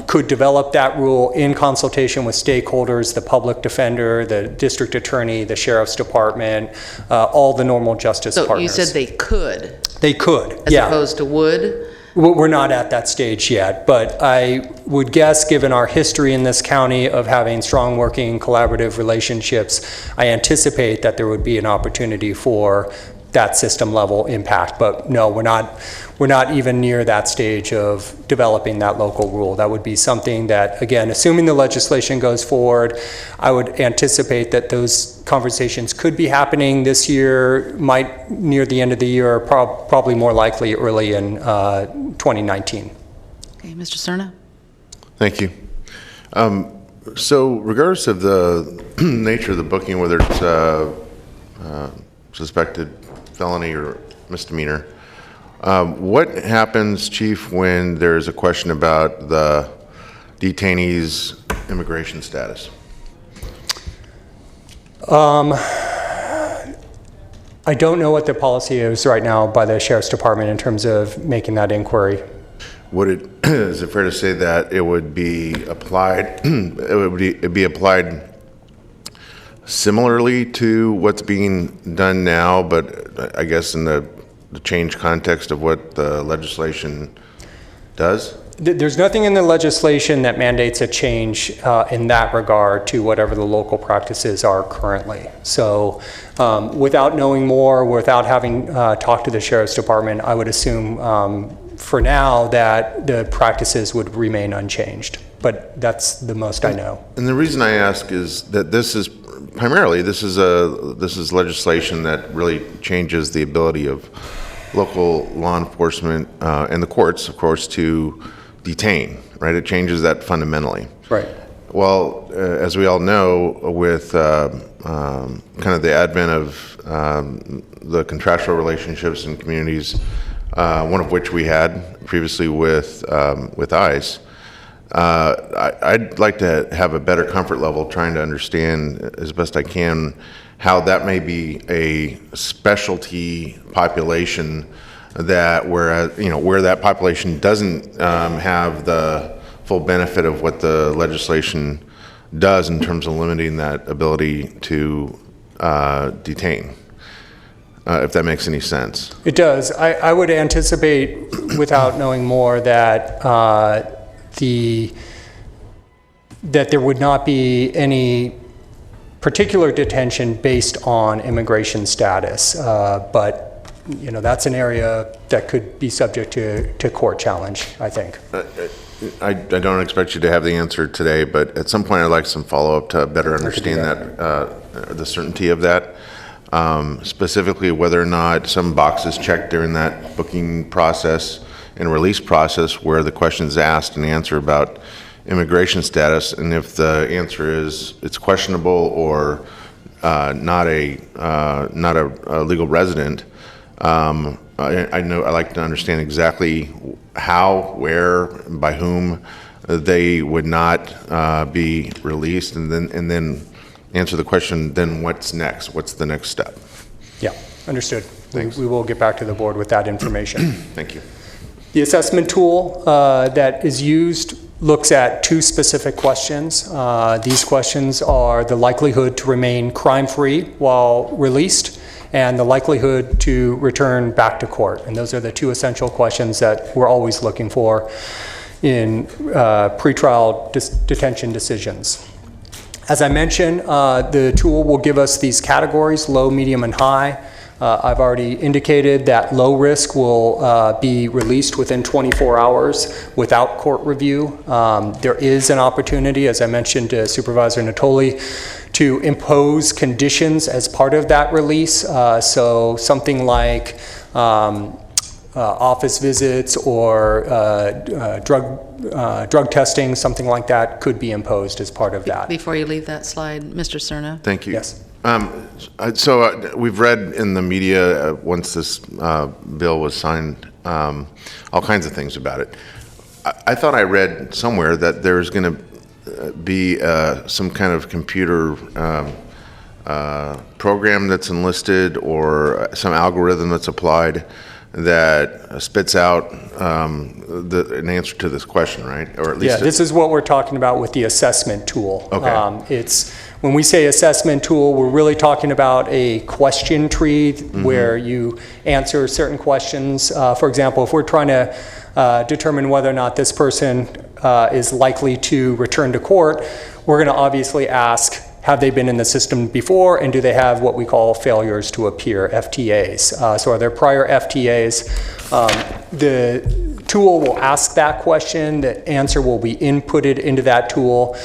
Speaker 13: could develop that rule in consultation with stakeholders, the public defender, the district attorney, the sheriff's department, all the normal justice partners.
Speaker 1: So you said they could?
Speaker 13: They could,
Speaker 1: as opposed to would?
Speaker 13: We're not at that stage yet, but I would guess, given our history in this county of having strong working collaborative relationships, I anticipate that there would be an opportunity for that system level impact. But no, we're not even near that stage of developing that local rule. That would be something that, again, assuming the legislation goes forward, I would anticipate that those conversations could be happening this year, might near the end of the year, or probably more likely early in 2019.
Speaker 1: Okay, Mr. Cerna?
Speaker 6: Thank you. So regardless of the nature of the booking, whether it's suspected felony or misdemeanor, what happens, Chief, when there's a question about the detainee's immigration status?
Speaker 13: I don't know what the policy is right now by the Sheriff's Department in terms of making that inquiry.
Speaker 6: Is it fair to say that it would be applied, it'd be applied similarly to what's being done now, but I guess in the changed context of what the legislation does?
Speaker 13: There's nothing in the legislation that mandates a change in that regard to whatever the local practices are currently. So without knowing more, without having talked to the Sheriff's Department, I would assume for now that the practices would remain unchanged. But that's the most I know.
Speaker 6: And the reason I ask is that this is primarily, this is legislation that really changes the ability of local law enforcement and the courts, of course, to detain, right? It changes that fundamentally.
Speaker 13: Right.
Speaker 6: Well, as we all know, with kind of the advent of the contractual relationships in communities, one of which we had previously with ICE, I'd like to have a better comfort level trying to understand as best I can how that may be a specialty population that where that population doesn't have the full benefit of what the legislation does in terms of limiting that ability to detain, if that makes any sense.
Speaker 13: It does. I would anticipate, without knowing more, that that there would not be any particular detention based on immigration status, but you know, that's an area that could be subject to court challenge, I think.
Speaker 6: I don't expect you to have the answer today, but at some point I'd like some follow-up to better understand the certainty of that. Specifically, whether or not some boxes checked during that booking process and release process where the question is asked and answer about immigration status, and if the answer is it's questionable or not a legal resident, I know I like to understand exactly how, where, by whom they would not be released, and then answer the question, then what's next? What's the next step?
Speaker 13: Yeah, understood.
Speaker 6: Thanks.
Speaker 13: We will get back to the board with that information.
Speaker 6: Thank you.
Speaker 13: The assessment tool that is used looks at two specific questions. These questions are the likelihood to remain crime-free while released and the likelihood to return back to court. And those are the two essential questions that we're always looking for in pretrial detention decisions. As I mentioned, the tool will give us these categories, low, medium, and high. I've already indicated that low risk will be released within 24 hours without court review. There is an opportunity, as I mentioned to Supervisor Natoli, to impose conditions as part of that release. So something like office visits or drug testing, something like that could be imposed as part of that.
Speaker 1: Before you leave that slide, Mr. Cerna.
Speaker 6: Thank you.
Speaker 13: Yes.
Speaker 6: So we've read in the media once this bill was signed, all kinds of things about it. I thought I read somewhere that there's going to be some kind of computer program that's enlisted or some algorithm that's applied that spits out an answer to this question, right? Or at least
Speaker 13: this is what we're talking about with the assessment tool.
Speaker 6: Okay.
Speaker 13: When we say assessment tool, we're really talking about a question tree where you answer certain questions. For example, if we're trying to determine whether or not this person is likely to return to court, we're going to obviously ask, have they been in the system before, and do they have what we call failures to appear, FTAs? So are there prior FTAs? The tool will ask that question. The answer will be inputted into that tool.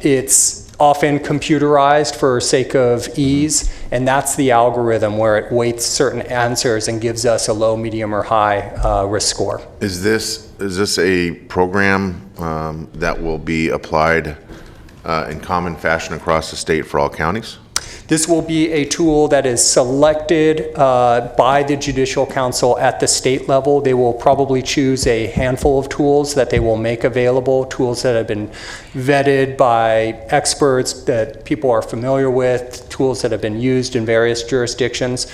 Speaker 13: It's often computerized for sake of ease, and that's the algorithm where it weights certain answers and gives us a low, medium, or high risk score.
Speaker 6: Is this a program that will be applied in common fashion across the state for all counties?
Speaker 13: This will be a tool that is selected by the Judicial Council at the state level. They will probably choose a handful of tools that they will make available, tools that have been vetted by experts that people are familiar with, tools that have been used in various jurisdictions.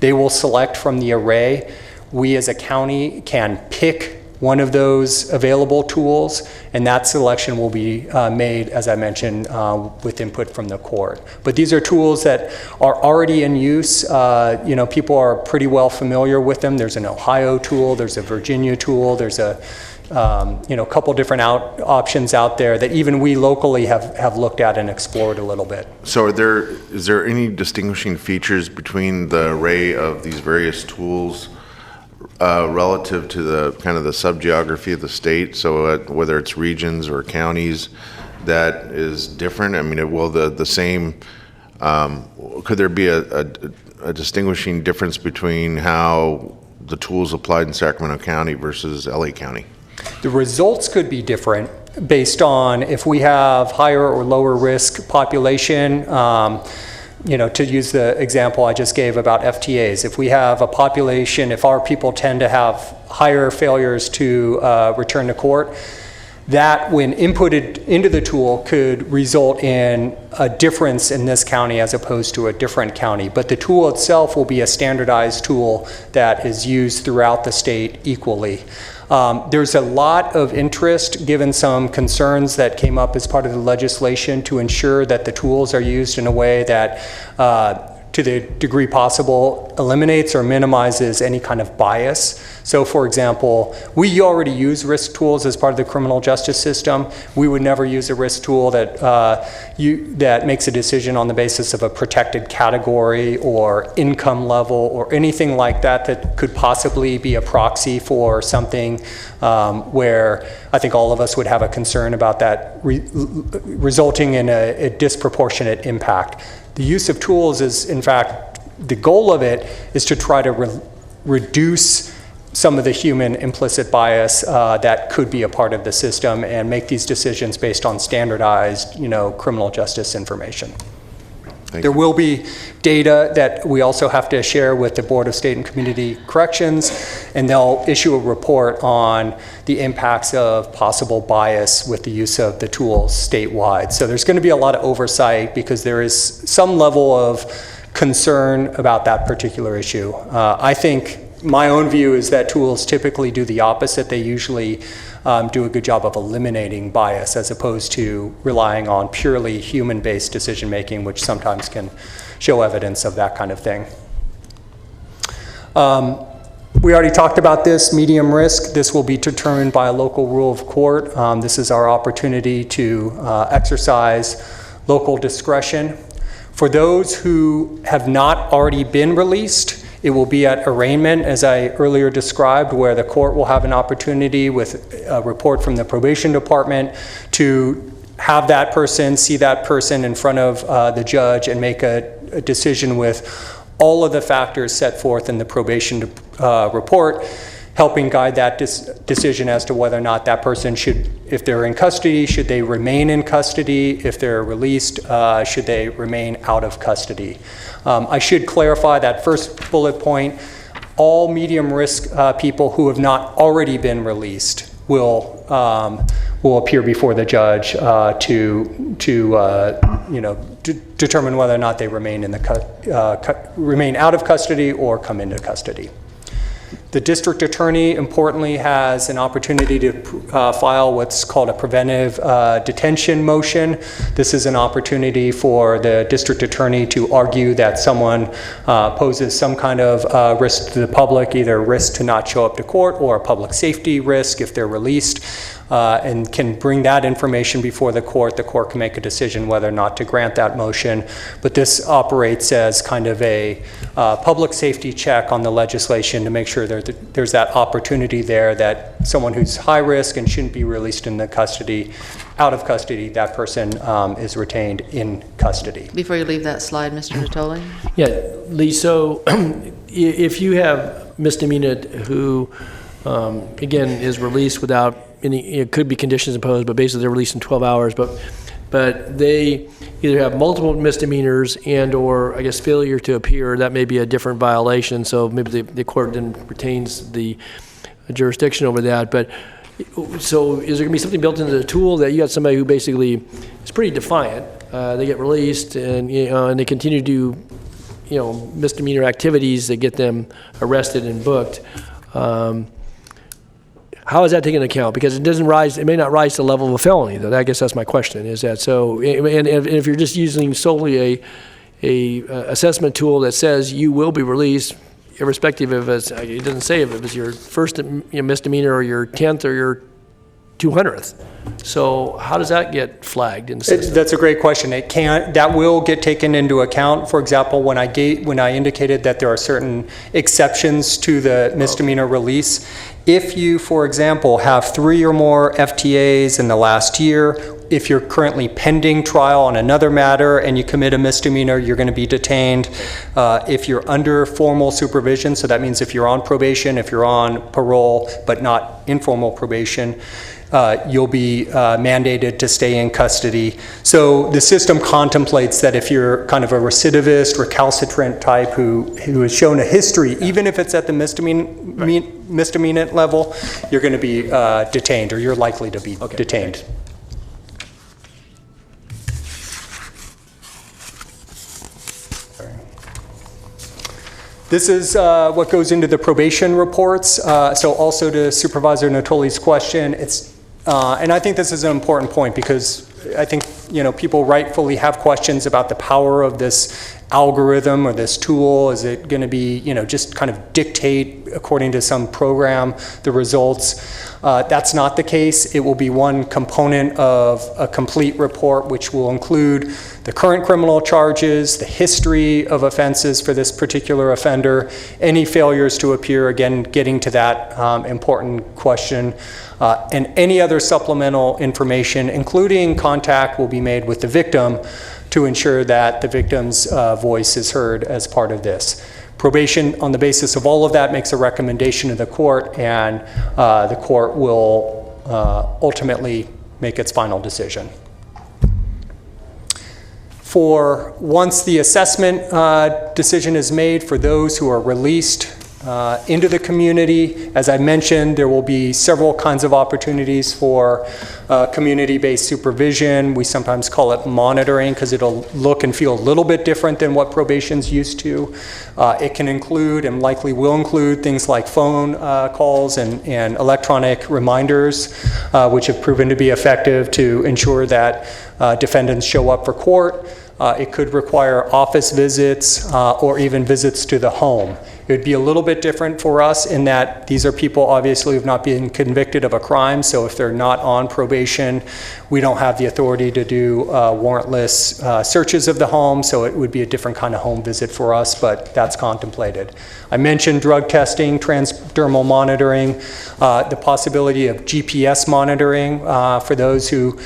Speaker 13: They will select from the array. We as a county can pick one of those available tools, and that selection will be made, as I mentioned, with input from the court. But these are tools that are already in use. People are pretty well familiar with them. There's an Ohio tool, there's a Virginia tool, there's a couple different options out there that even we locally have looked at and explored a little bit.
Speaker 6: So is there any distinguishing features between the array of these various tools relative to the kind of the subgeography of the state, so whether it's regions or counties, that is different? I mean, will the same, could there be a distinguishing difference between how the tools applied in Sacramento County versus LA County?
Speaker 13: The results could be different based on if we have higher or lower risk population. To use the example I just gave about FTAs, if we have a population, if our people tend to have higher failures to return to court, that when inputted into the tool could result in a difference in this county as opposed to a different county. But the tool itself will be a standardized tool that is used throughout the state equally. There's a lot of interest, given some concerns that came up as part of the legislation, to ensure that the tools are used in a way that, to the degree possible, eliminates or minimizes any kind of bias. So, for example, we already use risk tools as part of the criminal justice system. We would never use a risk tool that makes a decision on the basis of a protected category or income level or anything like that could possibly be a proxy for something where I think all of us would have a concern about that resulting in a disproportionate impact. The use of tools is, in fact, the goal of it is to try to reduce some of the human implicit bias that could be a part of the system and make these decisions based on standardized, criminal justice information. There will be data that we also have to share with the Board of State and Community Corrections, and they'll issue a report on the impacts of possible bias with the use of the tools statewide. So there's going to be a lot of oversight because there is some level of concern about that particular issue. I think my own view is that tools typically do the opposite. They usually do a good job of eliminating bias as opposed to relying on purely human-based decision-making, which sometimes can show evidence of that kind of thing. We already talked about this, medium risk. This will be determined by a local rule of court. This is our opportunity to exercise local discretion. For those who have not already been released, it will be at arraignment, as I earlier described, where the court will have an opportunity with a report from the probation department to have that person, see that person in front of the judge and make a decision with all of the factors set forth in the probation report, helping guide that decision as to whether or not that person should, if they're in custody, should they remain in custody? If they're released, should they remain out of custody? I should clarify that first bullet point. All medium risk people who have not already been released will appear before the judge to determine whether or not they remain in the remain out of custody or come into custody. The district attorney, importantly, has an opportunity to file what's called a preventive detention motion. This is an opportunity for the district attorney to argue that someone poses some kind of risk to the public, either risk to not show up to court or a public safety risk if they're released, and can bring that information before the court. The court can make a decision whether or not to grant that motion. But this operates as kind of a public safety check on the legislation to make sure there's that opportunity there that someone who's high risk and shouldn't be released into custody, out of custody, that person is retained in custody.
Speaker 1: Before you leave that slide, Mr. Natoli?
Speaker 3: Yeah, Lee, so if you have misdemeanor who, again, is released without any, it could be conditions imposed, but basically they're released in 12 hours, but they either have multiple misdemeanors and or, I guess, failure to appear, that may be a different violation, so maybe the court then retains the jurisdiction over that. But so is there going to be something built into the tool that you got somebody who basically is pretty defiant, they get released and, and they continue to do, misdemeanor activities that get them arrested and booked? How is that taken into account? Because it may not rise to the level of a felony, though. I guess that's my question, is that so? And if you're just using solely a assessment tool that says you will be released, irrespective of it doesn't say if it was your first misdemeanor or your 10th or your 200th. So how does that get flagged in the system?
Speaker 13: That's a great question. That will get taken into account. For example, when I indicated that there are certain exceptions to the misdemeanor release, if you, for example, have 3 or more FTAs in the last year, if you're currently pending trial on another matter and you commit a misdemeanor, you're going to be detained. If you're under formal supervision, so that means if you're on probation, if you're on parole, but not informal probation, you'll be mandated to stay in custody. So the system contemplates that if you're kind of a recidivist, recalcitrant type who has shown a history, even if it's at the misdemeanor level, you're going to be detained, or you're likely to be detained. This is what goes into the probation reports. So also to Supervisor Natoli's question, and I think this is an important point because I think people rightfully have questions about the power of this algorithm or this tool. Is it going to be just kind of dictate according to some program the results? That's not the case. It will be one component of a complete report, which will include the current criminal charges, the history of offenses for this particular offender, any failures to appear, again, getting to that important question, and any other supplemental information, including contact will be made with the victim to ensure that the victim's voice is heard as part of this. Probation, on the basis of all of that, makes a recommendation to the court, and the court will ultimately make its final decision. For once the assessment decision is made for those who are released into the community, as I mentioned, there will be several kinds of opportunities for community-based supervision. We sometimes call it monitoring because it'll look and feel a little bit different than what probation's used to. It can include and likely will include things like phone calls and electronic reminders, which have proven to be effective to ensure that defendants show up for court. It could require office visits or even visits to the home. It would be a little bit different for us in that these are people obviously who have not been convicted of a crime, so if they're not on probation, we don't have the authority to do warrantless searches of the home, so it would be a different kind of home visit for us, but that's contemplated. I mentioned drug testing, transdermal monitoring, the possibility of GPS monitoring for those who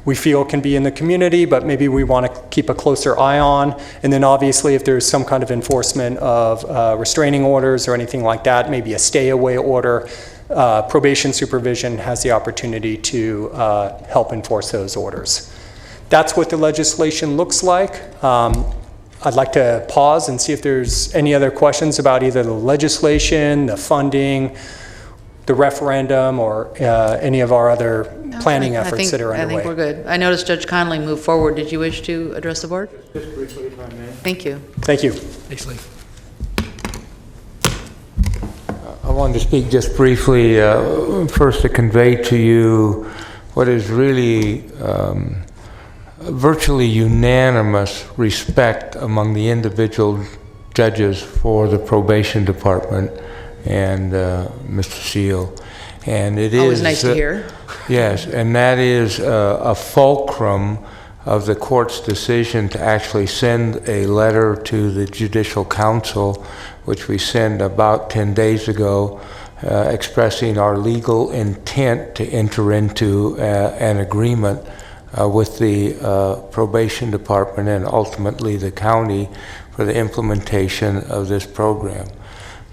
Speaker 13: we feel can be in the community, but maybe we want to keep a closer eye on. And then obviously if there's some kind of enforcement of restraining orders or anything like that, maybe a stay away order, probation supervision has the opportunity to help enforce those orders. That's what the legislation looks like. I'd like to pause and see if there's any other questions about either the legislation, the funding, the referendum, or any of our other planning efforts that are underway.
Speaker 1: I think we're good. I noticed Judge Conley moved forward. Did you wish to address the board?
Speaker 14: Just briefly, if I may.
Speaker 1: Thank you.
Speaker 13: Thank you.
Speaker 14: Thanks, Lee. I wanted to speak just briefly, first to convey to you what is really virtually unanimous respect among the individual judges for the probation department and Mr. Seal. And it
Speaker 1: Always
Speaker 14: is
Speaker 1: nice to hear.
Speaker 14: Yes, and that is a fulcrum of the court's decision to actually send a letter to the Judicial Council, which we sent about 10 days ago, expressing our legal intent to enter into an agreement with the probation department and ultimately the county for the implementation of this program.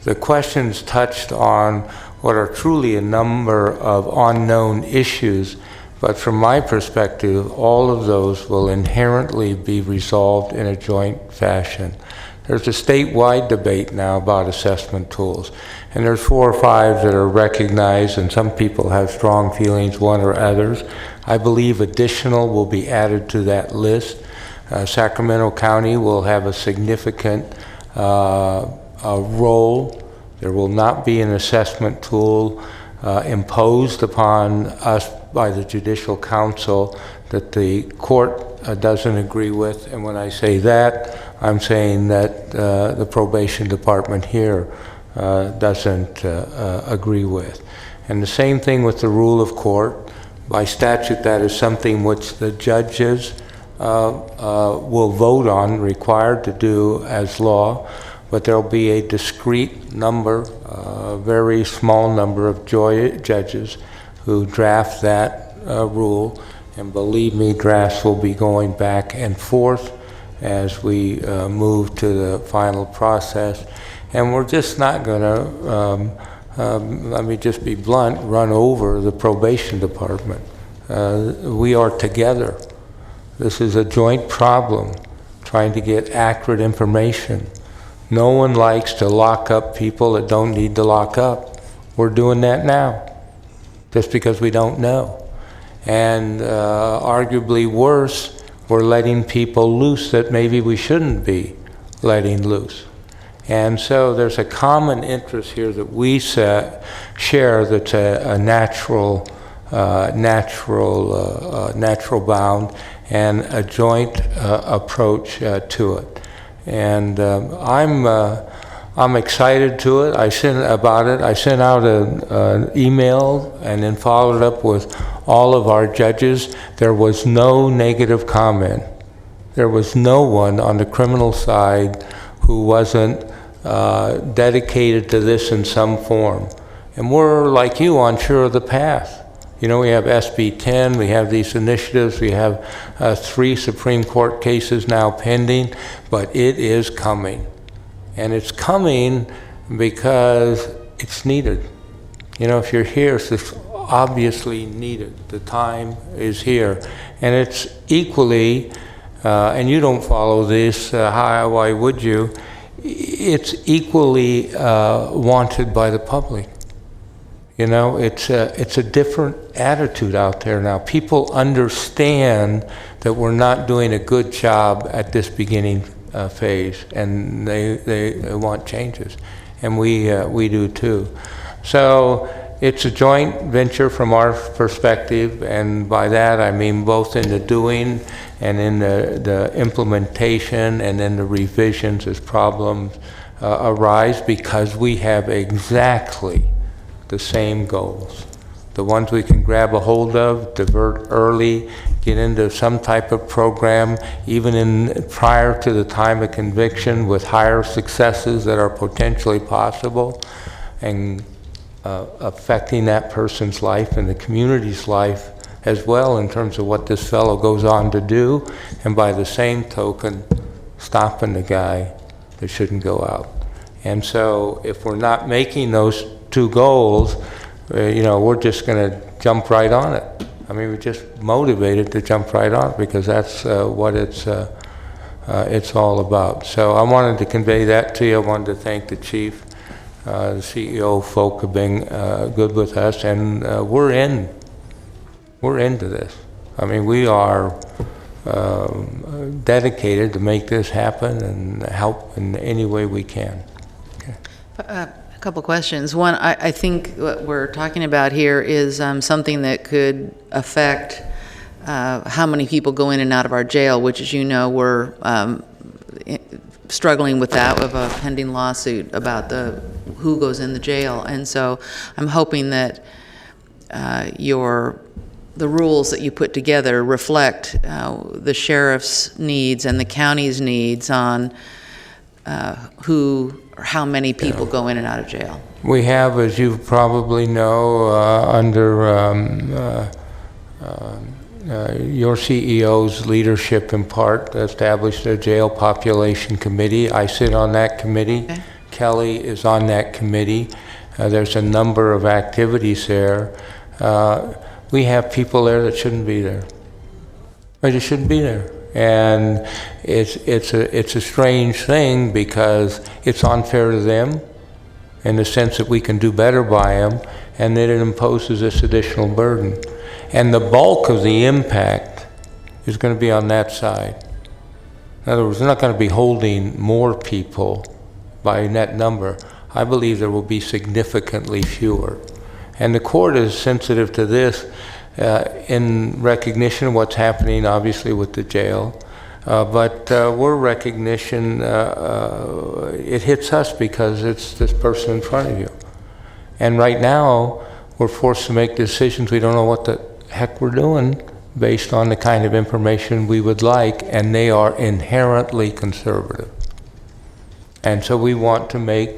Speaker 14: The questions touched on what are truly a number of unknown issues, but from my perspective, all of those will inherently be resolved in a joint fashion. There's a statewide debate now about assessment tools, and there's 4 or 5 that are recognized, and some people have strong feelings, one or others. I believe additional will be added to that list. Sacramento County will have a significant role. There will not be an assessment tool imposed upon us by the Judicial Council that the court doesn't agree with. And when I say that, I'm saying that the probation department here doesn't agree with. And the same thing with the rule of court. By statute, that is something which the judges will vote on, required to do as law. But there'll be a discrete number, a very small number of judges who draft that rule. And believe me, drafts will be going back and forth as we move to the final process. And we're just not going to, let me just be blunt, run over the probation department. We are together. This is a joint problem, trying to get accurate information. No one likes to lock up people that don't need to lock up. We're doing that now, just because we don't know. And arguably worse, we're letting people loose that maybe we shouldn't be letting loose. And so there's a common interest here that we share that's a natural bound and a joint approach to it. And I'm excited to it. I sent out an email and then followed up with all of our judges. There was no negative comment. There was no one on the criminal side who wasn't dedicated to this in some form. And we're, like you, unsure of the path. You know, we have SB 10, we have these initiatives, we have 3 Supreme Court cases now pending, but it is coming. And it's coming because it's needed. You know, if you're here, it's obviously needed. The time is here. And it's equally and you don't follow this, why would you? It's equally wanted by the public. You know, it's a different attitude out there now. People understand that we're not doing a good job at this beginning phase, and they want changes, and we do too. So it's a joint venture from our perspective, and by that I mean both in the doing and in the implementation and then the revisions as problems arise, because we have exactly the same goals. The ones we can grab a hold of, divert early, get into some type of program, even prior to the time of conviction, with higher successes that are potentially possible, and affecting that person's life and the community's life as well in terms of what this fellow goes on to do, and by the same token, stopping the guy that shouldn't go out. And so if we're not making those two goals, we're just going to jump right on it. I mean, we're just motivated to jump right on it because that's what it's all about. So I wanted to convey that to you. I wanted to thank the chief, the CEO folk have been good with us, and we're into this. I mean, we are dedicated to make this happen and help in any way we can. Okay.
Speaker 1: A couple questions. One, I think what we're talking about here is something that could affect how many people go in and out of our jail, which, as you know, we're struggling with that, with a pending lawsuit about who goes in the jail. And so I'm hoping that the rules that you put together reflect the sheriff's needs and the county's needs on who or how many people go in and out of jail.
Speaker 14: We have, as you probably know, under your CEO's leadership in part, established a jail population committee. I sit on that committee. Okay. Kelly is on that committee. There's a number of activities there. We have people there that shouldn't be there. They just shouldn't be there. And it's a strange thing because it's unfair to them in the sense that we can do better by them, and that it imposes this additional burden. And the bulk of the impact is going to be on that side. In other words, we're not going to be holding more people by net number. I believe there will be significantly fewer. And the court is sensitive to this in recognition of what's happening, obviously, with the jail. But we're recognition, it hits us because it's this person in front of you. And right now, we're forced to make decisions. We don't know what the heck we're doing based on the kind of information we would like, and they are inherently conservative. And so we want to make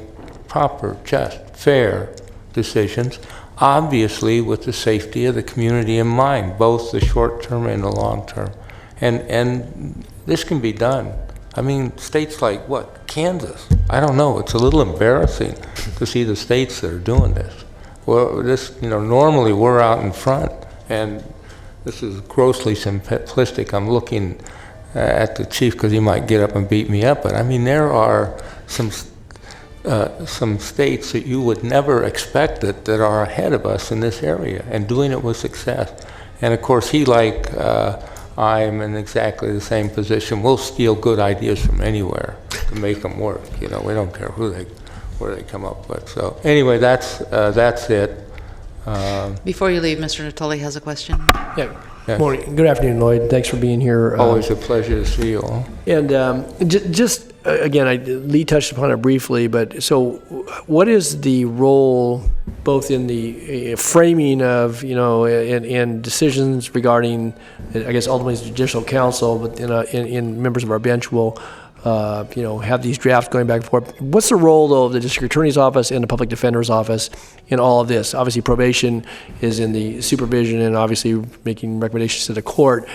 Speaker 14: proper, just, fair decisions, obviously with the safety of the community in mind, both the short term and the long term. And this can be done. I mean, states like what? Kansas. I don't know. It's a little embarrassing to see the states that are doing this. Well, normally we're out in front, and this is grossly simplistic. I'm looking at the chief because he might get up and beat me up, but I mean, there are some states that you would never expect that are ahead of us in this area and doing it with success. And of course, he, like I am in exactly the same position. We'll steal good ideas from anywhere to make them work. We don't care where they come up with. So anyway, that's it.
Speaker 1: Before you leave, Mr. Natoli has a question.
Speaker 3: Yeah. Morning. Good afternoon, Lloyd. Thanks for being here.
Speaker 14: Always a pleasure to see you all.
Speaker 3: And just again, Lee touched upon it briefly, but so what is the role both in the framing of, in decisions regarding, I guess, ultimately the Judicial Council, but in members of our bench will, have these drafts going back and forth. What's the role, though, of the District Attorney's Office and the Public Defender's Office in all of this? Obviously, probation is in the supervision and obviously making recommendations to the court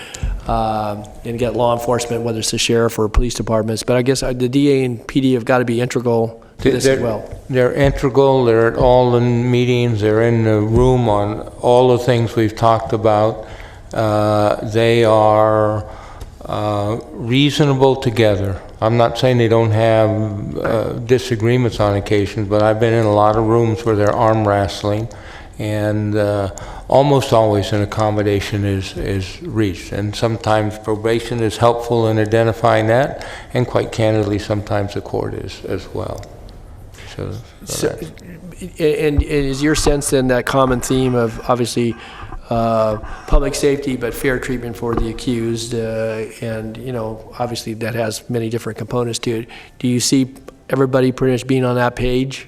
Speaker 3: and get law enforcement, whether it's the sheriff or police departments. But I guess the DA and PD have got to be integral to this as well.
Speaker 14: They're integral. They're at all the meetings. They're in the room on all the things we've talked about. They are reasonable together. I'm not saying they don't have disagreements on occasion, but I've been in a lot of rooms where they're arm wrestling, and almost always an accommodation is reached. And sometimes probation is helpful in identifying that, and quite candidly, sometimes the court is as well. So
Speaker 3: and is your sense then that common theme of obviously public safety, but fair treatment for the accused, and obviously that has many different components to it. Do you see everybody pretty much being on that page?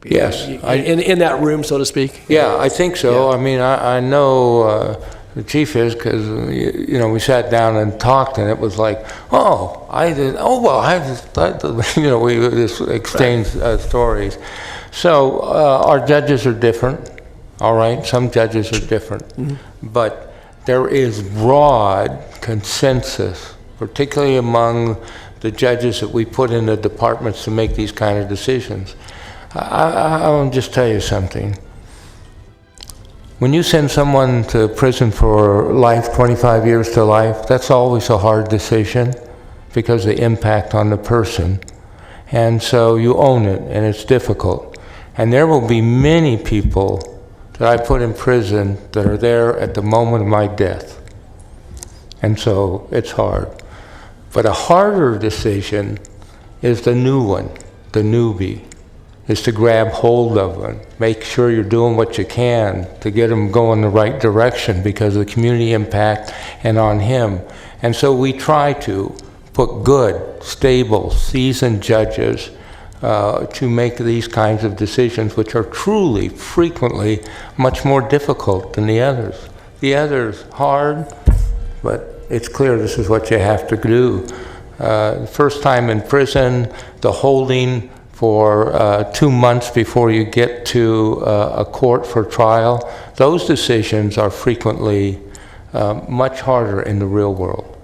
Speaker 14: Yes.
Speaker 3: In that room, so to speak?
Speaker 14: Yeah, I think so.
Speaker 3: Yeah.
Speaker 14: I mean, I know the chief is, because, we sat down and talked, and it was like, we just exchanged stories. So our judges are different. All right, some judges are different, but there is broad consensus, particularly among the judges that we put in the departments to make these kind of decisions. I want to just tell you something. When you send someone to prison for life, 25 years to life, that's always a hard decision because of the impact on the person. And so you own it, and it's difficult. And there will be many people that I put in prison that are there at the moment of my death. And so it's hard. But a harder decision is the new one, the newbie, is to grab hold of them, make sure you're doing what you can to get them going the right direction because of the community impact and on him. And so we try to put good, stable, seasoned judges to make these kinds of decisions, which are truly, frequently, much more difficult than the others. The others, hard, but it's clear this is what you have to do. First time in prison, the holding for 2 months before you get to a court for trial, those decisions are frequently much harder in the real world.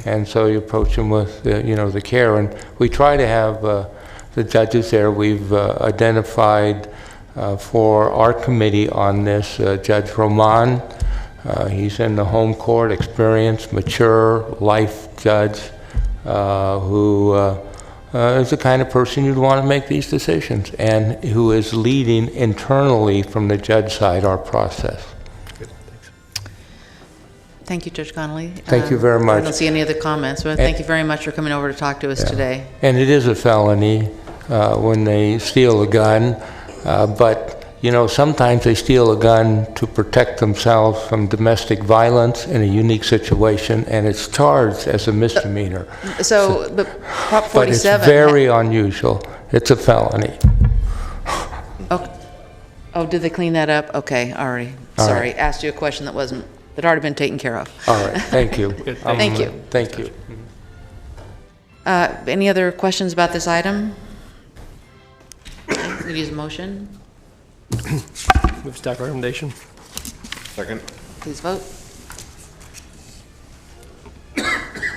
Speaker 14: And so you approach them with the care, and we try to have the judges there. We've identified for our committee on this Judge Roman. He's in the home court, experienced, mature, life judge who is the kind of person you'd want to make these decisions, and who is leading internally from the judge side our process.
Speaker 1: Thank you, Judge Connolly.
Speaker 14: Thank you very much.
Speaker 1: I don't see any other comments, but thank you very much for coming over to talk to us today.
Speaker 14: And it is a felony when they steal a gun, but sometimes they steal a gun to protect themselves from domestic violence in a unique situation, and it's charged as a misdemeanor.
Speaker 1: But Prop 47...
Speaker 14: But it's very unusual. It's a felony.
Speaker 1: Oh, did they clean that up? Okay, all right. Sorry, asked you a question that had already been taken care of.
Speaker 14: All right, thank you.
Speaker 1: Thank you.
Speaker 14: Thank you.
Speaker 1: Any other questions about this item? We use a motion.
Speaker 3: Move staff recommendation.
Speaker 6: Second.
Speaker 1: Please vote.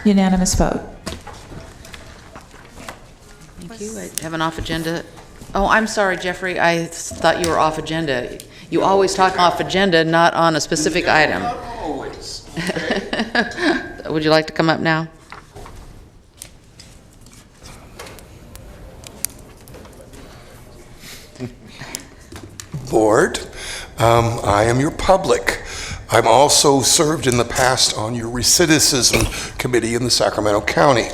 Speaker 8: Unanimous vote.
Speaker 1: Thank you. I have an off agenda. Oh, I'm sorry, Jeffrey. I thought you were off agenda. You always talk off agenda, not on a specific item.
Speaker 6: Not always.
Speaker 1: Would you like to come up now?
Speaker 15: Board, I am your public. I'm also served in the past on your recidivism committee in the Sacramento County.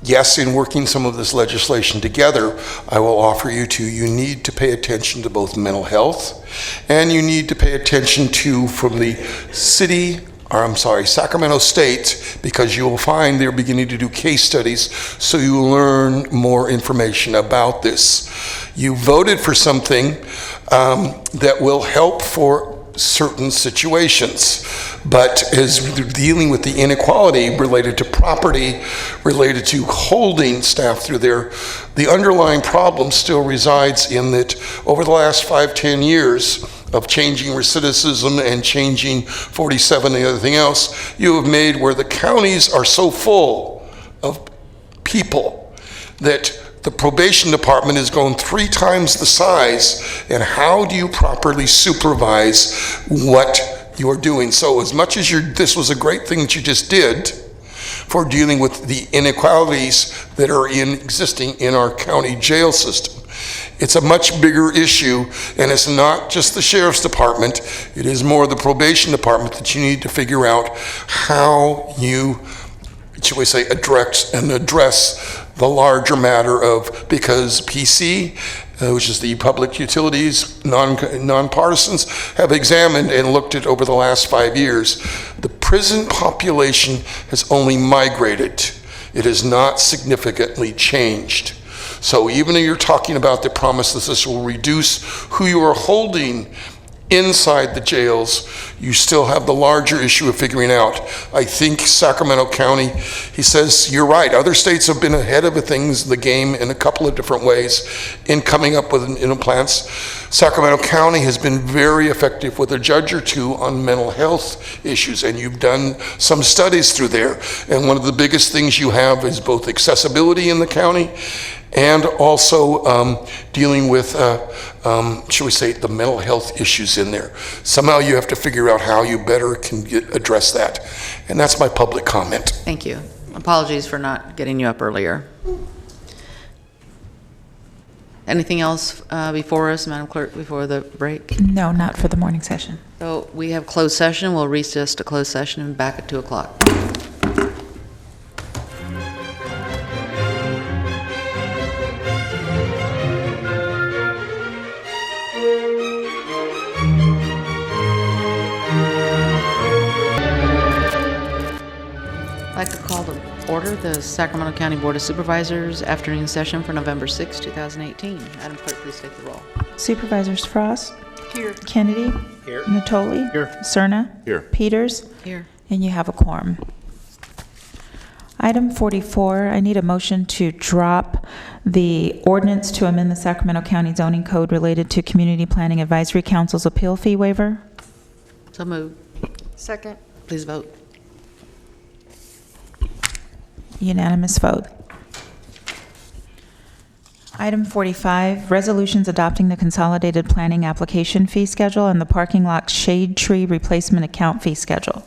Speaker 15: Yes, in working some of this legislation together, I will offer you you need to pay attention to both mental health, and you need to pay attention to from the Sacramento State, because you will find they're beginning to do case studies, so you will learn more information about this. You voted for something that will help for certain situations, but is dealing with the inequality related to property, related to holding staff through there. The underlying problem still resides in that over the last 5-10 years of changing recidivism and changing 47 and everything else, you have made where the counties are so full of people that the probation department is going 3 times the size. And how do you properly supervise what you are doing. So as much as this was a great thing that you just did for dealing with the inequalities that are existing in our county jail system, it's a much bigger issue, and it's not just the sheriff's department, it is more the probation department that you need to figure out how you, should we say, address the larger matter of, because PC, which is the Public Utilities Nonpartisans, have examined and looked at over the last 5 years. The prison population has only migrated. It has not significantly changed. So even though you're talking about the promise that this will reduce who you are holding inside the jails, you still have the larger issue of figuring out. I think Sacramento County, he says, you're right, other states have been ahead of the game in a couple of different ways in coming up with implants. Sacramento County has been very effective with a judge or two on mental health issues, and you've done some studies through there. And one of the biggest things you have is both accessibility in the county and also dealing with, should we say, the mental health issues in there. Somehow you have to figure out how you better can address that. And that's my public comment.
Speaker 1: Thank you. Apologies for not getting you up earlier. Anything else before us, Madam Clerk, before the break?
Speaker 8: No, not for the morning session.
Speaker 1: So we have closed session. We'll recess to closed session and back at 2 o'clock. I'd like to call to order the Sacramento County Board of Supervisors afternoon session for November 6, 2018. Madam Clerk, please take the roll.
Speaker 8: Supervisors Frost?
Speaker 1: Here.
Speaker 8: Kennedy?
Speaker 15: Here.
Speaker 8: Natoli?
Speaker 15: Here.
Speaker 8: Cerna?
Speaker 15: Here.
Speaker 8: Peters?
Speaker 1: Here.
Speaker 8: And you have a quorum. Item 44, I need a motion to drop the ordinance to amend the Sacramento County zoning code related to Community Planning Advisory Council's appeal fee waiver.
Speaker 1: So moved.
Speaker 19: Second.
Speaker 1: Please vote.
Speaker 8: Unanimous vote. Item 45, resolutions adopting the consolidated planning application fee schedule and the parking lot shade tree replacement account fee schedule.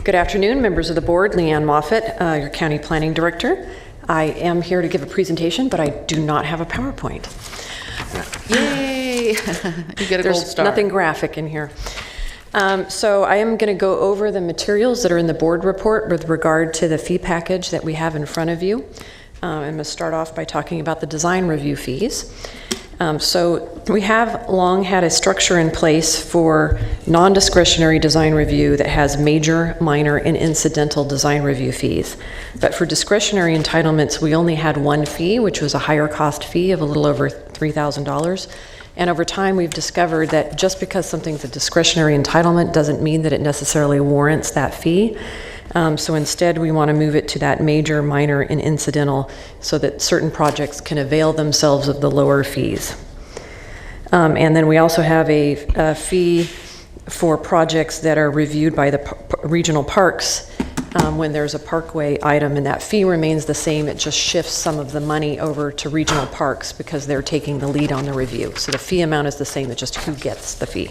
Speaker 16: Good afternoon, members of the board. Leanne Moffett, your County Planning Director. I am here to give a presentation, but I do not have a PowerPoint.
Speaker 1: Yay! You get a gold star.
Speaker 16: There's nothing graphic in here. So I am going to go over the materials that are in the board report with regard to the fee package that we have in front of you. I'm going to start off by talking about the design review fees. So we have long had a structure in place for non-discretionary design review that has major, minor, and incidental design review fees. But for discretionary entitlements, we only had one fee, which was a higher cost fee of a little over $3,000. And over time, we've discovered that just because something's a discretionary entitlement doesn't mean that it necessarily warrants that fee. So instead, we want to move it to that major, minor, and incidental so that certain projects can avail themselves of the lower fees. And then we also have a fee for projects that are reviewed by the regional parks when there's a parkway item, and that fee remains the same. It just shifts some of the money over to regional parks because they're taking the lead on the review. So the fee amount is the same, it's just who gets the fee.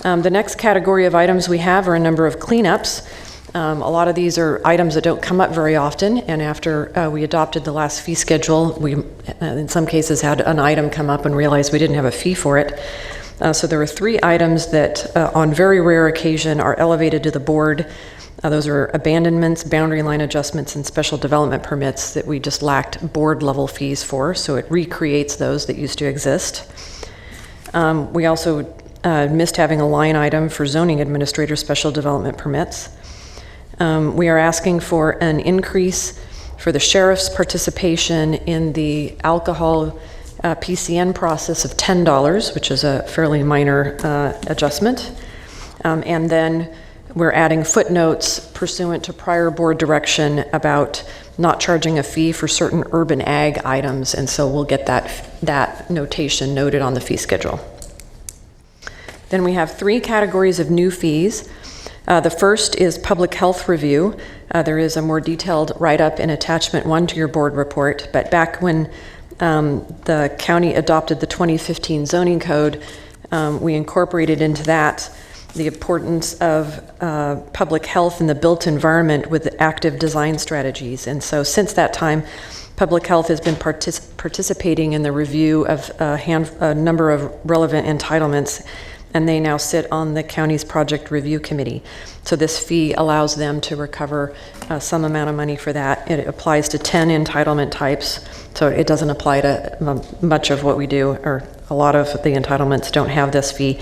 Speaker 16: The next category of items we have are a number of cleanups. A lot of these are items that don't come up very often, and after we adopted the last fee schedule, we in some cases had an item come up and realized we didn't have a fee for it. So there are 3 items that on very rare occasion are elevated to the board. Those are abandonments, boundary line adjustments, and special development permits that we just lacked board level fees for, so it recreates those that used to exist. We also missed having a line item for zoning administrator special development permits. We are asking for an increase for the sheriff's participation in the alcohol PCN process of $10, which is a fairly minor adjustment. And then we're adding footnotes pursuant to prior board direction about not charging a fee for certain urban ag items, and so we'll get that notation noted on the fee schedule. Then we have 3 categories of new fees. The first is public health review. There is a more detailed write-up in attachment 1 to your board report, but back when the county adopted the 2015 zoning code, we incorporated into that the importance of public health in the built environment with active design strategies. And so since that time, Public Health has been participating in the review of a number of relevant entitlements, and they now sit on the county's project review committee. So this fee allows them to recover some amount of money for that. It applies to 10 entitlement types, so it doesn't apply to much of what we do, or a lot of the entitlements don't have this fee.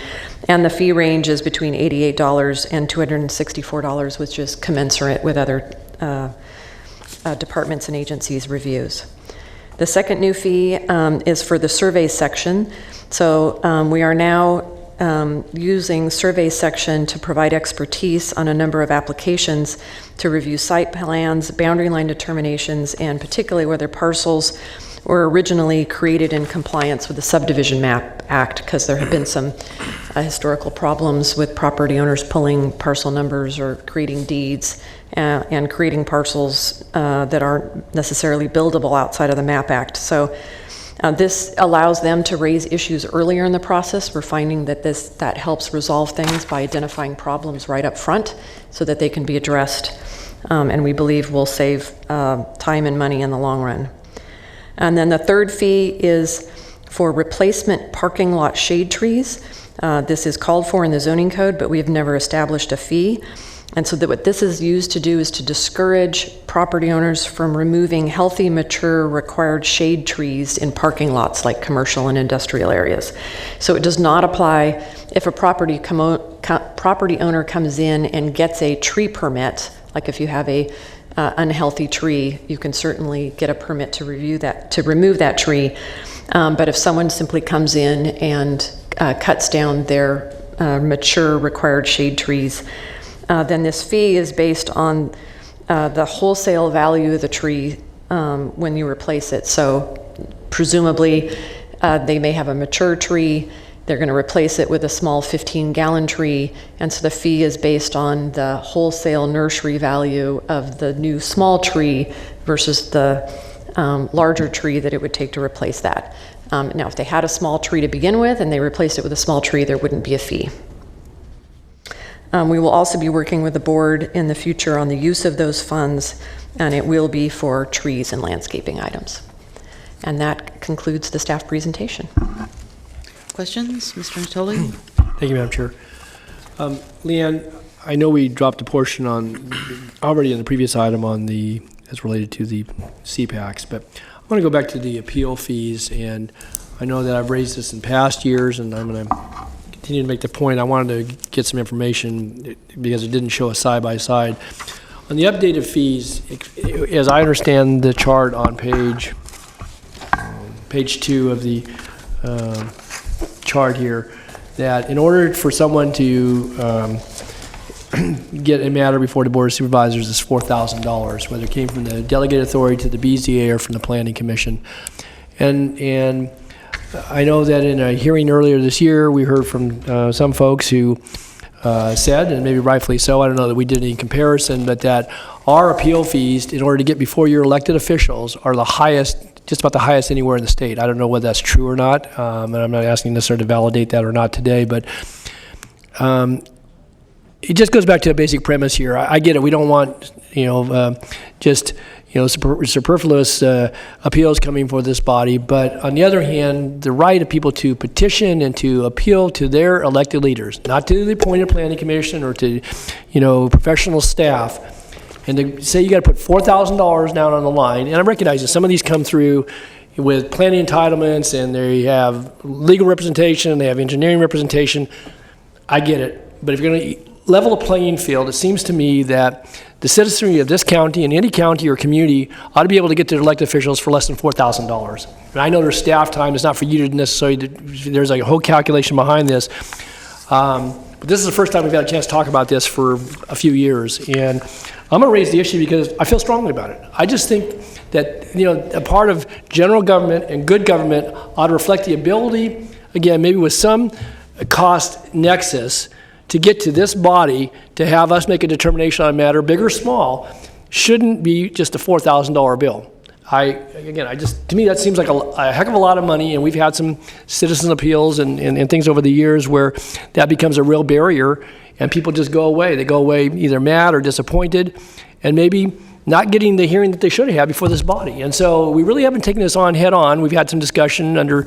Speaker 16: And the fee range is between $88 and $264, which is commensurate with other departments and agencies' reviews. The second new fee is for the survey section. So we are now using survey section to provide expertise on a number of applications to review site plans, boundary line determinations, and particularly whether parcels were originally created in compliance with the Subdivision Map Act, because there have been some historical problems with property owners pulling parcel numbers or creating deeds and creating parcels that aren't necessarily buildable outside of the Map Act. So this allows them to raise issues earlier in the process. We're finding that that helps resolve things by identifying problems right up front so that they can be addressed, and we believe will save time and money in the long run. And then the third fee is for replacement parking lot shade trees. This is called for in the zoning code, but we have never established a fee. And so what this is used to do is to discourage property owners from removing healthy, mature, required shade trees in parking lots like commercial and industrial areas. So it does not apply if a property owner comes in and gets a tree permit, like if you have a unhealthy tree, you can certainly get a permit to remove that tree. But if someone simply comes in and cuts down their mature required shade trees, then this fee is based on the wholesale value of the tree when you replace it. So presumably they may have a mature tree, they're going to replace it with a small 15-gallon tree, and so the fee is based on the wholesale nursery value of the new small tree versus the larger tree that it would take to replace that. Now, if they had a small tree to begin with and they replaced it with a small tree, there wouldn't be a fee. We will also be working with the board in the future on the use of those funds, and it will be for trees and landscaping items. And that concludes the staff presentation.
Speaker 1: Questions, Mr. Natoli?
Speaker 3: Thank you, Madam Chair. Leanne, I know we dropped a portion on already in the previous item on the as related to the CPACs, but I want to go back to the appeal fees, and I know that I've raised this in past years, and I'm going to continue to make the point. I wanted to get some information because it didn't show a side-by-side. On the updated fees, as I understand the chart on page 2 of the chart here, that in order for someone to get a matter before the Board of Supervisors is $4,000, whether it came from the delegated authority to the BZA or from the Planning Commission. And I know that in a hearing earlier this year, we heard from some folks who said, and maybe rightfully so, I don't know that we did any comparison, but that our appeal fees, in order to get before your elected officials, are the highest, just about the highest anywhere in the state. I don't know whether that's true or not, and I'm not asking necessarily to validate that or not today, but it just goes back to a basic premise here. I get it. We don't want, just superfluous appeals coming for this body. But on the other hand, the right of people to petition and to appeal to their elected leaders, not to the appointed planning commission or to, professional staff, and to say you got to put $4,000 down on the line. And I recognize that some of these come through with planning entitlements, and they have legal representation, they have engineering representation. I get it. But if you're going to level the playing field, it seems to me that the citizenry of this county and any county or community ought to be able to get to their elected officials for less than $4,000. And I know there's staff time. It's not for you to necessarily, there's like a whole calculation behind this. But this is the first time we've had a chance to talk about this for a few years. And I'm going to raise the issue because I feel strongly about it. I just think that, a part of general government and good government ought to reflect the ability, again, maybe with some cost nexus, to get to this body to have us make a determination on a matter, big or small, shouldn't be just a $4,000 bill. to me, that seems like a heck of a lot of money, and we've had some citizen appeals and things over the years where that becomes a real barrier, and people just go away. They go away either mad or disappointed, and maybe not getting the hearing that they should have before this body. And so we really haven't taken this on head on. We've had some discussion under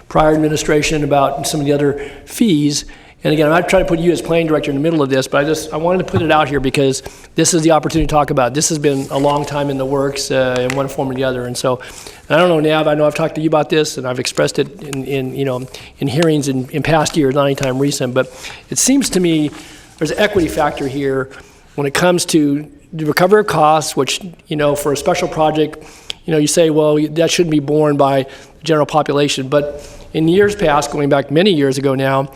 Speaker 3: prior administration about some of the other fees. And again, I'm not trying to put you as planning director in the middle of this, but I wanted to put it out here because this is the opportunity to talk about it. This has been a long time in the works in one form or the other. And so, I don't know, Nav, I know I've talked to you about this and I've expressed it in hearings in past years, not anytime recent, but it seems to me there's an equity factor here when it comes to the recovery of costs, which, for a special project, you say, well, that shouldn't be borne by the general population. But in years past, going back many years ago now,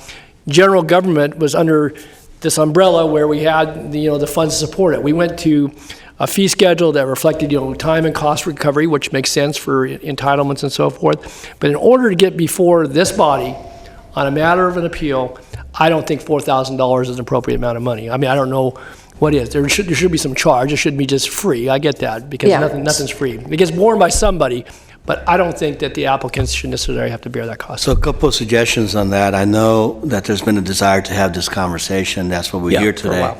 Speaker 3: general government was under this umbrella where we had the funds to support it. We went to a fee schedule that reflected time and cost recovery, which makes sense for entitlements and so forth. But in order to get before this body on a matter of an appeal, I don't think $4,000 is an appropriate amount of money. I mean, I don't know what is. There should be some charge. It shouldn't be just free. I get that because nothing's free. It gets borne by somebody. But I don't think that the applicants should necessarily have to bear that cost.
Speaker 17: So a couple of suggestions on that. I know that there's been a desire to have this conversation. That's what we're here today.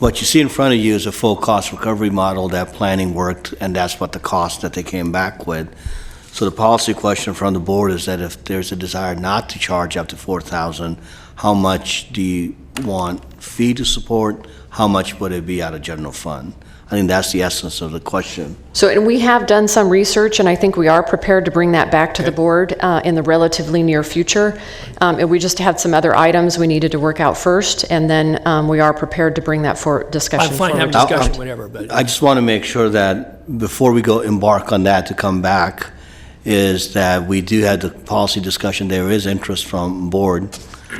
Speaker 17: What you see in front of you is a full cost recovery model that planning worked, and that's what the cost that they came back with. So the policy question from the board is that if there's a desire not to charge up to $4,000, how much do you want fee to support? How much would it be out of general fund? I think that's the essence of the question.
Speaker 16: So, and we have done some research, and I think we are prepared to bring that back to the board in the relatively near future. And we just had some other items we needed to work out first, and then we are prepared to bring that for discussion.
Speaker 3: I'm fine, have discussion, whatever. But
Speaker 17: I just want to make sure that before we go embark on that to come back, is that we do have the policy discussion. There is interest from board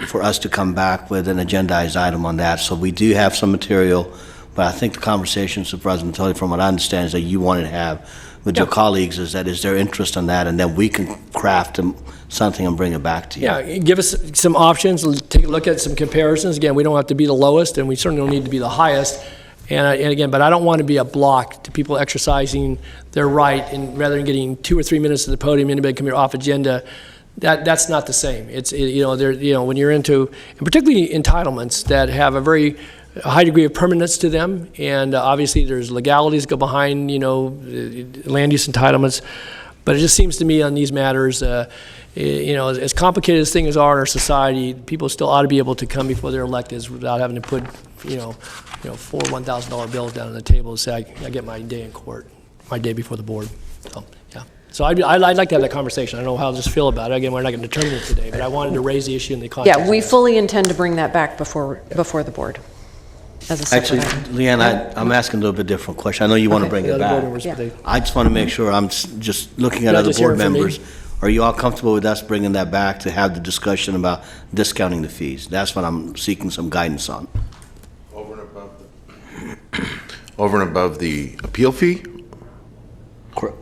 Speaker 17: for us to come back with an agendized item on that. So we do have some material. But I think the conversation, Supervisor Matoli, from what I understand, is that you wanted to have with your colleagues is there interest in that, and then we can craft something and bring it back to you.
Speaker 3: Yeah, give us some options, take a look at some comparisons. Again, we don't have to be the lowest, and we certainly don't need to be the highest. And again, but I don't want to be a block to people exercising their right, and rather than getting 2 or 3 minutes at the podium, anybody come here off agenda. That's not the same. It's when you're into, and particularly entitlements that have a high degree of permanence to them, and obviously there's legalities go behind land use entitlements, but it just seems to me on these matters, as complicated as things are in our society, people still ought to be able to come before their electeds without having to put four $1,000 bills down on the table and say I get my day in court, my day before the board. So I'd like to have that conversation. I don't know how I'll just feel about it. Again, we're not going to determine it today, but I wanted to raise the issue in the context.
Speaker 16: Yeah, we fully intend to bring that back before the board.
Speaker 17: Actually, Leanne, I'm asking a little bit different question. I know you want to bring it back. I just want to make sure I'm just looking at other board members. Are you all comfortable with us bringing that back to have the discussion about discounting the fees? That's what I'm seeking some guidance on.
Speaker 6: Over and above the appeal fee?
Speaker 17: Correct.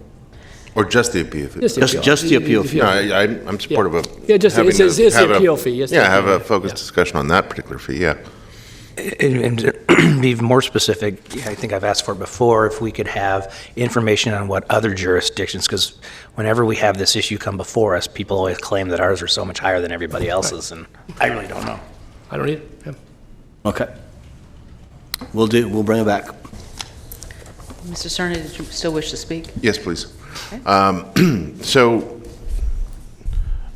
Speaker 6: Or just the appeal fee?
Speaker 17: Just the appeal fee.
Speaker 6: No, I'm supportive of
Speaker 3: it's the appeal fee.
Speaker 6: Have a focused discussion on that particular fee, yeah.
Speaker 18: And to be more specific, I think I've asked for it before, if we could have information on what other jurisdictions, because whenever we have this issue come before us, people always claim that ours are so much higher than everybody else's, and I really don't know.
Speaker 3: I don't either. Yeah.
Speaker 17: Okay. We'll bring it back.
Speaker 1: Mr. Cerny, did you still wish to speak?
Speaker 6: Yes, please.
Speaker 1: Okay.
Speaker 6: So,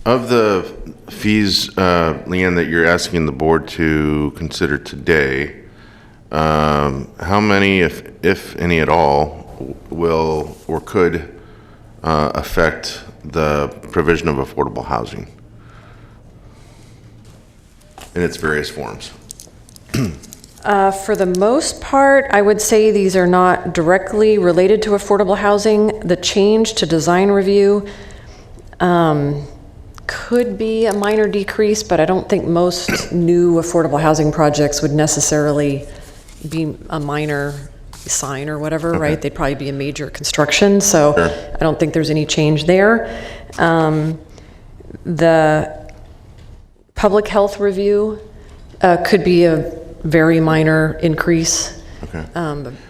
Speaker 6: of the fees, Leanne, that you're asking the board to consider today, how many, if any at all, will or could affect the provision of affordable housing in its various forms?
Speaker 16: For the most part, I would say these are not directly related to affordable housing. The change to design review could be a minor decrease, but I don't think most new affordable housing projects would necessarily be a minor sign or whatever, okay. Right? They'd probably be a major construction, so sure. I don't think there's any change there. The public health review could be a very minor increase, okay.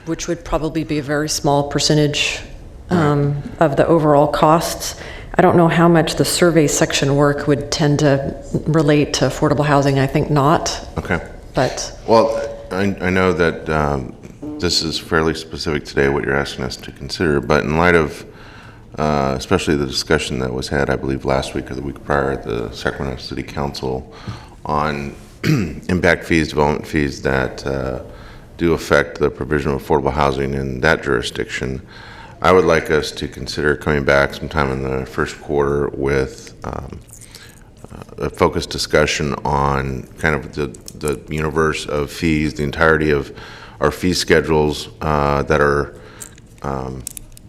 Speaker 16: Which would probably be a very small percentage of the overall costs. I don't know how much the survey section work would tend to relate to affordable housing. I think not.
Speaker 6: Okay.
Speaker 16: But
Speaker 6: well, I know that this is fairly specific today, what you're asking us to consider, but in light of especially the discussion that was had, I believe, last week or the week prior at the Sacramento City Council on impact fees, development fees that do affect the provision of affordable housing in that jurisdiction, I would like us to consider coming back sometime in the first quarter with a focused discussion on kind of the universe of fees, the entirety of our fee schedules that are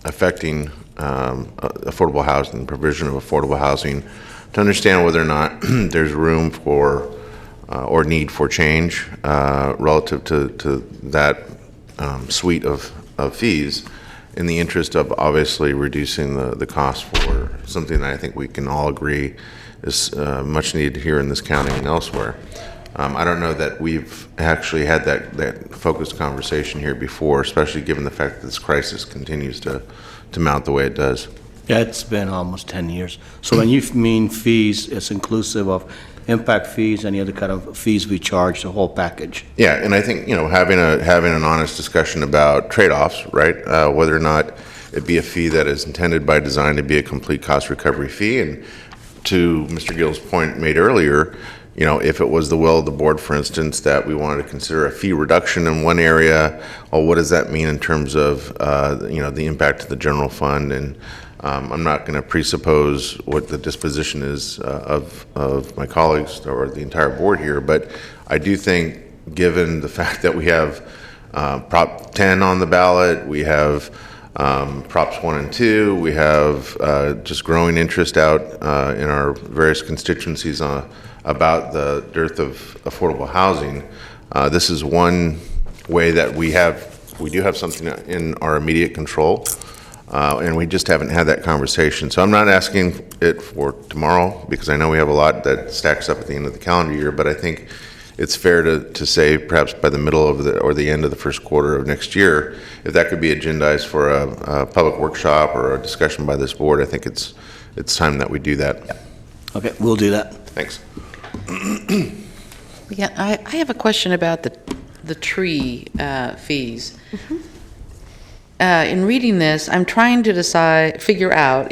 Speaker 6: affecting affordable housing, provision of affordable housing, to understand whether or not there's room for or need for change relative to that suite of fees, in the interest of obviously reducing the cost for something that I think we can all agree is much needed here in this county and elsewhere. I don't know that we've actually had that focused conversation here before, especially given the fact that this crisis continues to mount the way it does.
Speaker 17: Yeah, it's been almost 10 years. So when you mean fees, it's inclusive of impact fees, any other kind of fees we charge, the whole package.
Speaker 6: Yeah, and I think, having an honest discussion about trade-offs, right? Whether or not it be a fee that is intended by design to be a complete cost recovery fee, and to Mr. Gill's point made earlier, if it was the will of the board, for instance, that we wanted to consider a fee reduction in one area, well, what does that mean in terms of the impact to the general fund? And I'm not going to presuppose what the disposition is of my colleagues or the entire board here, but I do think, given the fact that we have Prop 10 on the ballot, we have Props 1 and 2, we have just growing interest out in our various constituencies about the dearth of affordable housing. This is one way that we do have something in our immediate control. And we just haven't had that conversation. So I'm not asking it for tomorrow, because I know we have a lot that stacks up at the end of the calendar year, but I think it's fair to say perhaps by the middle of or the end of the first quarter of next year, if that could be agendized for a public workshop or a discussion by this board, I think it's time that we do that.
Speaker 17: Okay, we'll do that.
Speaker 6: Thanks.
Speaker 1: Yeah, I have a question about the tree fees.
Speaker 16: Mm-hmm.
Speaker 1: In reading this, I'm trying to figure out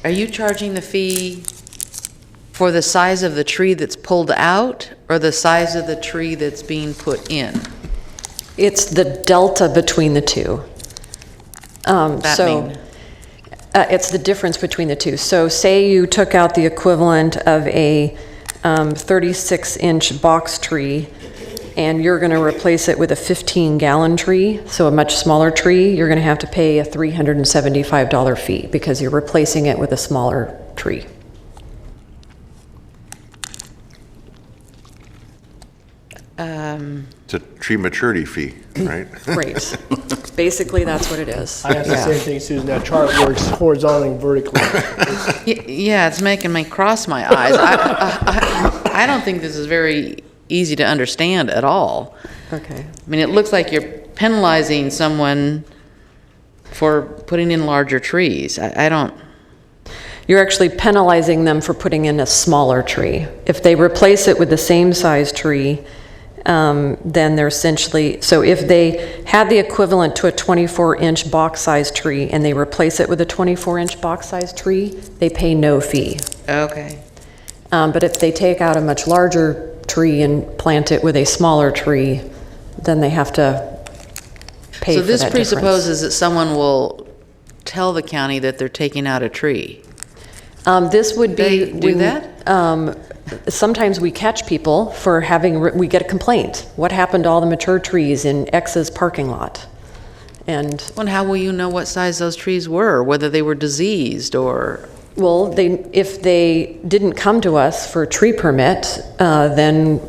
Speaker 1: are you charging the fee for the size of the tree that's pulled out, or the size of the tree that's being put in?
Speaker 16: it's the delta between the two. It's the difference between the two. So say you took out the equivalent of a 36-inch box tree, and you're going to replace it with a 15-gallon tree, so a much smaller tree, you're going to have to pay a $375 fee because you're replacing it with a smaller tree.
Speaker 6: It's a tree maturity fee, right?
Speaker 16: Right. Basically, that's what it is.
Speaker 4: I asked the same thing, Susan. That chart works horizontally and vertically.
Speaker 1: Yeah, it's making me cross my eyes. I don't think this is very easy to understand at all.
Speaker 16: Okay.
Speaker 1: I mean, it looks like you're penalizing someone for putting in larger trees. I don't...
Speaker 16: You're actually penalizing them for putting in a smaller tree. If they replace it with the same size tree, then they're essentially, so if they had the equivalent to a 24-inch box-sized tree and they replace it with a 24-inch box-sized tree, they pay no fee.
Speaker 1: Okay.
Speaker 16: But if they take out a much larger tree and plant it with a smaller tree, then they have to pay for that difference.
Speaker 1: So this presupposes that someone will tell the county that they're taking out a tree.
Speaker 16: This would be...
Speaker 1: They do that?
Speaker 16: Sometimes we catch people for we get a complaint. What happened to all the mature trees in X's parking lot? And
Speaker 1: how will you know what size those trees were, whether they were diseased or...
Speaker 16: Well, if they didn't come to us for a tree permit, then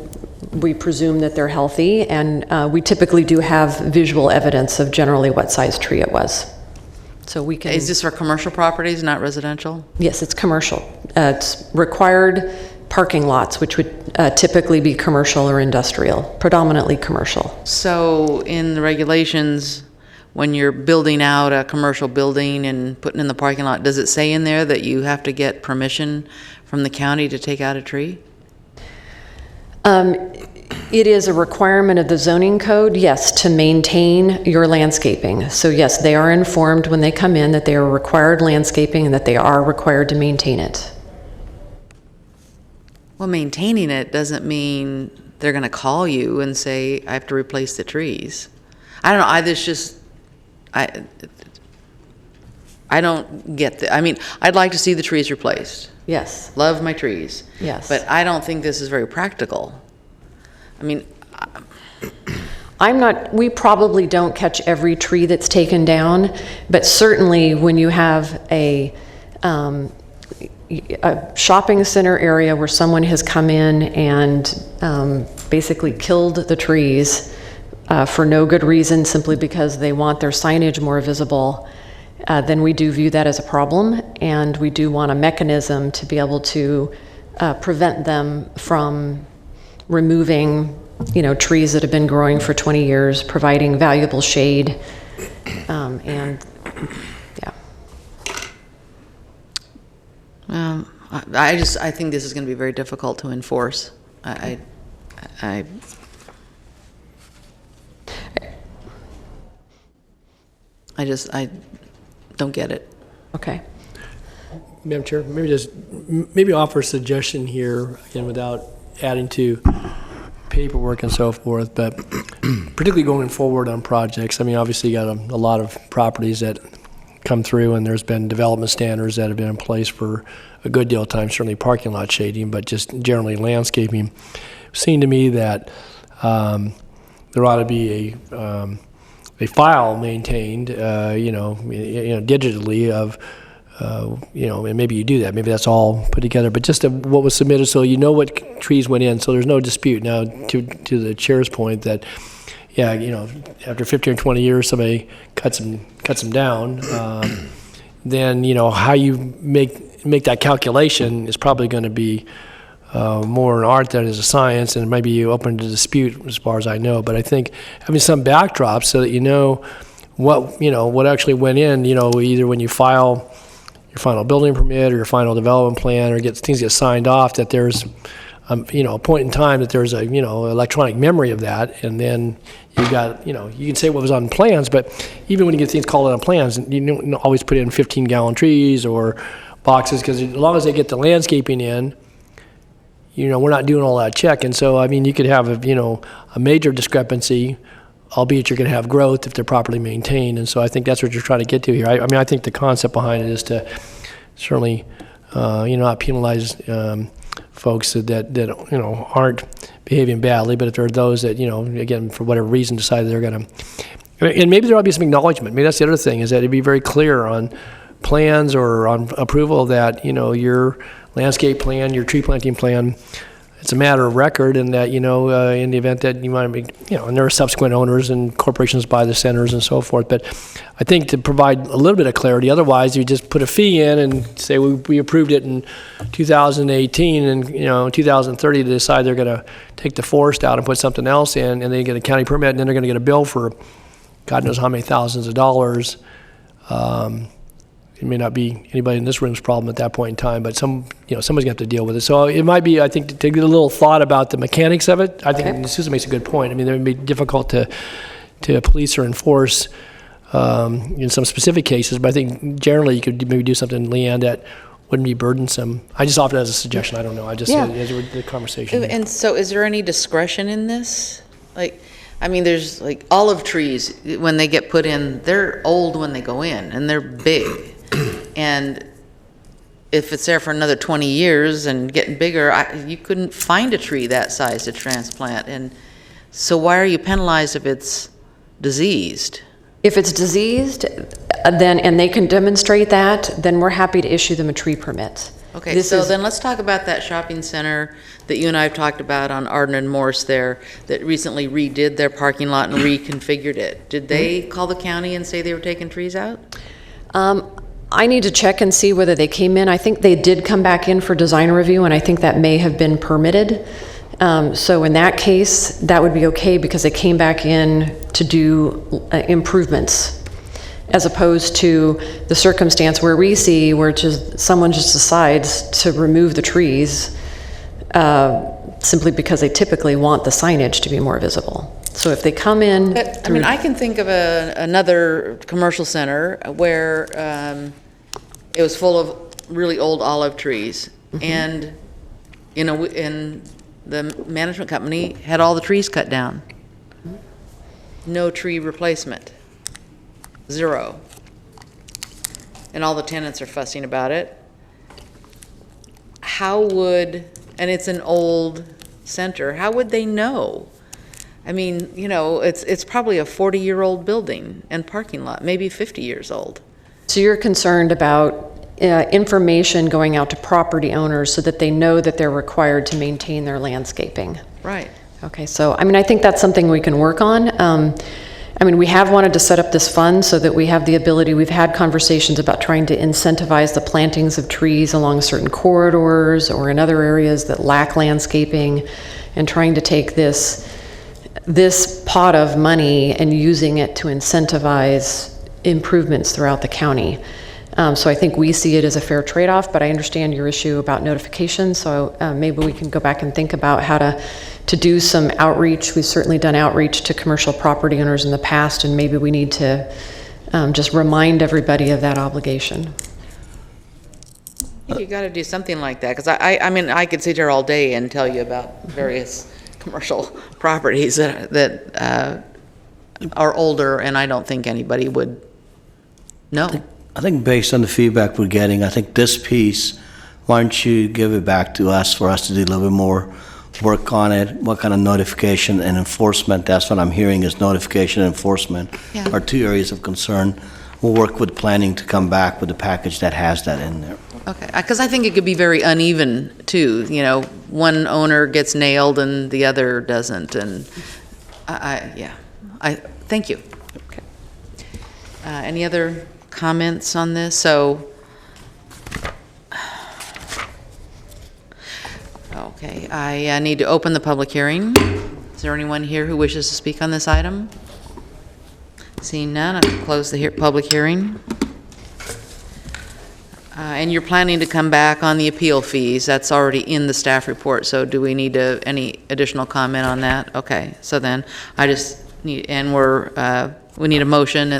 Speaker 16: we presume that they're healthy, and we typically do have visual evidence of generally what size tree it was. So we can...
Speaker 1: Is this for commercial properties, not residential?
Speaker 16: Yes, it's commercial. It's required parking lots, which would typically be commercial or industrial, predominantly commercial.
Speaker 1: So in the regulations, when you're building out a commercial building and putting in the parking lot, does it say in there that you have to get permission from the county to take out a tree?
Speaker 16: It is a requirement of the zoning code, yes, to maintain your landscaping. So yes, they are informed when they come in that they are required landscaping and that they are required to maintain it.
Speaker 1: Well, maintaining it doesn't mean they're going to call you and say, I have to replace the trees. I don't know, I don't get I mean, I'd like to see the trees replaced.
Speaker 16: Yes.
Speaker 1: Love my trees.
Speaker 16: Yes.
Speaker 1: But I don't think this is very practical. I mean,
Speaker 16: we probably don't catch every tree that's taken down, but certainly when you have a shopping center area where someone has come in and basically killed the trees for no good reason, simply because they want their signage more visible, then we do view that as a problem, and we do want a mechanism to be able to prevent them from removing, trees that have been growing for 20 years, providing valuable shade, and yeah.
Speaker 1: I think this is going to be very difficult to enforce. I don't get it.
Speaker 16: Okay.
Speaker 4: Madam Chair, maybe offer a suggestion here, again, without adding to paperwork and so forth, but particularly going forward on projects. I mean, obviously you got a lot of properties that come through, and there's been development standards that have been in place for a good deal of time, certainly parking lot shading, but just generally landscaping. It seemed to me that there ought to be a file maintained, digitally of, and maybe you do that. Maybe that's all put together. But just what was submitted, so you know what trees went in, so there's no dispute. Now, to the chair's point that, after 15 or 20 years, somebody cuts them down, then how you make that calculation is probably going to be more an art than it is a science, and it might be open to dispute as far as I know. But I think having some backdrop so that you know what actually went in, either when you file your final building permit or your final development plan, or things get signed off, that there's a point in time that there's electronic memory of that, and then you got you can say what was on plans, but even when you get things called on plans, you don't always put in 15-gallon trees or boxes, because as long as they get the landscaping in, we're not doing all that check. And so, I mean, you could have a major discrepancy, albeit you're going to have growth if they're properly maintained. And so I think that's what you're trying to get to here. I think the concept behind it is to certainly, not penalize folks that aren't behaving badly, but if there are those that, again, for whatever reason, decide they're going to, and maybe there ought to be some acknowledgement. Maybe that's the other thing, is that it'd be very clear on plans or on approval that, your landscape plan, your tree planting plan, it's a matter of record, and that, in the event that you might be, and there are subsequent owners and corporations buy the centers and so forth. But I think to provide a little bit of clarity, otherwise you just put a fee in and say we approved it in 2018, and, 2030 they decide they're going to take the forest out and put something else in, and they get a county permit, and then they're going to get a bill for God knows how many thousands of dollars. It may not be anybody in this room's problem at that point in time, but somebody's going to have to deal with it. So it might be, I think, to get a little thought about the mechanics of it. I think Susan makes a good point. I mean, it would be difficult to police or enforce in some specific cases, but I think generally you could maybe do something, Leanne, that wouldn't be burdensome. I just offered it as a suggestion. I don't know. I just said the conversation.
Speaker 1: And so is there any discretion in this? There's olive trees, when they get put in, they're old when they go in, and they're big. And if it's there for another 20 years and getting bigger, you couldn't find a tree that size to transplant. And so why are you penalized if it's diseased?
Speaker 16: If it's diseased, and they can demonstrate that, then we're happy to issue them a tree permit.
Speaker 1: Okay, then let's talk about that shopping center that you and I have talked about on Arden and Morse there, that recently redid their parking lot and reconfigured it. Did they call the county and say they were taking trees out?
Speaker 16: I need to check and see whether they came in. I think they did come back in for design review, and I think that may have been permitted. So in that case, that would be okay, because they came back in to do improvements as opposed to the circumstance where we see where someone just decides to remove the trees simply because they typically want the signage to be more visible. So if they come in...
Speaker 1: I mean, I can think of another commercial center where it was full of really old olive trees. Mm-hmm. And, you know, and the management company had all the trees cut down. No tree replacement. 0. And all the tenants are fussing about it. How would, and it's an old center, how would they know? I mean, you know, it's probably a 40-year-old building and parking lot, maybe 50 years old.
Speaker 16: So you're concerned about information going out to property owners so that they know that they're required to maintain their landscaping.
Speaker 1: Right.
Speaker 16: Okay, so I mean, I think that's something we can work on. I mean, we have wanted to set up this fund so that we have the ability, we've had conversations about trying to incentivize the plantings of trees along certain corridors or in other areas that lack landscaping, and trying to take this pot of money and using it to incentivize improvements throughout the county. So I think we see it as a fair trade-off, but I understand your issue about notification, so maybe we can go back and think about how to do some outreach. We've certainly done outreach to commercial property owners in the past, and maybe we need to just remind everybody of that obligation.
Speaker 1: I think you got to do something like that, because I mean, I could sit here all day and tell you about various commercial properties that are older, and I don't think anybody would know.
Speaker 17: I think based on the feedback we're getting, I think this piece, why don't you give it back to us for us to do a little bit more work on it? What kind of notification and enforcement? That's what I'm hearing is notification and enforcement are 2 areas of concern. We'll work with planning to come back with a package that has that in there.
Speaker 1: Okay, because I think it could be very uneven too. You know, one owner gets nailed and the other doesn't, and I thank you. Okay. Any other comments on this? So, okay, I need to open the public hearing. Is there anyone here who wishes to speak on this item? Seeing none, I will close the public hearing. And you're planning to come back on the appeal fees. That's already in the staff report, so do we need any additional comment on that? Okay, so then I just need, and we need a motion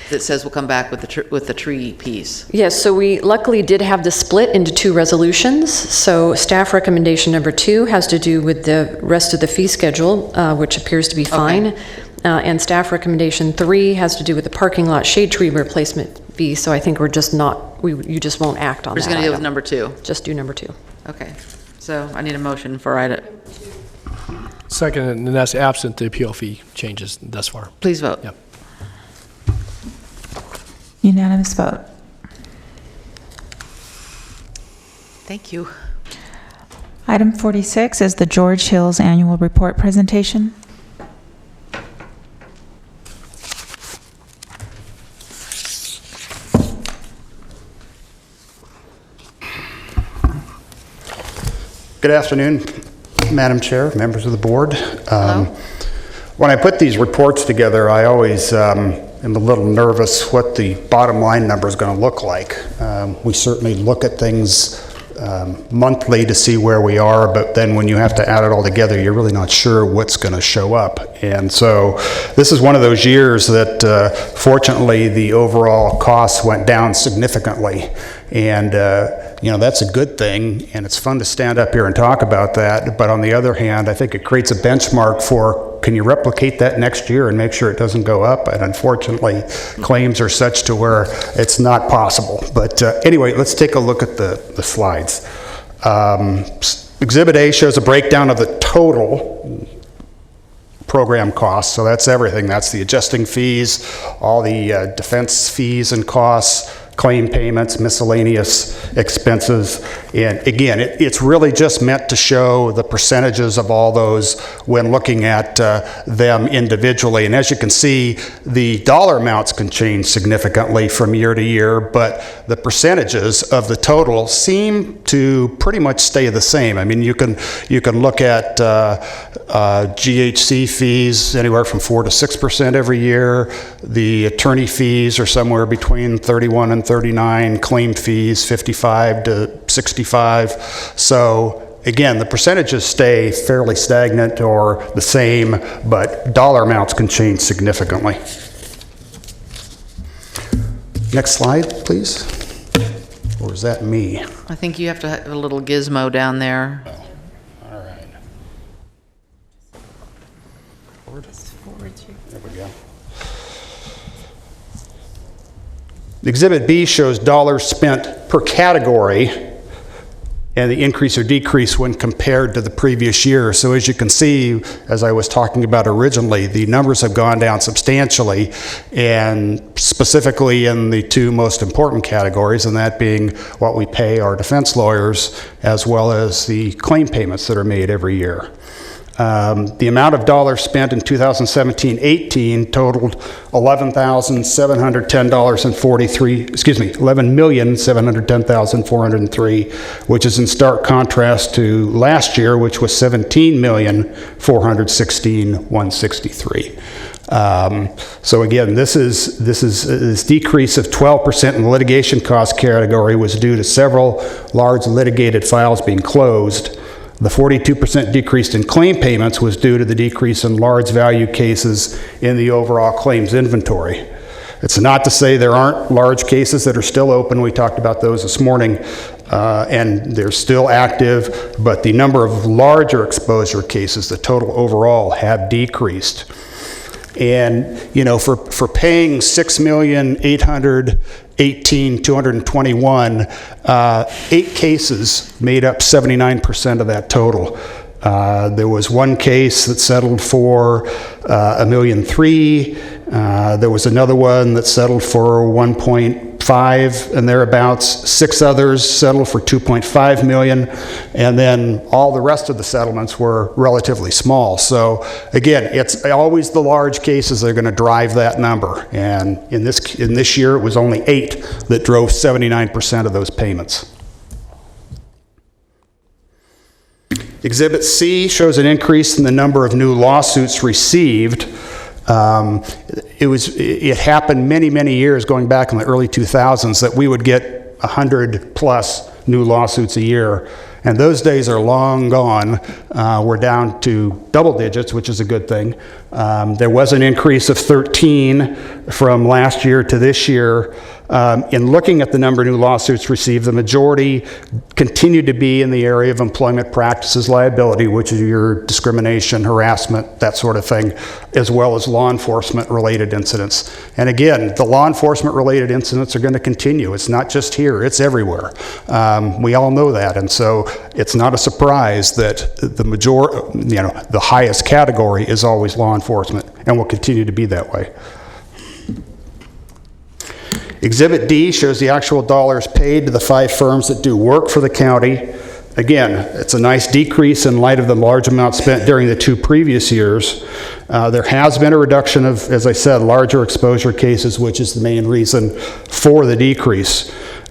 Speaker 1: that says we'll come back with the tree piece.
Speaker 16: Yes, so we luckily did have the split into 2 resolutions. So staff recommendation number 2 has to do with the rest of the fee schedule, which appears to be fine. Okay. And staff recommendation 3 has to do with the parking lot shade tree replacement fee. So I think we're just not, you just won't act on that.
Speaker 1: We're just going to deal with number 2.
Speaker 16: Just do number 2.
Speaker 1: Okay. So I need a motion for item.
Speaker 4: Second, and that's absent the appeal fee changes thus far.
Speaker 1: Please vote.
Speaker 4: Yep.
Speaker 8: Unanimous vote.
Speaker 1: Thank you.
Speaker 8: Item 46 is the George Hills Annual Report presentation.
Speaker 2: Good afternoon, Madam Chair, members of the board.
Speaker 1: Hello.
Speaker 2: When I put these reports together, I always am a little nervous what the bottom line number is going to look like. We certainly look at things monthly to see where we are, but then when you have to add it all together, you're really not sure what's going to show up. And so this is one of those years that fortunately the overall costs went down significantly. And you know, that's a good thing, and it's fun to stand up here and talk about that. But on the other hand, I think it creates a benchmark for, can you replicate that next year and make sure it doesn't go up? And unfortunately, claims are such to where it's not possible. But anyway, let's take a look at the slides. Exhibit A shows a breakdown of the total program costs. So that's everything. That's the adjusting fees, all the defense fees and costs, claim payments, miscellaneous expenses. And again, it's really just meant to show the percentages of all those when looking at them individually. And as you can see, the dollar amounts can change significantly from year to year, but the percentages of the total seem to pretty much stay the same. I mean, you can look at GHC fees anywhere from 4 to 6% every year. The attorney fees are somewhere between 31 and 39, claim fees 55 to 65. So again, the percentages stay fairly stagnant or the same, but dollar amounts can change significantly. Next slide, please. Or is that me?
Speaker 1: I think you have to have a little gizmo down there.
Speaker 2: All right. There we go. Exhibit B shows dollars spent per category and the increase or decrease when compared to the previous year. So as you can see, as I was talking about originally, the numbers have gone down substantially, and specifically in the two most important categories, and that being what we pay our defense lawyers, as well as the claim payments that are made every year. The amount of dollars spent in 2017-18 totaled $11,710,403, which is in stark contrast to last year, which was $17,416,163. So again, this decrease of 12% in the litigation cost category was due to several large litigated files being closed. The 42% decrease in claim payments was due to the decrease in large value cases in the overall claims inventory. It's not to say there aren't large cases that are still open. We talked about those this morning, and they're still active, but the number of larger exposure cases, the total overall, have decreased. And, you know, for paying $6,818,221, 8 cases made up 79% of that total. There was one case that settled for $1,003,000. There was another one that settled for 1.5 and thereabouts. 6 others settled for 2.5 million, and then all the rest of the settlements were relatively small. So again, it's always the large cases that are going to drive that number. And in this year, it was only 8 that drove 79% of those payments. Exhibit C shows an increase in the number of new lawsuits received. It happened many years going back in the early 2000s that we would get 100 plus new lawsuits a year, and those days are long gone. We're down to double digits, which is a good thing. There was an increase of 13 from last year to this year. In looking at the number of new lawsuits received, the majority continued to be in the area of employment practices liability, which is your discrimination, harassment, that sort of thing, as well as law enforcement related incidents. And again, the law enforcement related incidents are going to continue. It's not just here, it's everywhere. We all know that, and so it's not a surprise that the highest category is always law enforcement, and will continue to be that way. Exhibit D shows the actual dollars paid to the 5 firms that do work for the county. Again, it's a nice decrease in light of the large amount spent during the 2 previous years. There has been a reduction of, as I said, larger exposure cases, which is the main reason for the decrease.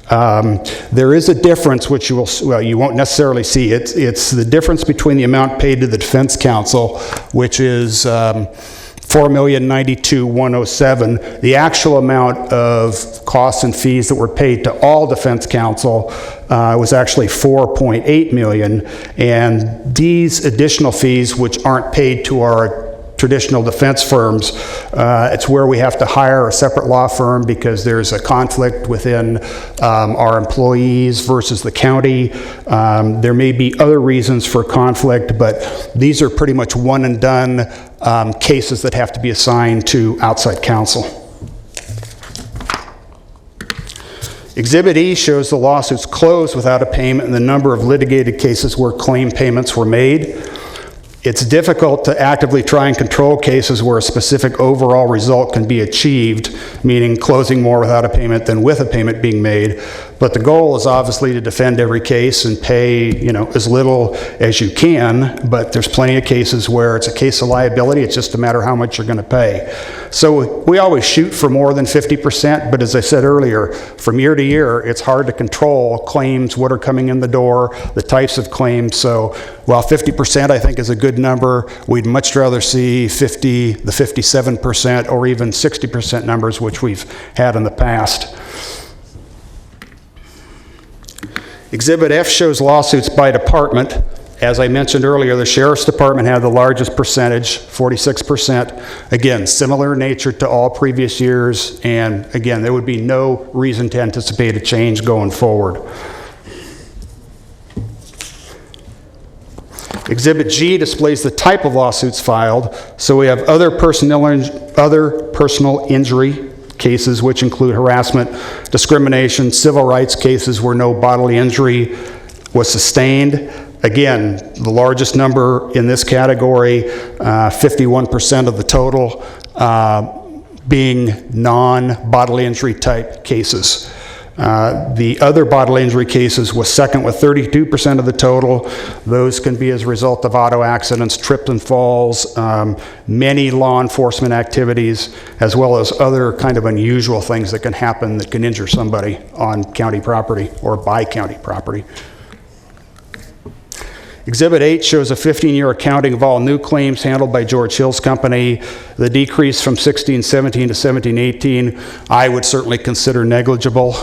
Speaker 2: There is a difference, which you won't necessarily see. It's the difference between the amount paid to the defense counsel, which is $4,092,107. The actual amount of costs and fees that were paid to all defense counsel was actually $4.8 million, and these additional fees, which aren't paid to our traditional defense firms, it's where we have to hire a separate law firm because there's a conflict within our employees versus the county. There may be other reasons for conflict, but these are pretty much one and done cases that have to be assigned to outside counsel. Exhibit E shows the lawsuits closed without a payment and the number of litigated cases where claim payments were made. It's difficult to actively try and control cases where a specific overall result can be achieved, meaning closing more without a payment than with a payment being made. But the goal is obviously to defend every case and pay, as little as you can, but there's plenty of cases where it's a case of liability. It's just a matter of how much you're going to pay. So we always shoot for more than 50%, but as I said earlier, from year to year, it's hard to control claims, what are coming in the door, the types of claims. So while 50% I think is a good number, we'd much rather see 50, the 57%, or even 60% numbers, which we've had in the past. Exhibit F shows lawsuits by department. As I mentioned earlier, the Sheriff's Department had the largest percentage, 46%. Again, similar in nature to all previous years, and again, there would be no reason to anticipate a change going forward. Exhibit G displays the type of lawsuits filed. So we have other personal injury cases, which include harassment, discrimination, civil rights cases where no bodily injury was sustained. Again, the largest number in this category, 51% of the total, being non-bodily injury type cases. The other bodily injury cases was second with 32% of the total. Those can be as a result of auto accidents, trips and falls, many law enforcement activities, as well as other kind of unusual things that can happen that can injure somebody on county property or by county property. Exhibit 8 shows a 15-year accounting of all new claims handled by George Hill's company. The decrease from 16-17 to 17-18, I would certainly consider negligible.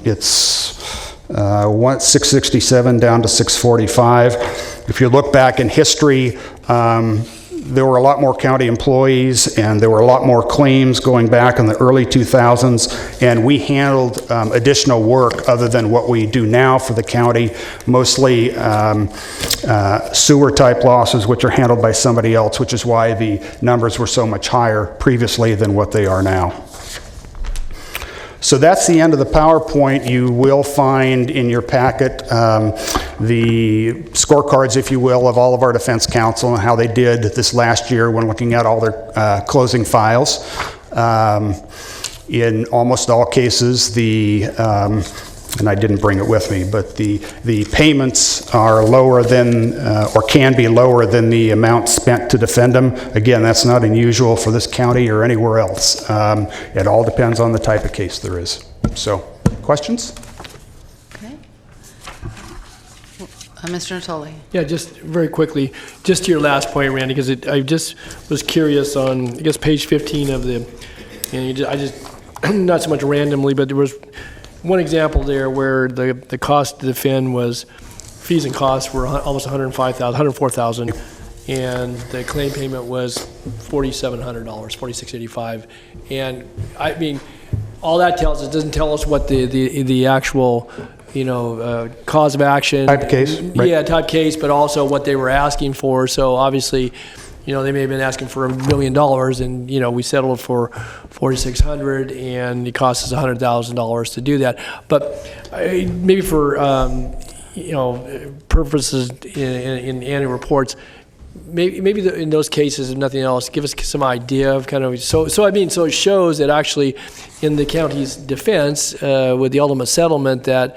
Speaker 2: It's 667 down to 645. If you look back in history, there were a lot more county employees and there were a lot more claims going back in the early 2000s, and we handled additional work other than what we do now for the county, mostly sewer type losses, which are handled by somebody else, which is why the numbers were so much higher previously than what they are now. So that's the end of the PowerPoint. You will find in your packet the scorecards, if you will, of all of our defense counsel and how they did this last year when looking at all their closing files. In almost all cases, and I didn't bring it with me, but the payments are lower than, or can be lower than the amount spent to defend them. Again, that's not unusual for this county or anywhere else. It all depends on the type of case there is. So, questions?
Speaker 1: Okay. Mr. Natoli.
Speaker 4: Yeah, just very quickly, just to your last point, Randy, because I just was curious on, I guess, page 15 of the, I just not so much randomly, but there was one example there where the cost to defend was, fees and costs were almost $104,000, and the claim payment was $4,700, $4,685. And I mean, all that tells us, doesn't tell us what the actual, cause of action.
Speaker 2: Type case, right?
Speaker 4: Yeah, type case, but also what they were asking for. So obviously, they may have been asking for $1 million, and we settled for $4,600, and it cost us $100,000 to do that. But maybe for purposes in annual reports, maybe in those cases, if nothing else, give us some idea of kind of so it shows that actually in the county's defense with the ultimate settlement that.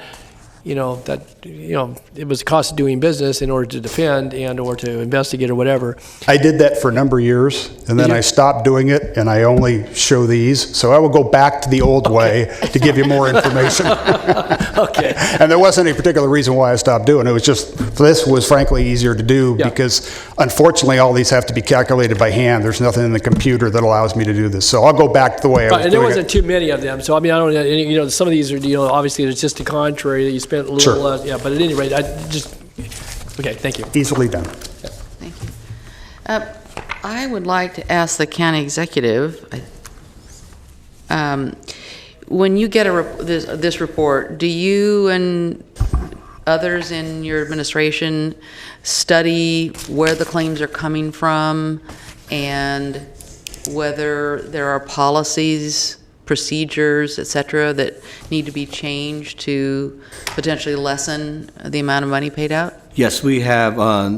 Speaker 4: It was the cost of doing business in order to defend and or to investigate or whatever.
Speaker 2: I did that for a number of years, and then I stopped doing it, and I only show these. So I will go back to the old way to give you more information.
Speaker 4: Okay.
Speaker 2: And there wasn't any particular reason why I stopped doing it. It was just, this was frankly easier to do because unfortunately all these have to be calculated by hand. There's nothing in the computer that allows me to do this. So I'll go back to the way I was doing it.
Speaker 4: And there wasn't too many of them. So I mean, I don't, some of these are, obviously it's just the contrary that you spent a little less. Yeah, but at any rate, okay, thank you.
Speaker 2: Easily done.
Speaker 1: Thank you. I would like to ask the county executive, when you get this report, do you and others in your administration study where the claims are coming from and whether there are policies, procedures, et cetera, that need to be changed to potentially lessen the amount of money paid out?
Speaker 17: Yes, we have,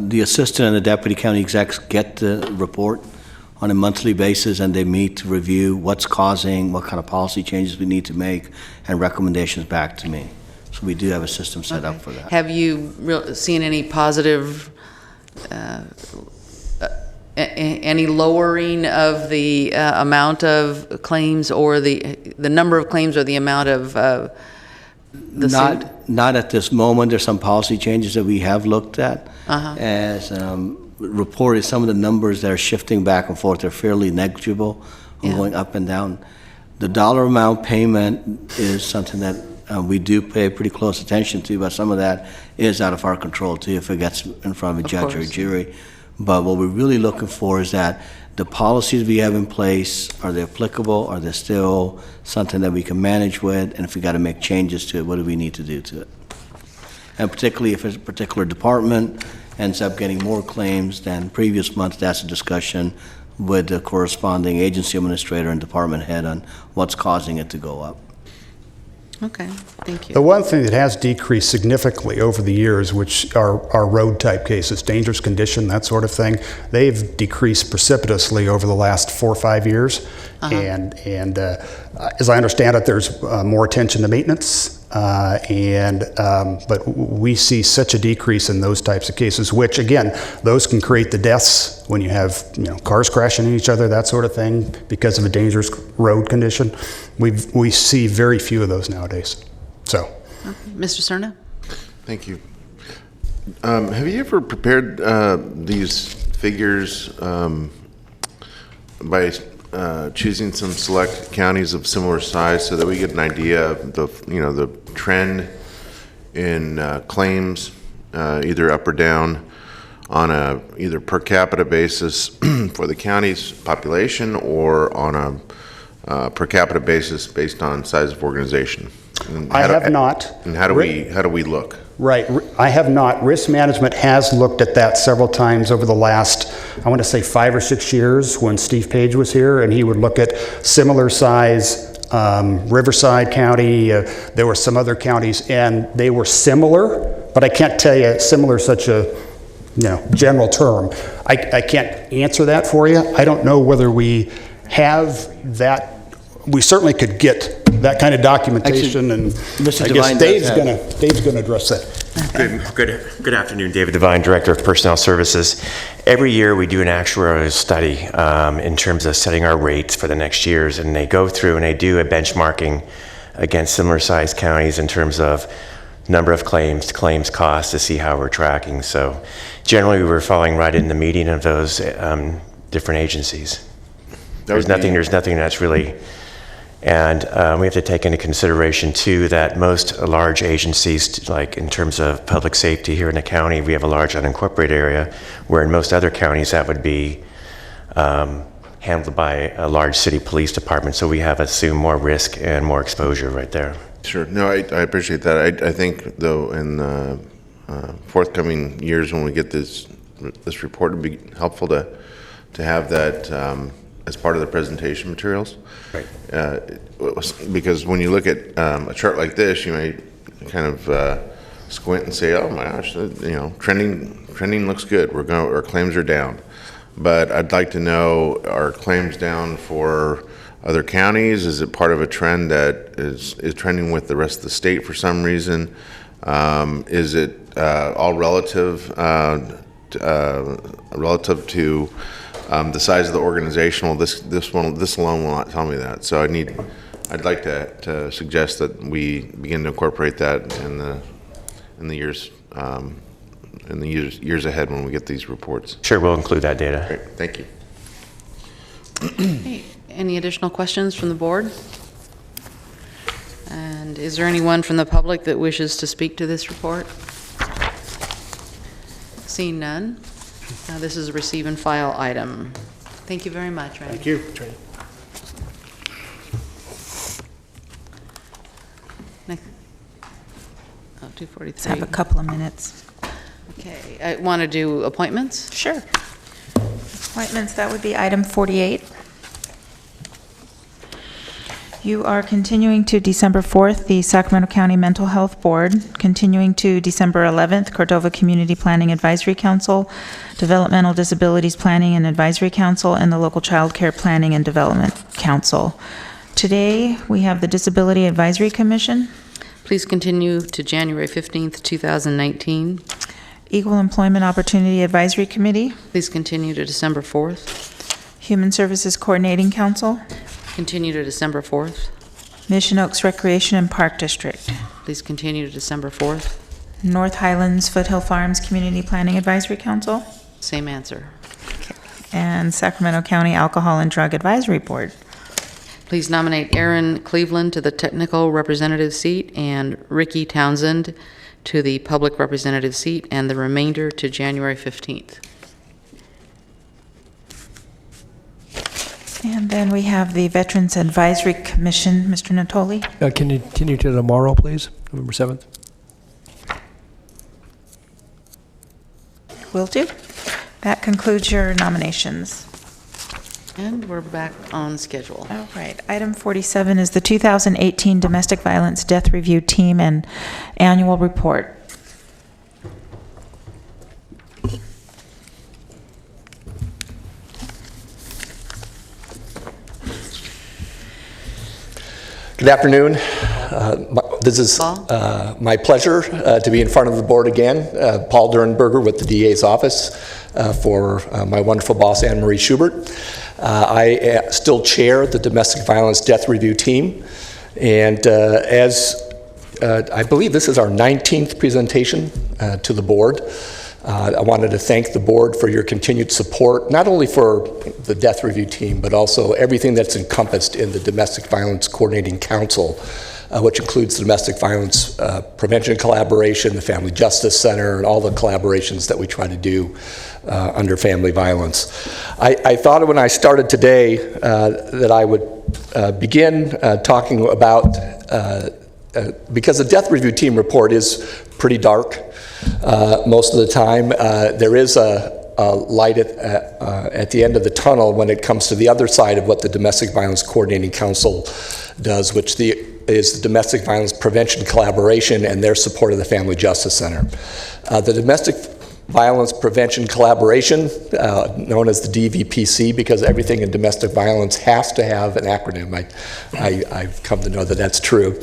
Speaker 17: the assistant and the deputy county execs get the report on a monthly basis, and they meet to review what's causing, what kind of policy changes we need to make, and recommendations back to me. So we do have a system set up for that.
Speaker 1: Have you seen any positive, any lowering of the amount of claims, or the number of claims, or the amount of the suit?
Speaker 17: Not at this moment. There's some policy changes that we have looked at. As reported, some of the numbers that are shifting back and forth are fairly negligible, going up and down. The dollar amount payment is something that we do pay pretty close attention to, but some of that is out of our control too, if it gets in front of a judge or a jury. But what we're really looking for is that the policies we have in place, are they applicable? Are they still something that we can manage with? And if we got to make changes to it, what do we need to do to it? And particularly if a particular department ends up getting more claims than previous months, that's a discussion with the corresponding agency administrator and department head on what's causing it to go up.
Speaker 1: Okay, thank you.
Speaker 2: The one thing that has decreased significantly over the years, which are road type cases, dangerous condition, that sort of thing, they've decreased precipitously over the last 4 or 5 years. And as I understand it, there's more attention to maintenance. But we see such a decrease in those types of cases, which again, those can create the deaths when you have cars crashing into each other, that sort of thing, because of a dangerous road condition. We see very few of those nowadays. So,
Speaker 1: Mr. Cerna?
Speaker 6: Thank you. Have you ever prepared these figures by choosing some select counties of similar size so that we get an idea of the trend in claims, either up or down, on a either per capita basis for the county's population, or on a per capita basis based on size of organization?
Speaker 2: I have not.
Speaker 6: And how do we look?
Speaker 2: Right, I have not. Risk management has looked at that several times over the last, I want to say 5 or 6 years, when Steve Page was here, and he would look at similar size, Riverside County, there were some other counties, and they were similar, but I can't tell you similar such a general term. I can't answer that for you. I don't know whether we have that. We certainly could get that kind of documentation. Actually, and
Speaker 17: Mr.
Speaker 2: I
Speaker 17: Devine
Speaker 2: guess Dave's going to address that.
Speaker 5: Good afternoon, David Devine, Director of Personnel Services. Every year we do an actuarial study in terms of setting our rates for the next years, and they go through and they do a benchmarking against similar sized counties in terms of number of claims costs to see how we're tracking. So generally we're falling right in the median of those different agencies. There's nothing that's really. And we have to take into consideration too that most large agencies, like in terms of public safety here in the county, we have a large unincorporated area, where in most other counties that would be handled by a large city police department. So we have assumed more risk and more exposure right there.
Speaker 6: Sure. No, I appreciate that. I think though in the forthcoming years, when we get this report, it'd be helpful to have that as part of the presentation materials.
Speaker 5: Right.
Speaker 6: Because when you look at a chart like this, you may kind of squint and say, "Oh my gosh, trending looks good. Our claims are down." But I'd like to know, are claims down for other counties? Is it part of a trend that is trending with the rest of the state for some reason? Is it all relative to the size of the organization? Well, this alone will not tell me that. So I'd like to suggest that we begin to incorporate that in the years ahead when we get these reports.
Speaker 5: Sure, we'll include that data.
Speaker 6: Great, thank you.
Speaker 1: Okay. Any additional questions from the board? And is there anyone from the public that wishes to speak to this report? Seeing none. This is a receive and file item. Thank you very much, Randy.
Speaker 2: Thank you.
Speaker 1: Next. 2:43.
Speaker 8: Let's have a couple of minutes.
Speaker 1: Okay. I want to do appointments?
Speaker 8: Sure. Appointments, that would be item 48. You are continuing to December 4th, the Sacramento County Mental Health Board, continuing to December 11th, Cordova Community Planning Advisory Council, Developmental Disabilities Planning and Advisory Council, and the Local Child Care Planning and Development Council. Today, we have the Disability Advisory Commission.
Speaker 1: Please continue to January 15th, 2019.
Speaker 8: Equal Employment Opportunity Advisory Committee.
Speaker 1: Please continue to December 4th.
Speaker 8: Human Services Coordinating Council.
Speaker 1: Continue to December 4th.
Speaker 8: Mission Oaks Recreation and Park District.
Speaker 1: Please continue to December 4th.
Speaker 8: North Highlands Foothill Farms Community Planning Advisory Council.
Speaker 1: Same answer.
Speaker 8: And Sacramento County Alcohol and Drug Advisory Board.
Speaker 1: Please nominate Aaron Cleveland to the technical representative seat and Ricky Townsend to the public representative seat, and the remainder to January 15th.
Speaker 8: And then we have the Veterans Advisory Commission, Mr. Natoli.
Speaker 4: Can you continue to tomorrow, please, November 7th?
Speaker 8: Will do. That concludes your nominations.
Speaker 1: And we're back on schedule.
Speaker 8: All right. Item 47 is the 2018 Domestic Violence Death Review Team and Annual Report.
Speaker 7: Good afternoon. This is my pleasure to be in front of the board again. Paul Dernberger with the DA's office for my wonderful boss, Anne Marie Schubert. I still chair the Domestic Violence Death Review Team, and as I believe this is our 19th presentation to the board. I wanted to thank the board for your continued support, not only for the death review team, but also everything that's encompassed in the Domestic Violence Coordinating Council, which includes the Domestic Violence Prevention Collaboration, the Family Justice Center, and all the collaborations that we try to do under family violence. I thought when I started today that I would begin talking about, because the death review team report is pretty dark most of the time. There is a light at the end of the tunnel when it comes to the other side of what the Domestic Violence Coordinating Council does, which is the Domestic Violence Prevention Collaboration and their support of the Family Justice Center. The Domestic Violence Prevention Collaboration, known as the DVPC, because everything in domestic violence has to have an acronym. I've come to know that that's true.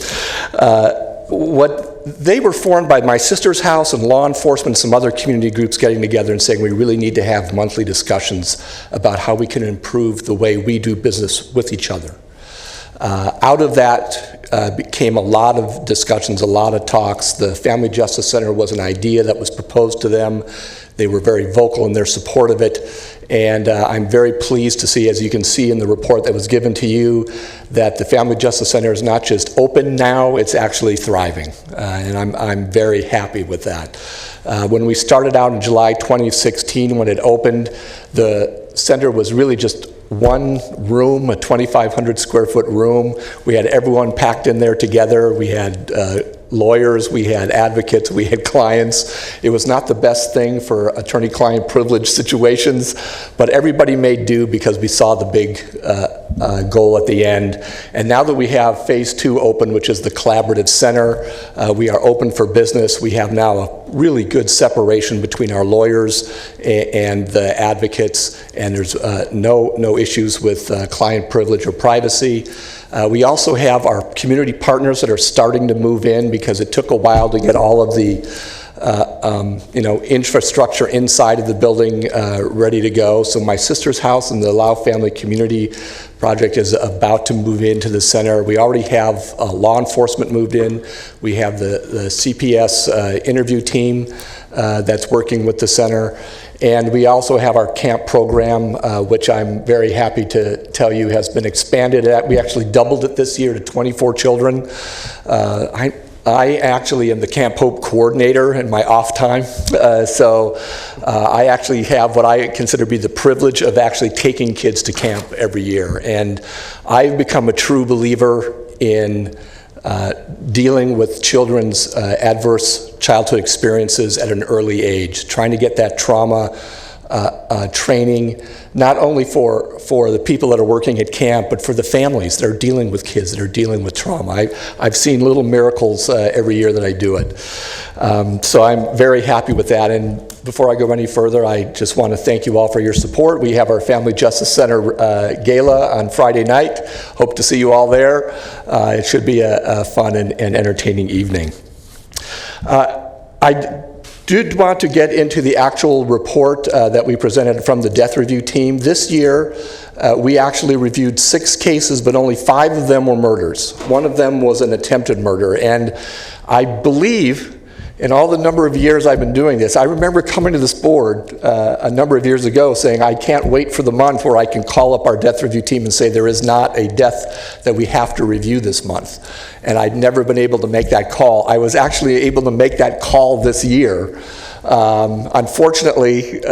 Speaker 7: They were formed by my sister's house and law enforcement and some other community groups getting together and saying we really need to have monthly discussions about how we can improve the way we do business with each other. Out of that became a lot of discussions, a lot of talks. The Family Justice Center was an idea that was proposed to them. They were very vocal in their support of it. And I'm very pleased to see, as you can see in the report that was given to you, that the Family Justice Center is not just open now, it's actually thriving. And I'm very happy with that. When we started out in July 2016, when it opened, the center was really just one room, a 2,500 square foot room. We had everyone packed in there together. We had lawyers, we had advocates, we had clients. It was not the best thing for attorney-client privilege situations, but everybody made do because we saw the big goal at the end. And now that we have phase 2 open, which is the collaborative center, we are open for business. We have now a really good separation between our lawyers and the advocates, and there's no issues with client privilege or privacy. We also have our community partners that are starting to move in because it took a while to get all of the infrastructure inside of the building ready to go. So my sister's house and the Lau Family Community Project is about to move into the center. We already have law enforcement moved in. We have the CPS interview team that's working with the center. And we also have our camp program, which I'm very happy to tell you has been expanded. We actually doubled it this year to 24 children. I actually am the Camp Hope coordinator in my off time. So I actually have what I consider to be the privilege of actually taking kids to camp every year. And I've become a true believer in dealing with children's adverse childhood experiences at an early age, trying to get that trauma training, not only for the people that are working at camp, but for the families that are dealing with kids that are dealing with trauma. I've seen little miracles every year that I do it. So I'm very happy with that. And before I go any further, I just want to thank you all for your support. We have our Family Justice Center gala on Friday night. Hope to see you all there. It should be a fun and entertaining evening. I did want to get into the actual report that we presented from the death review team. This year, we actually reviewed 6 cases, but only 5 of them were murders. 1 of them was an attempted murder. And I believe, in all the number of years I've been doing this, I remember coming to this board a number of years ago saying, I can't wait for the month where I can call up our death review team and say there is not a death that we have to review this month. And I'd never been able to make that call. I was actually able to make that call this year. Unfortunately,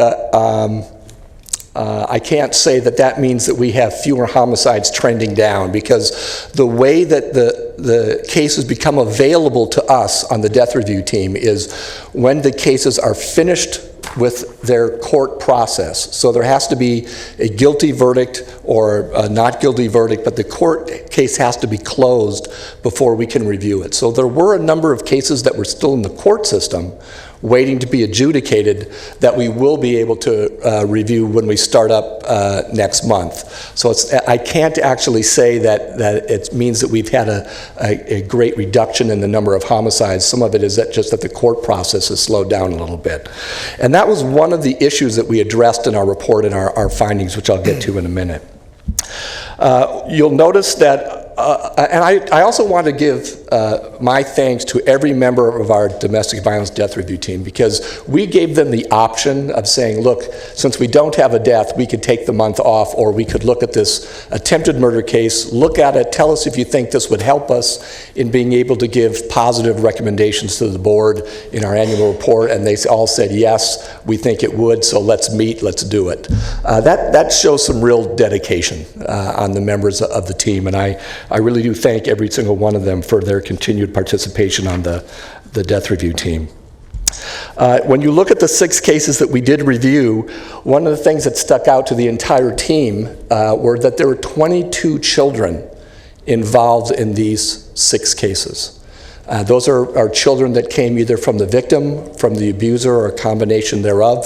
Speaker 7: I can't say that that means that we have fewer homicides trending down, because the way that the cases become available to us on the death review team is when the cases are finished with their court process. So there has to be a guilty verdict or a not guilty verdict, but the court case has to be closed before we can review it. So there were a number of cases that were still in the court system waiting to be adjudicated that we will be able to review when we start up next month. So I can't actually say that it means that we've had a great reduction in the number of homicides. Some of it is just that the court process has slowed down a little bit. And that was one of the issues that we addressed in our report and our findings, which I'll get to in a minute. You'll notice that and I also want to give my thanks to every member of our domestic violence death review team, because we gave them the option of saying, look, since we don't have a death, we could take the month off, or we could look at this attempted murder case, look at it, tell us if you think this would help us in being able to give positive recommendations to the board in our annual report. And they all said, yes, we think it would, so let's meet, let's do it. That shows some real dedication on the members of the team, and I really do thank every single one of them for their continued participation on the death review team. When you look at the 6 cases that we did review, one of the things that stuck out to the entire team were that there were 22 children involved in these 6 cases. Those are children that came either from the victim, from the abuser, or a combination thereof.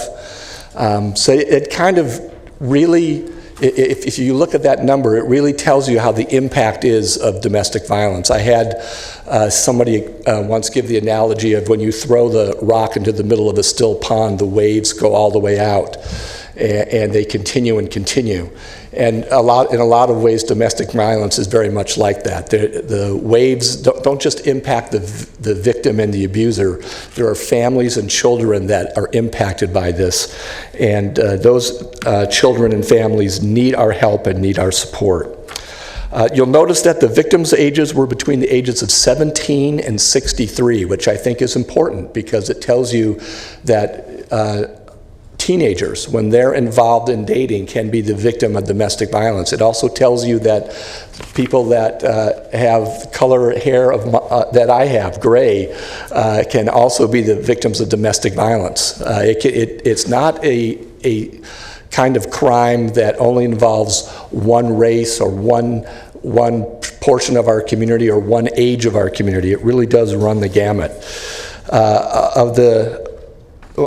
Speaker 7: So it kind of really, if you look at that number, it really tells you how the impact is of domestic violence. I had somebody once give the analogy of when you throw the rock into the middle of a still pond, the waves go all the way out, and they continue and continue. And in a lot of ways, domestic violence is very much like that. The waves don't just impact the victim and the abuser. There are families and children that are impacted by this. And those children and families need our help and need our support. You'll notice that the victims' ages were between the ages of 17 and 63, which I think is important because it tells you that teenagers, when they're involved in dating, can be the victim of domestic violence. It also tells you that people that have color hair that I have, gray, can also be the victims of domestic violence. It's not a kind of crime that only involves one race or one portion of our community or one age of our community. It really does run the gamut.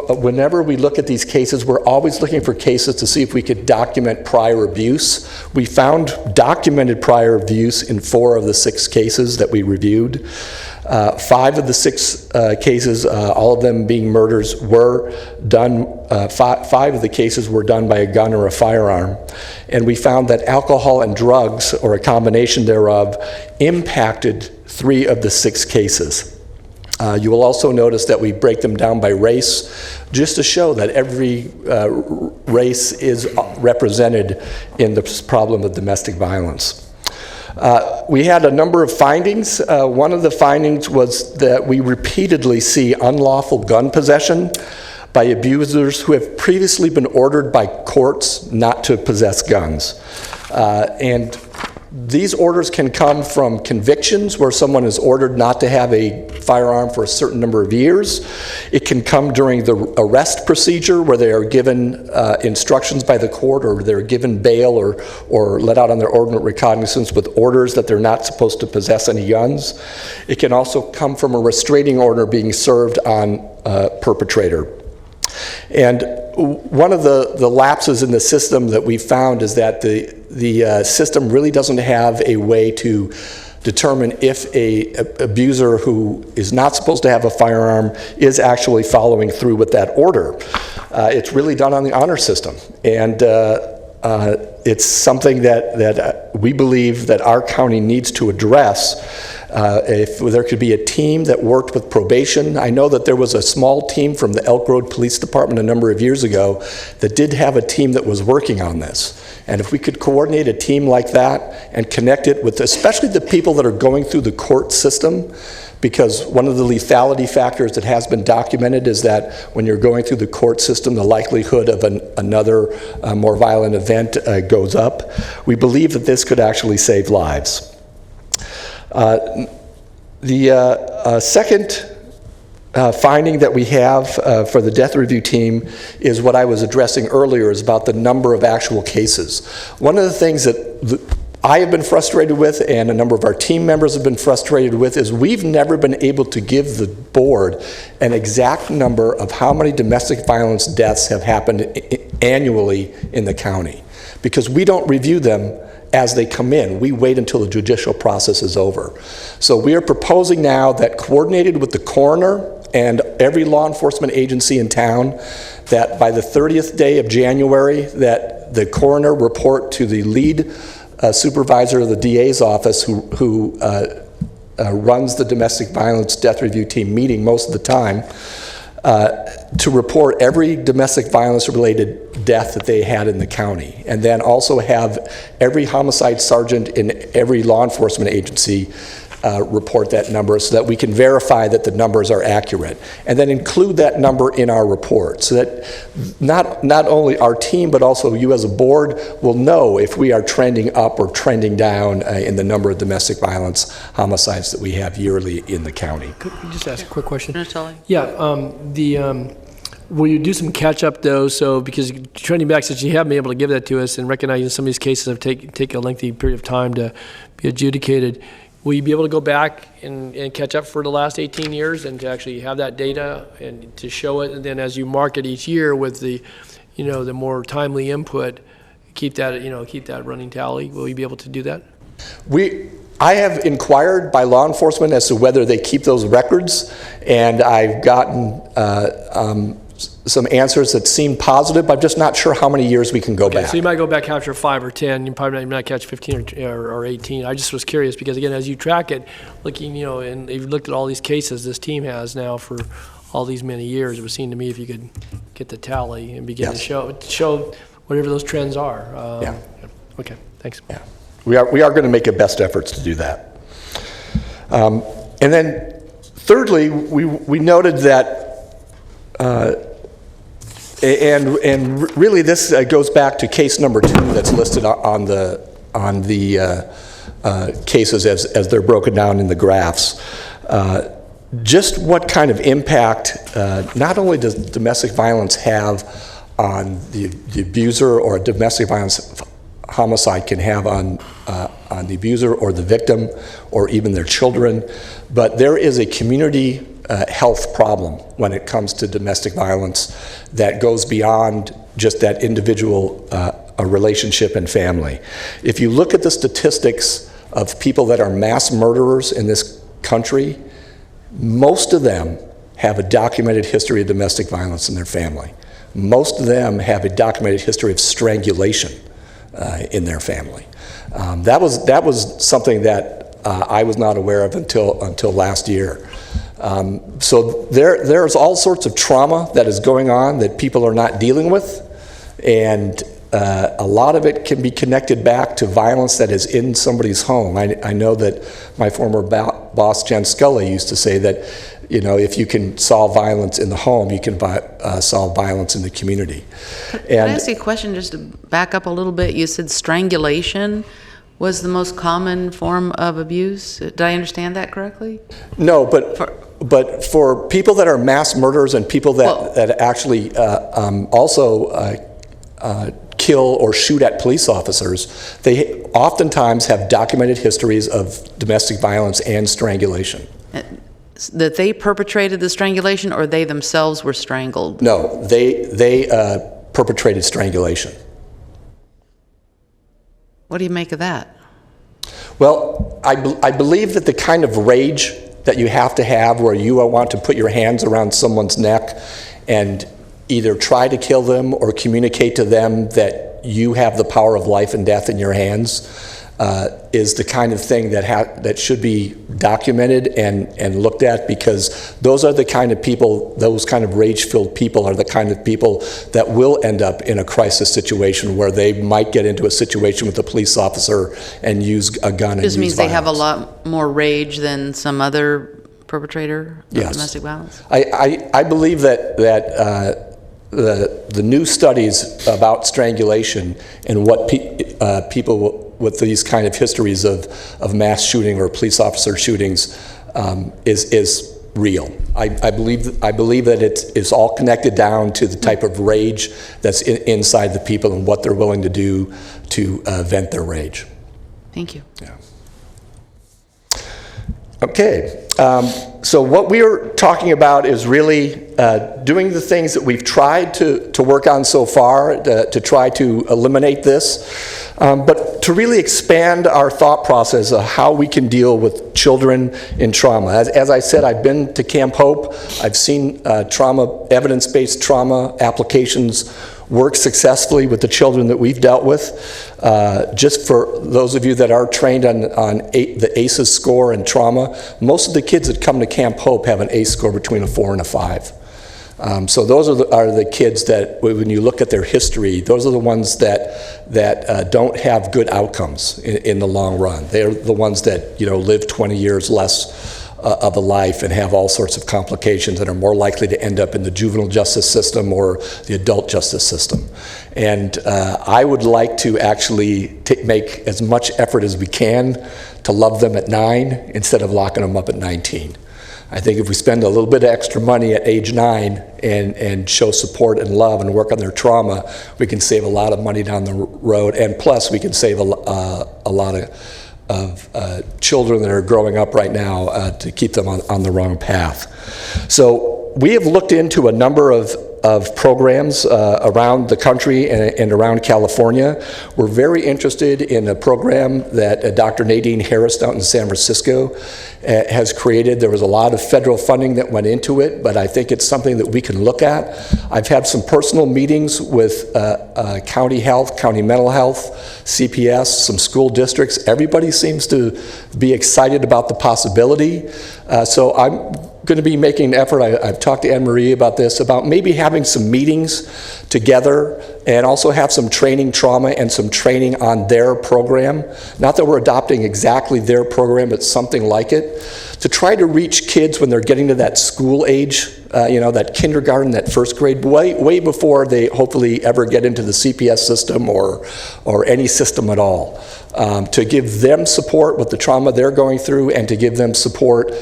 Speaker 7: Whenever we look at these cases, we're always looking for cases to see if we could document prior abuse. We found documented prior abuse in 4 of the 6 cases that we reviewed. 5 of the 6 cases, all of them being murders, were done, 5 of the cases were done by a gun or a firearm. And we found that alcohol and drugs, or a combination thereof, impacted 3 of the 6 cases. You will also notice that we break them down by race, just to show that every race is represented in the problem of domestic violence. We had a number of findings. One of the findings was that we repeatedly see unlawful gun possession by abusers who have previously been ordered by courts not to possess guns. And These orders can come from convictions where someone is ordered not to have a firearm for a certain number of years. It can come during the arrest procedure where they are given instructions by the court, or they're given bail or let out on their ordinary recognizance with orders that they're not supposed to possess any guns. It can also come from a restraining order being served on a perpetrator. And one of the lapses in the system that we found is that the system really doesn't have a way to determine if a abuser who is not supposed to have a firearm is actually following through with that order. It's really done on the honor system, and it's something that we believe that our county needs to address. If there could be a team that worked with probation. I know that there was a small team from the Elk Road Police Department a number of years ago that did have a team that was working on this. And if we could coordinate a team like that and connect it with especially the people that are going through the court system, because one of the lethality factors that has been documented is that when you're going through the court system, the likelihood of another more violent event goes up. We believe that this could actually save lives. The second finding that we have for the death review team is what I was addressing earlier, is about the number of actual cases. One of the things that I have been frustrated with, and a number of our team members have been frustrated with, is we've never been able to give the board an exact number of how many domestic violence deaths have happened annually in the county, because we don't review them as they come in. We wait until the judicial process is over. So we are proposing now that, coordinated with the coroner and every law enforcement agency in town, that by the 30th day of January, that the coroner report to the lead supervisor of the DA's office, who runs the domestic violence death review team meeting most of the time, to report every domestic violence related death that they had in the county, and then also have every homicide sergeant in every law enforcement agency report that number, so that we can verify that the numbers are accurate, and then include that number in our report, so that not only our team but also you as a board will know if we are trending up or trending down in the number of domestic violence homicides that we have yearly in the county.
Speaker 4: Could we just ask a quick question?
Speaker 1: Natali?
Speaker 4: Yeah, will you do some catch up though? So, because trending back, since you haven't been able to give that to us, and recognizing some of these cases have take a lengthy period of time to be adjudicated, will you be able to go back and catch up for the last 18 years and to actually have that data and to show it, and then as you mark it each year with the, the more timely input, keep that running tally? Will you be able to do that?
Speaker 7: I have inquired by law enforcement as to whether they keep those records, and I've gotten some answers that seem positive, but I'm just not sure how many years we can go back.
Speaker 4: So you might go back capture 5 or 10, you probably might not catch 15 or 18. I just was curious because, again, as you track it, looking, and you've looked at all these cases this team has now for all these many years, it would seem to me if you could get the tally and begin to show whatever those trends are.
Speaker 7: Yeah.
Speaker 4: Okay, thanks.
Speaker 7: Yeah. We are going to make our best efforts to do that. And then thirdly, we noted that and really this goes back to case number 2 that's listed on the cases as they're broken down in the graphs. Just what kind of impact not only does domestic violence have on the abuser, or a domestic violence homicide can have on the abuser or the victim or even their children, but there is a community health problem when it comes to domestic violence that goes beyond just that individual relationship and family. If you look at the statistics of people that are mass murderers in this country, most of them have a documented history of domestic violence in their family. Most of them have a documented history of strangulation in their family. That was something that I was not aware of until last year. So there's all sorts of trauma that is going on that people are not dealing with, and a lot of it can be connected back to violence that is in somebody's home. I know that my former boss, Jen Scully, used to say that, if you can solve violence in the home, you can solve violence in the community.
Speaker 1: Can I ask you a question just to back up a little bit? You said strangulation. was the most common form of abuse. Did I understand that correctly?
Speaker 7: No, but for people that are mass murderers and people that actually also kill or shoot at police officers, they oftentimes have documented histories of domestic violence and strangulation.
Speaker 1: That they perpetrated the strangulation, or they themselves were strangled?
Speaker 7: No, they perpetrated strangulation.
Speaker 1: What do you make of that?
Speaker 7: Well, I believe that the kind of rage that you have to have where you want to put your hands around someone's neck and either try to kill them or communicate to them that you have the power of life and death in your hands is the kind of thing that should be documented and looked at, because those are the kind of people, those kind of rage-filled people are the kind of people that will end up in a crisis situation where they might get into a situation with a police officer and use a gun and use violence.
Speaker 1: This means they have a lot more rage than some other perpetrator of domestic violence?
Speaker 7: I believe that the new studies about strangulation and what people with these kind of histories of mass shooting or police officer shootings is real. I believe that it's all connected down to the type of rage that's inside the people and what they're willing to do to vent their rage.
Speaker 1: Thank you.
Speaker 7: Yeah. Okay, so what we're talking about is really doing the things that we've tried to work on so far to try to eliminate this, but to really expand our thought process of how we can deal with children in trauma. As I said, I've been to Camp Hope. I've seen evidence-based trauma applications work successfully with the children that we've dealt with. Just for those of you that are trained on the ACEs score in trauma, most of the kids that come to Camp Hope have an ACE score between a 4 and a 5. So those are the kids that, when you look at their history, those are the ones that don't have good outcomes in the long run. They're the ones that live 20 years less of a life and have all sorts of complications and are more likely to end up in the juvenile justice system or the adult justice system. And I would like to actually make as much effort as we can to love them at 9 instead of locking them up at 19. I think if we spend a little bit of extra money at age 9 and show support and love and work on their trauma, we can save a lot of money down the road, and plus we can save a lot of children that are growing up right now to keep them on the wrong path. So we have looked into a number of programs around the country and around California. We're very interested in a program that Dr. Nadine Harris out in San Francisco has created. There was a lot of federal funding that went into it, but I think it's something that we can look at. I've had some personal meetings with county health, county mental health, CPS, some school districts. Everybody seems to be excited about the possibility. So I'm going to be making an effort. I've talked to Anne Marie about this, about maybe having some meetings together and also have some training trauma and some training on their program. Not that we're adopting exactly their program, but something like it, to try to reach kids when they're getting to that school age, that kindergarten, that first grade, way before they hopefully ever get into the CPS system or any system at all. To give them support with the trauma they're going through and to give them support,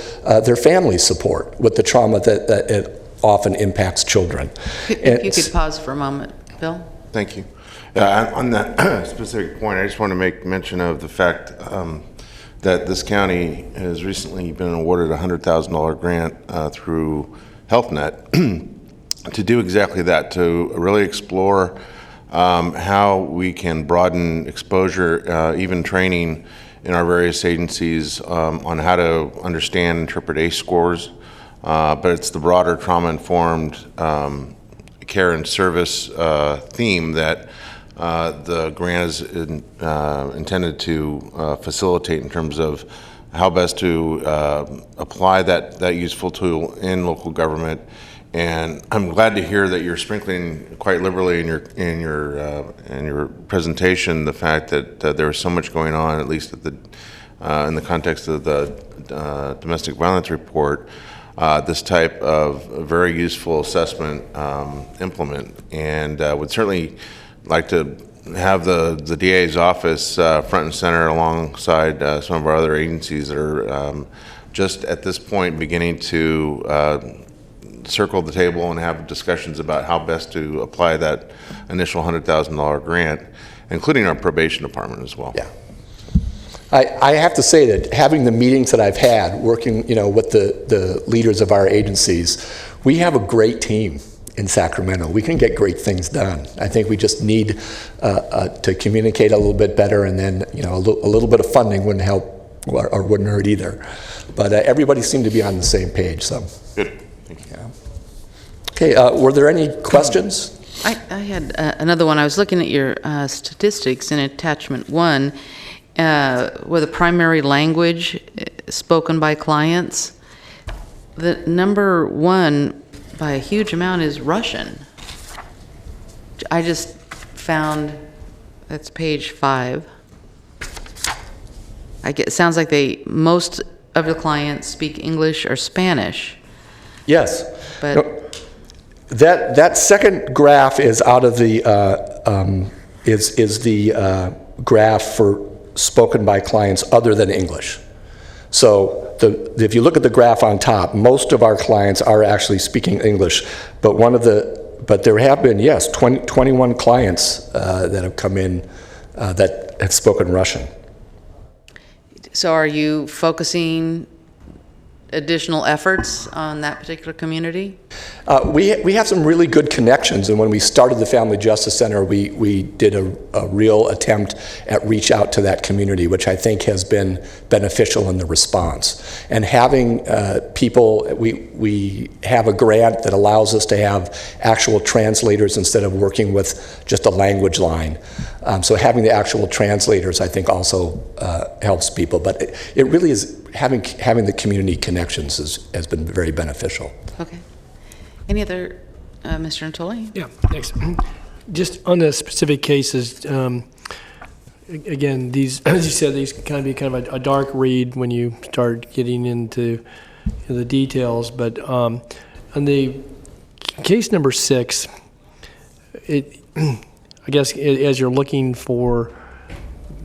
Speaker 7: their family support with the trauma that it often impacts children.
Speaker 1: If you could pause for a moment, Bill.
Speaker 6: Thank you. On that specific point, I just want to make mention of the fact that this county has recently been awarded a $100,000 grant through HealthNet to do exactly that, to really explore how we can broaden exposure, even training in our various agencies on how to understand and interpret ACE scores. But it's the broader trauma-informed care and service theme that the grant is intended to facilitate in terms of how best to apply that useful tool in local government. And I'm glad to hear that you're sprinkling quite liberally in your presentation the fact that there's so much going on, at least at in the context of the domestic violence report. This type of very useful assessment implement, and would certainly like to have the DA's office front and center alongside some of our other agencies that are just at this point beginning to circle the table and have discussions about how best to apply that initial $100,000 grant, including our probation department as well.
Speaker 7: Yeah. I have to say that having the meetings that I've had, working with the leaders of our agencies, we have a great team in Sacramento. We can get great things done. I think we just need to communicate a little bit better, and then a little bit of funding wouldn't help or wouldn't hurt either. But everybody seemed to be on the same page. So
Speaker 6: good. Thank you.
Speaker 7: Yeah. Okay. Were there any questions?
Speaker 1: I had another one. I was looking at your statistics in attachment 1 with the primary language spoken by clients. The number 1 by a huge amount is Russian. I just found, that's page 5. It sounds like most of the clients speak English or Spanish.
Speaker 7: Yes.
Speaker 1: But
Speaker 7: no, that second graph is out of the graph for spoken by clients other than English. So if you look at the graph on top, most of our clients are actually speaking English, but there have been, yes, 21 clients that have come in that have spoken Russian.
Speaker 1: so are you focusing additional efforts on that particular community?
Speaker 7: We have some really good connections, and when we started the Family Justice Center, we did a real attempt at reach out to that community, which I think has been beneficial in the response. And having people, we have a grant that allows us to have actual translators instead of working with just a language line. So having the actual translators, I think, also helps people. But it really is having the community connections has been very beneficial.
Speaker 1: Okay. Any other, Mr. Antoli?
Speaker 4: Yeah, thanks. Just on the specific cases, again, these, as you said, these kind of be kind of a dark read when you start getting into the details. But on the case number 6, I guess as you're looking for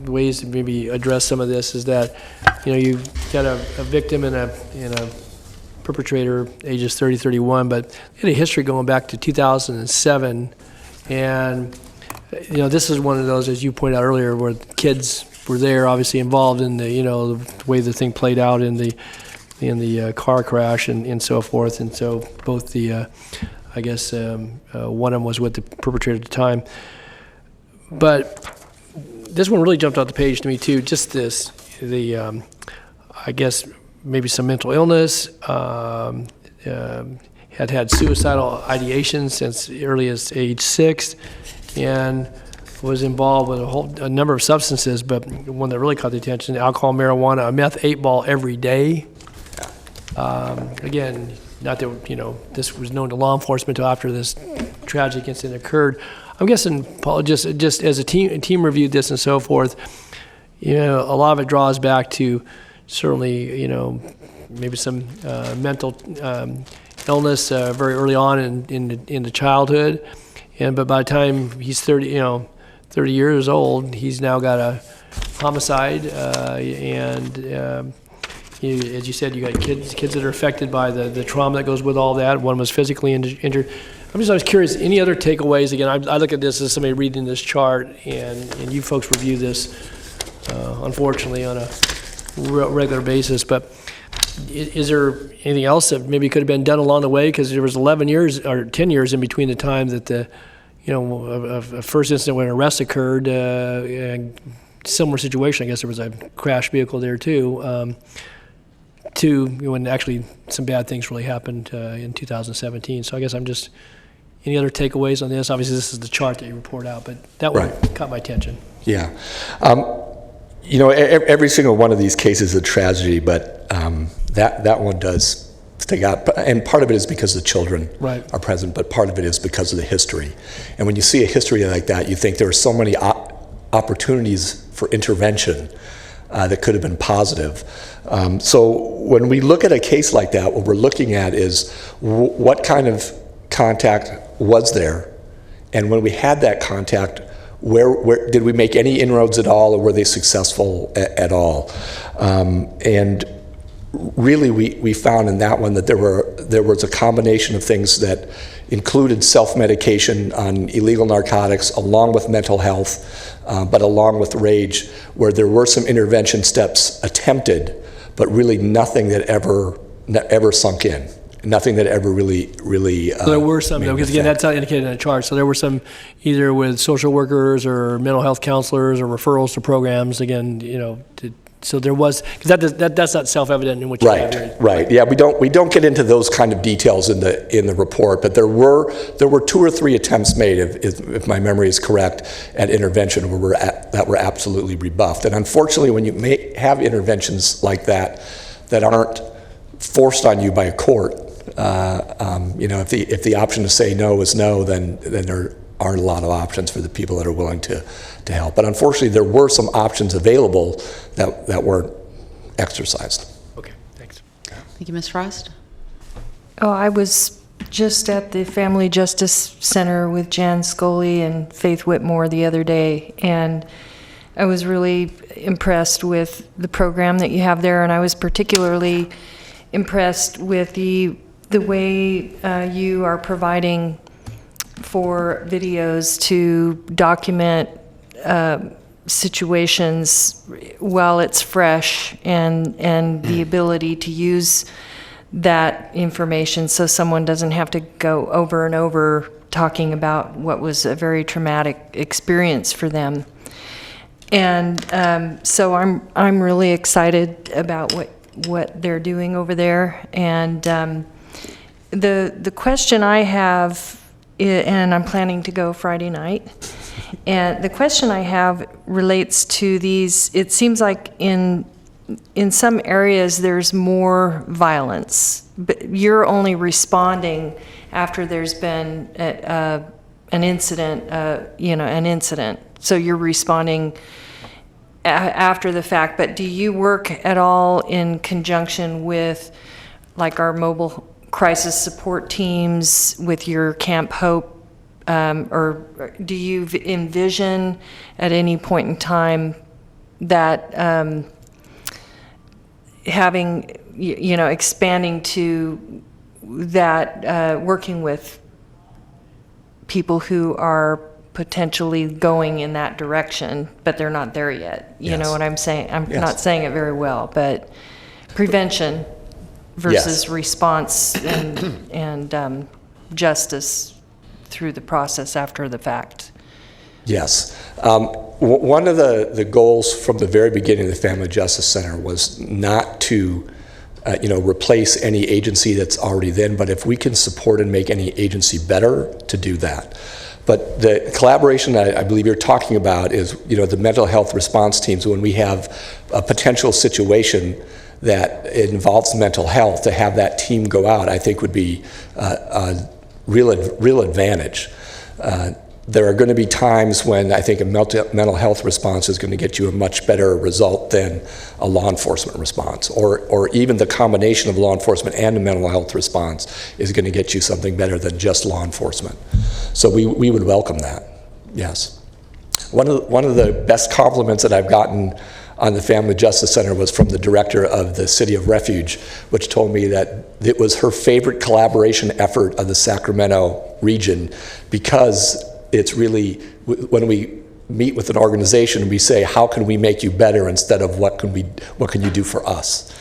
Speaker 4: ways to maybe address some of this, is that you've got a victim and a perpetrator, ages 30, 31, but they had a history going back to 2007, and this is one of those, as you pointed out earlier, where kids were there, obviously involved in the the way the thing played out in the car crash and so forth, and so both the I guess one of them was with the perpetrator at the time, but this one really jumped off the page to me too. Just I guess maybe some mental illness, had suicidal ideation since early as age 6, and was involved with a number of substances, but one that really caught the attention: alcohol, marijuana, a meth 8-ball every day. Again, not that this was known to law enforcement until after this tragic incident occurred. I'm guessing, Paul, just as a team reviewed this and so forth, a lot of it draws back to certainly, maybe some mental illness very early on in the childhood, but by the time he's 30 years old, he's now got a homicide, and as you said, you got kids that are affected by the trauma that goes with all that. One was physically injured. I was curious, any other takeaways? Again, I look at this as somebody reading this chart, and you folks review this, unfortunately, on a regular basis, but is there anything else that maybe could have been done along the way? Because there was 11 years or 10 years in between the time that a first incident when an arrest occurred, and similar situation. I guess there was a crash vehicle there too, when actually some bad things really happened in 2017. So I guess any other takeaways on this? Obviously, this is the chart that you report out, but that one caught my attention.
Speaker 7: Yeah. Every single one of these cases is a tragedy, but that one does stick out. And part of it is because the children are present, but part of it is because of the history. And when you see a history like that, you think there are so many opportunities for intervention that could have been positive. So when we look at a case like that, what we're looking at is what kind of contact was there, and when we had that contact, where did we make any inroads at all, or were they successful at all? And really, we found in that one that there was a combination of things that included self-medication on illegal narcotics, along with mental health, but along with rage, where there were some intervention steps attempted, but really nothing that ever sunk in. Nothing that ever really.
Speaker 4: So there were some, because again, that's not indicated in the chart. So there were some, either with social workers or mental health counselors or referrals to programs. Again, so there was, because that's not self-evident in what you have here.
Speaker 7: Right. Yeah, we don't get into those kind of details in the report, but there were 2 or 3 attempts made, if my memory is correct, at intervention that were absolutely rebuffed. And unfortunately, when you have interventions like that aren't forced on you by a court, if the option to say no is no, then there aren't a lot of options for the people that are willing to help. But unfortunately, there were some options available that weren't exercised.
Speaker 4: Okay, thanks.
Speaker 1: Thank you, Ms. Frost.
Speaker 19: Oh, I was just at the Family Justice Center with Jan Scully and Faith Whitmore the other day, and I was really impressed with the program that you have there, and I was particularly impressed with the way you are providing for videos to document situations while it's fresh, and the ability to use that information so someone doesn't have to go over and over talking about what was a very traumatic experience for them. And so I'm really excited about what they're doing over there. And the question I have, and I'm planning to go Friday night, and the question I have relates to these. It seems like in some areas there's more violence, but you're only responding after there's been an incident. So you're responding after the fact. But do you work at all in conjunction with, like, our mobile crisis support teams, with your Camp Hope, or do you envision at any point in time that having, expanding to that, working with people who are potentially going in that direction, but they're not there yet? You know what I'm saying? I'm not saying it very well, but prevention versus response and justice through the process after the fact.
Speaker 7: Yes. One of the goals from the very beginning of the Family Justice Center was not to replace any agency that's already there, but if we can support and make any agency better, to do that. But the collaboration that I believe you're talking about is, the mental health response teams. When we have a potential situation that involves mental health, to have that team go out, I think would be a real advantage. There are going to be times when I think a mental health response is going to get you a much better result than a law enforcement response, or even the combination of law enforcement and a mental health response is going to get you something better than just law enforcement. So we would welcome that. Yes. One of the best compliments that I've gotten on the Family Justice Center was from the director of the City of Refuge, which told me that it was her favorite collaboration effort of the Sacramento region, because it's really, when we meet with an organization, we say, how can we make you better, instead of what can you do for us?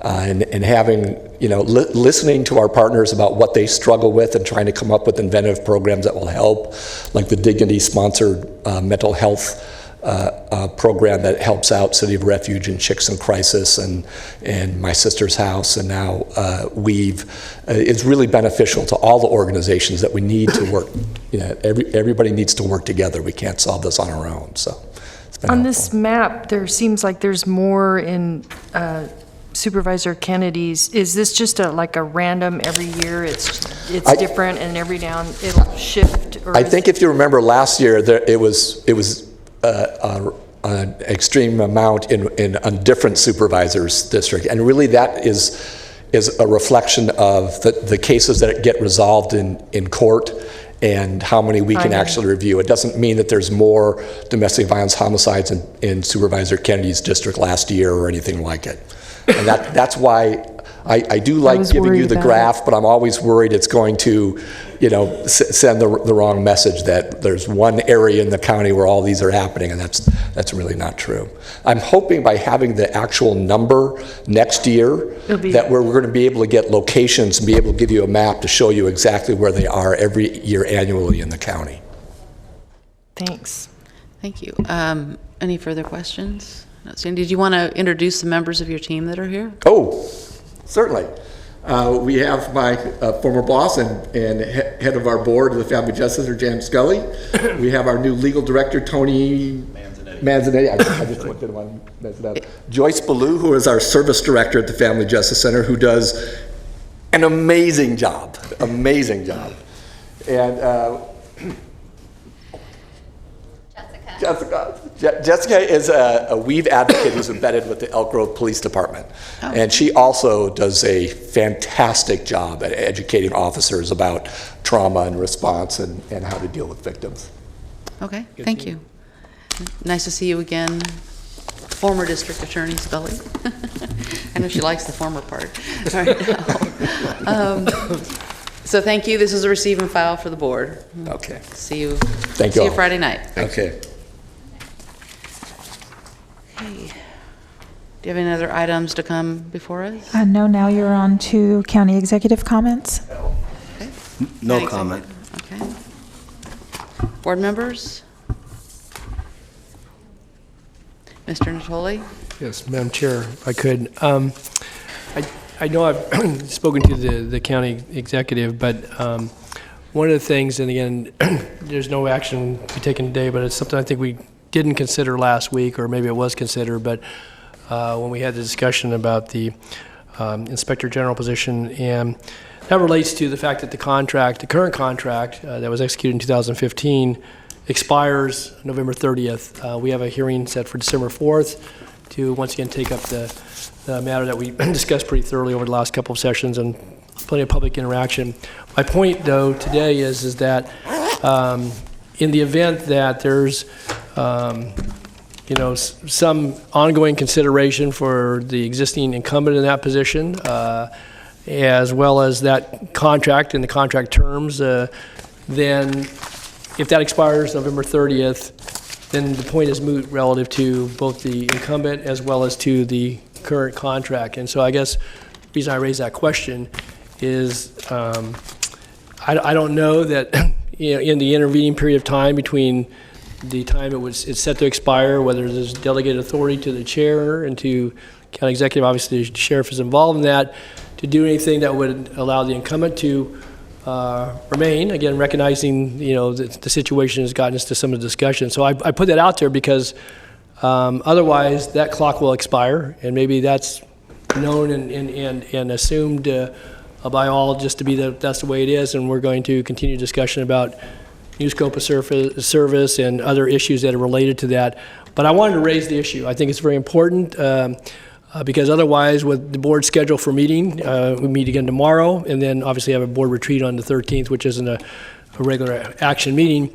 Speaker 7: And having, listening to our partners about what they struggle with and trying to come up with inventive programs that will help, like the Dignity-sponsored mental health program that helps out City of Refuge and Chicks in Crisis and My Sister's House, and now Weave. It's really beneficial to all the organizations that we need to work. Everybody needs to work together. We can't solve this on our own. So it's been
Speaker 19: on
Speaker 7: helpful.
Speaker 19: This map, there seems like there's more in Supervisor Kennedy's. Is this just like a random every year? It's different, and every now and it'll shift. Or
Speaker 7: I think if you remember last year, it was an extreme amount on different supervisors' district, and really that is a reflection of the cases that get resolved in court, and how many we can actually review. It doesn't mean that there's more domestic violence homicides in Supervisor Kennedy's district last year or anything like it. And that's why I do like giving you the graph, but I'm always worried it's going to, send the wrong message that there's one area in the county where all these are happening, and that's really not true. I'm hoping by having the actual number next year that we're going to be able to get locations and be able to give you a map to show you exactly where they are every year annually in the county.
Speaker 19: Thanks.
Speaker 1: Thank you. Any further questions? No, Sandy, did you want to introduce the members of your team that are here?
Speaker 7: Oh, certainly. We have my former boss and head of our board of the Family Justice Center, Jan Scully. We have our new legal director, Tony Manzanetti. I just looked at him on Manzanetti. Joyce Ballou, who is our service director at the Family Justice Center, who does an amazing job. Amazing job. And Jessica is a weave advocate who's embedded with the Elk Grove Police Department. Oh. And she also does a fantastic job at educating officers about trauma and response and how to deal with victims.
Speaker 1: Okay, thank you. Nice to see you again, former district attorney Scully. I know she likes the former part. All right. So thank you. This is a receive and file for the board.
Speaker 7: Okay.
Speaker 1: See you.
Speaker 7: Thank you.
Speaker 1: See you Friday night.
Speaker 7: Okay.
Speaker 1: Okay. Do you have any other items to come before us?
Speaker 8: No, now you're on to county executive comments.
Speaker 1: Okay.
Speaker 17: No comment.
Speaker 1: Okay. Board members? Mr. Natoli?
Speaker 4: Yes, Madam Chair, if I could. I know I've spoken to the county executive, but one of the things, and again, there's no action to be taken today, but it's something I think we didn't consider last week, or maybe it was considered, but when we had the discussion about the Inspector General position, and that relates to the fact that the current contract that was executed in 2015 expires November 30th. We have a hearing set for December 4th to once again take up the matter that we discussed pretty thoroughly over the last couple of sessions and plenty of public interaction. My point, though, today is that in the event that there's some ongoing consideration for the existing incumbent in that position, as well as that contract and the contract terms, then if that expires November 30th, then the point is moot relative to both the incumbent as well as to the current contract. And so I guess the reason I raise that question is I don't know that in the intervening period of time between the time it's set to expire, whether there's delegated authority to the chair and to county executive, obviously the sheriff is involved in that, to do anything that would allow the incumbent to remain, again, recognizing, the situation has gotten us to some of the discussion. So I put that out there because otherwise that clock will expire, and maybe that's known and assumed by all just to be that's the way it is, and we're going to continue discussion about new scope of service and other issues that are related to that. But I wanted to raise the issue. I think it's very important because otherwise, with the board schedule for meeting, we meet again tomorrow, and then obviously have a board retreat on the 13th, which isn't a regular action meeting.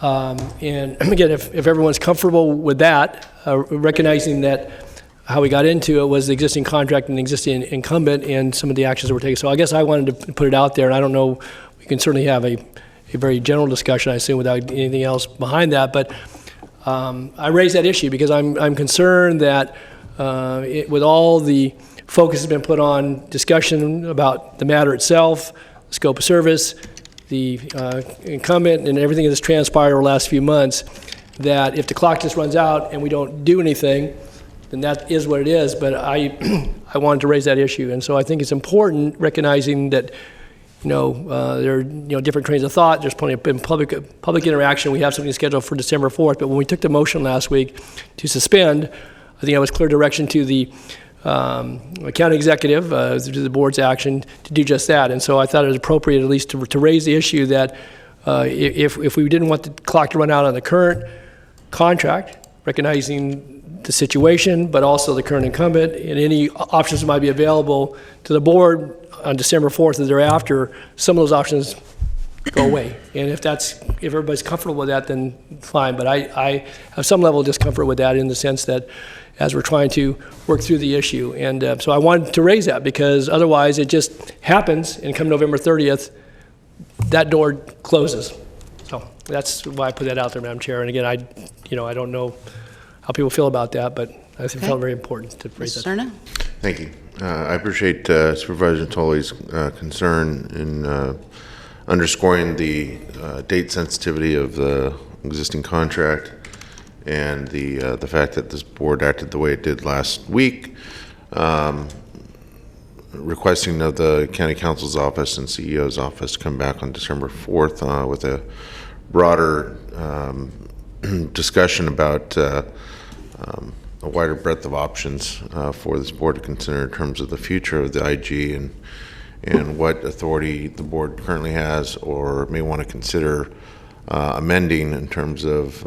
Speaker 4: And again, if everyone's comfortable with that, recognizing that how we got into it was the existing contract and the existing incumbent and some of the actions that were taken. So I guess I wanted to put it out there, and I don't know, we can certainly have a very general discussion, I assume, without anything else behind that. But I raise that issue because I'm concerned that with all the focus has been put on discussion about the matter itself, the scope of service, the incumbent, and everything that's transpired over the last few months, that if the clock just runs out and we don't do anything, then that is what it is. But I wanted to raise that issue, and so I think it's important recognizing that there are different trains of thought. There's plenty of public interaction. We have something scheduled for December 4th, but when we took the motion last week to suspend, I think I was clear direction to the county executive, to the board's action to do just that. And so I thought it was appropriate at least to raise the issue that if we didn't want the clock to run out on the current contract, recognizing the situation, but also the current incumbent and any options that might be available to the board on December 4th or thereafter, some of those options go away. And if everybody's comfortable with that, then fine. But I have some level of discomfort with that in the sense that as we're trying to work through the issue. And so I wanted to raise that because otherwise it just happens, and come November 30th, that door closes. So that's why I put that out there, Madam Chair. And again, I don't know how people feel about that, but I think it felt very important to raise that.
Speaker 1: Mr. Cerna?
Speaker 6: Thank you. I appreciate Supervisor Tully's concern in underscoring the date sensitivity of the existing contract and the fact that this board acted the way it did last week, requesting of the County Council's office and CEO's office to come back on December 4th with a broader discussion about a wider breadth of options for this board to consider in terms of the future of the IG and what authority the board currently has or may want to consider amending in terms of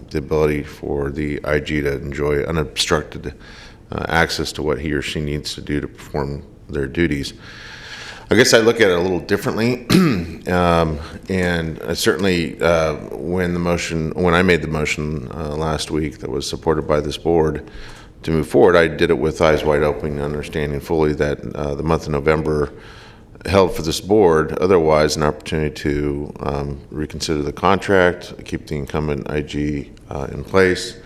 Speaker 6: the ability for the IG to enjoy unobstructed access to what he or she needs to do to perform their duties. I guess I look at it a little differently, and I certainly, when I made the motion last week that was supported by this board to move forward, I did it with eyes wide open, understanding fully that the month of November held for this board otherwise an opportunity to reconsider the contract, keep the incumbent IG in place.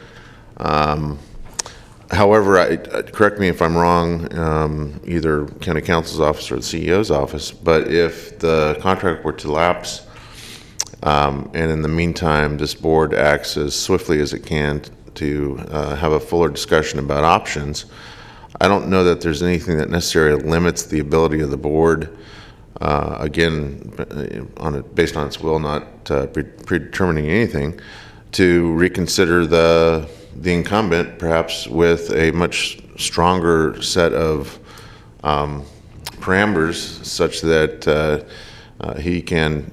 Speaker 6: However, correct me if I'm wrong, either County Council's office or the CEO's office, but if the contract were to lapse, and in the meantime, this board acts as swiftly as it can to have a fuller discussion about options, I don't know that there's anything that necessarily limits the ability of the board, again, based on its will, not predetermining anything, to reconsider the incumbent, perhaps with a much stronger set of parameters such that he can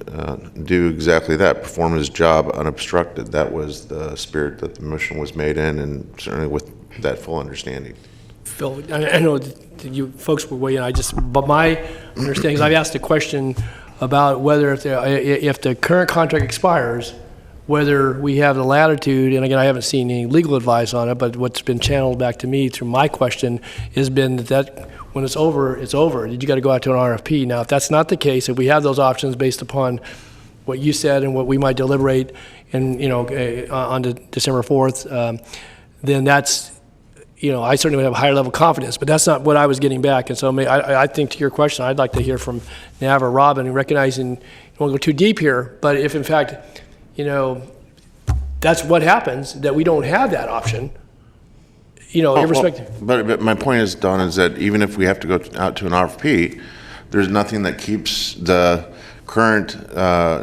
Speaker 6: do exactly that, perform his job unobstructed. That was the spirit that the motion was made in, and certainly with that full understanding.
Speaker 4: Phil, I know you folks were weighing, but my understanding is I've asked a question about whether if the current contract expires, whether we have the latitude, and again, I haven't seen any legal advice on it, but what's been channeled back to me through my question has been that when it's over, it's over. You got to go out to an RFP. Now, if that's not the case, if we have those options based upon what you said and what we might deliberate on December 4th, then that's, I certainly would have a higher level of confidence, but that's not what I was getting back. And so I think to your question, I'd like to hear from Nav or Robin, recognizing, you don't want to go too deep here, but if in fact, that's what happens, that we don't have that option, irrespective.
Speaker 6: But my point is, Don, is that even if we have to go out to an RFP, there's nothing that keeps the current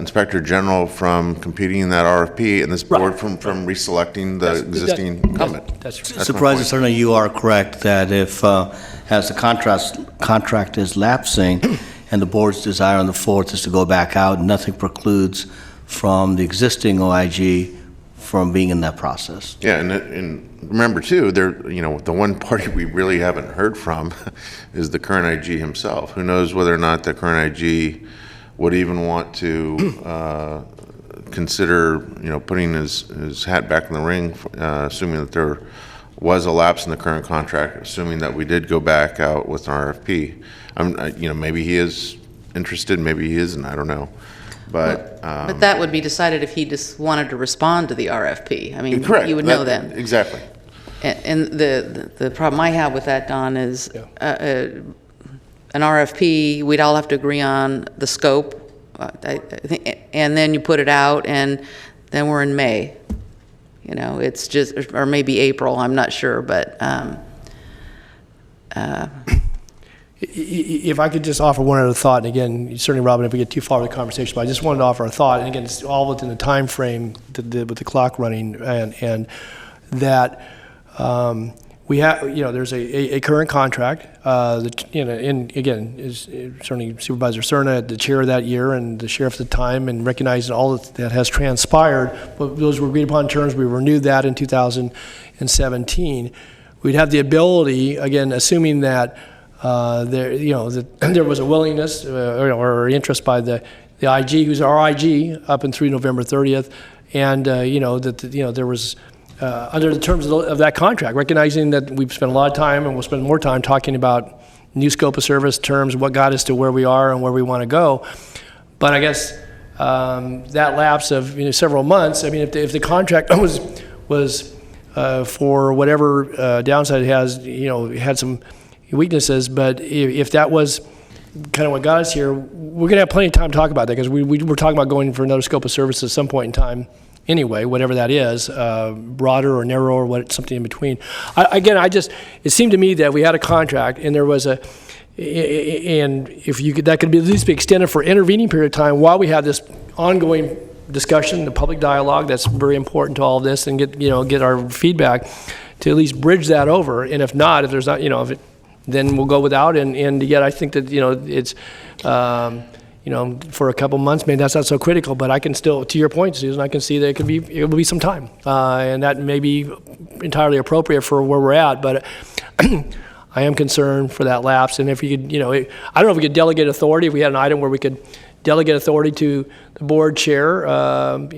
Speaker 6: Inspector General from competing in that RFP and this board from reselecting the existing incumbent.
Speaker 4: That's
Speaker 17: Supervisor, certainly you are correct that if, as the contract is lapsing and the board's desire on the 4th is to go back out, nothing precludes from the existing OIG from being in that process.
Speaker 6: Yeah, and remember too, the one party we really haven't heard from is the current IG himself. Who knows whether or not the current IG would even want to consider, putting his hat back in the ring, assuming that there was a lapse in the current contract, assuming that we did go back out with an RFP. Maybe he is interested, maybe he isn't, I don't know. But
Speaker 1: that would be decided if he just wanted to respond to the RFP. I mean,
Speaker 6: correct.
Speaker 1: You would know then.
Speaker 6: Exactly.
Speaker 1: And the problem I have with that, Don, is an RFP, we'd all have to agree on the scope, I think, and then you put it out, and then we're in May. It's just, or maybe April, I'm not sure, but
Speaker 4: if I could just offer one other thought, and again, certainly, Robin, if we get too far with the conversation, but I just wanted to offer a thought, and again, it's all within the time frame with the clock running, and that we have, there's a current contract, and again, is certainly Supervisor Cerna, the chair of that year, and the sheriff at the time, and recognizing all that has transpired, but those were agreed upon terms. We renewed that in 2017. We'd have the ability, again, assuming that there was a willingness or interest by the the IG, who's our IG, up and through November 30th, and there was under the terms of that contract, recognizing that we've spent a lot of time and we'll spend more time talking about new scope of service terms, what got us to where we are and where we want to go. But I guess that lapse of several months. I mean, if the contract was for whatever downside it has, had some weaknesses. But if that was kind of what got us here, we're going to have plenty of time to talk about that, because we were talking about going for another scope of service at some point in time anyway, whatever that is, broader or narrower, or something in between. It seemed to me that we had a contract and there was and if you could, that could be at least be extended for intervening period of time while we have this ongoing discussion, the public dialogue that's very important to all of this, and get our feedback to at least bridge that over. And if not, if there's not, then we'll go without. And yet I think that it's for a couple months maybe that's not so critical. But I can still, to your point, Susan, I can see that it will be some time, and that may be entirely appropriate for where we're at. But I am concerned for that lapse. And if you could, I don't know if we could delegate authority. If we had an item where we could delegate authority to the board chair, to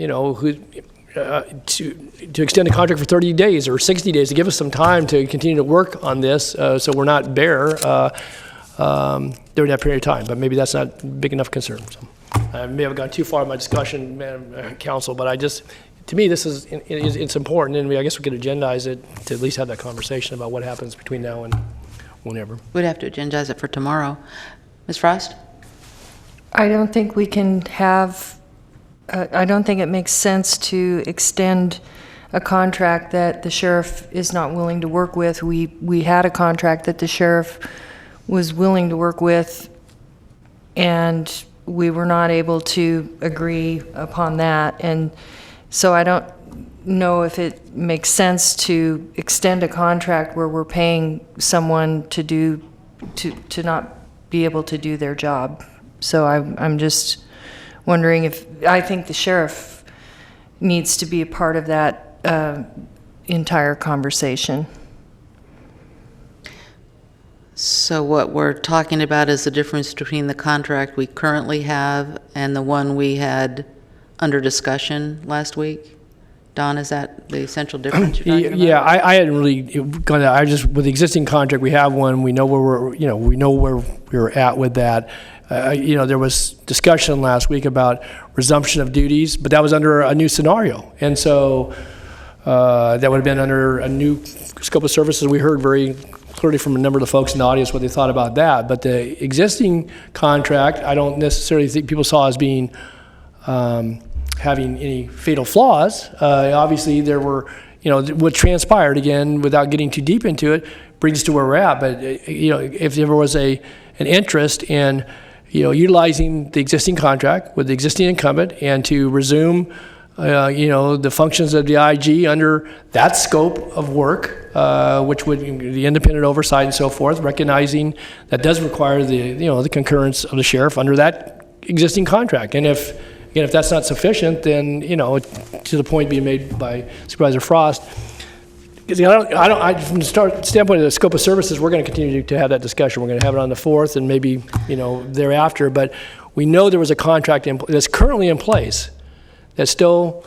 Speaker 4: extend the contract for 30 days or 60 days to give us some time to continue to work on this, so we're not bare during that period of time. But maybe that's not a big enough concern. So I may have gone too far in my discussion, Madam Council, but to me, this it's important, and I guess we could agendize it to at least have that conversation about what happens between now and whenever.
Speaker 1: We'd have to agendize it for tomorrow. Ms. Frost?
Speaker 19: I don't think we can have, I don't think it makes sense to extend a contract that the sheriff is not willing to work with. We had a contract that the sheriff was willing to work with, and we were not able to agree upon that. And so I don't know if it makes sense to extend a contract where we're paying someone to not be able to do their job. So I'm just wondering I think the sheriff needs to be a part of that entire conversation.
Speaker 1: So what we're talking about is the difference between the contract we currently have and the one we had under discussion last week? Don, is that the essential difference you're talking about?
Speaker 4: Yeah, I hadn't really gone there. With the existing contract, we have one. We know where we're at with that. There was discussion last week about resumption of duties, but that was under a new scenario. And so that would have been under a new scope of services. We heard very clearly from a number of the folks in the audience what they thought about that. But the existing contract, I don't necessarily think people saw as being having any fatal flaws. Obviously, there were, what transpired, again, without getting too deep into it, brings us to where we're at. But, if there was an interest in, utilizing the existing contract with the existing incumbent and to resume, the functions of the IG under that scope of work, which would be the independent oversight and so forth, recognizing that does require the concurrence of the sheriff under that existing contract. And if that's not sufficient, then, to the point being made by Supervisor Frost, because from the standpoint of the scope of services, we're going to continue to have that discussion. We're going to have it on the 4th and maybe, thereafter. But we know there was a contract that's currently in place that's still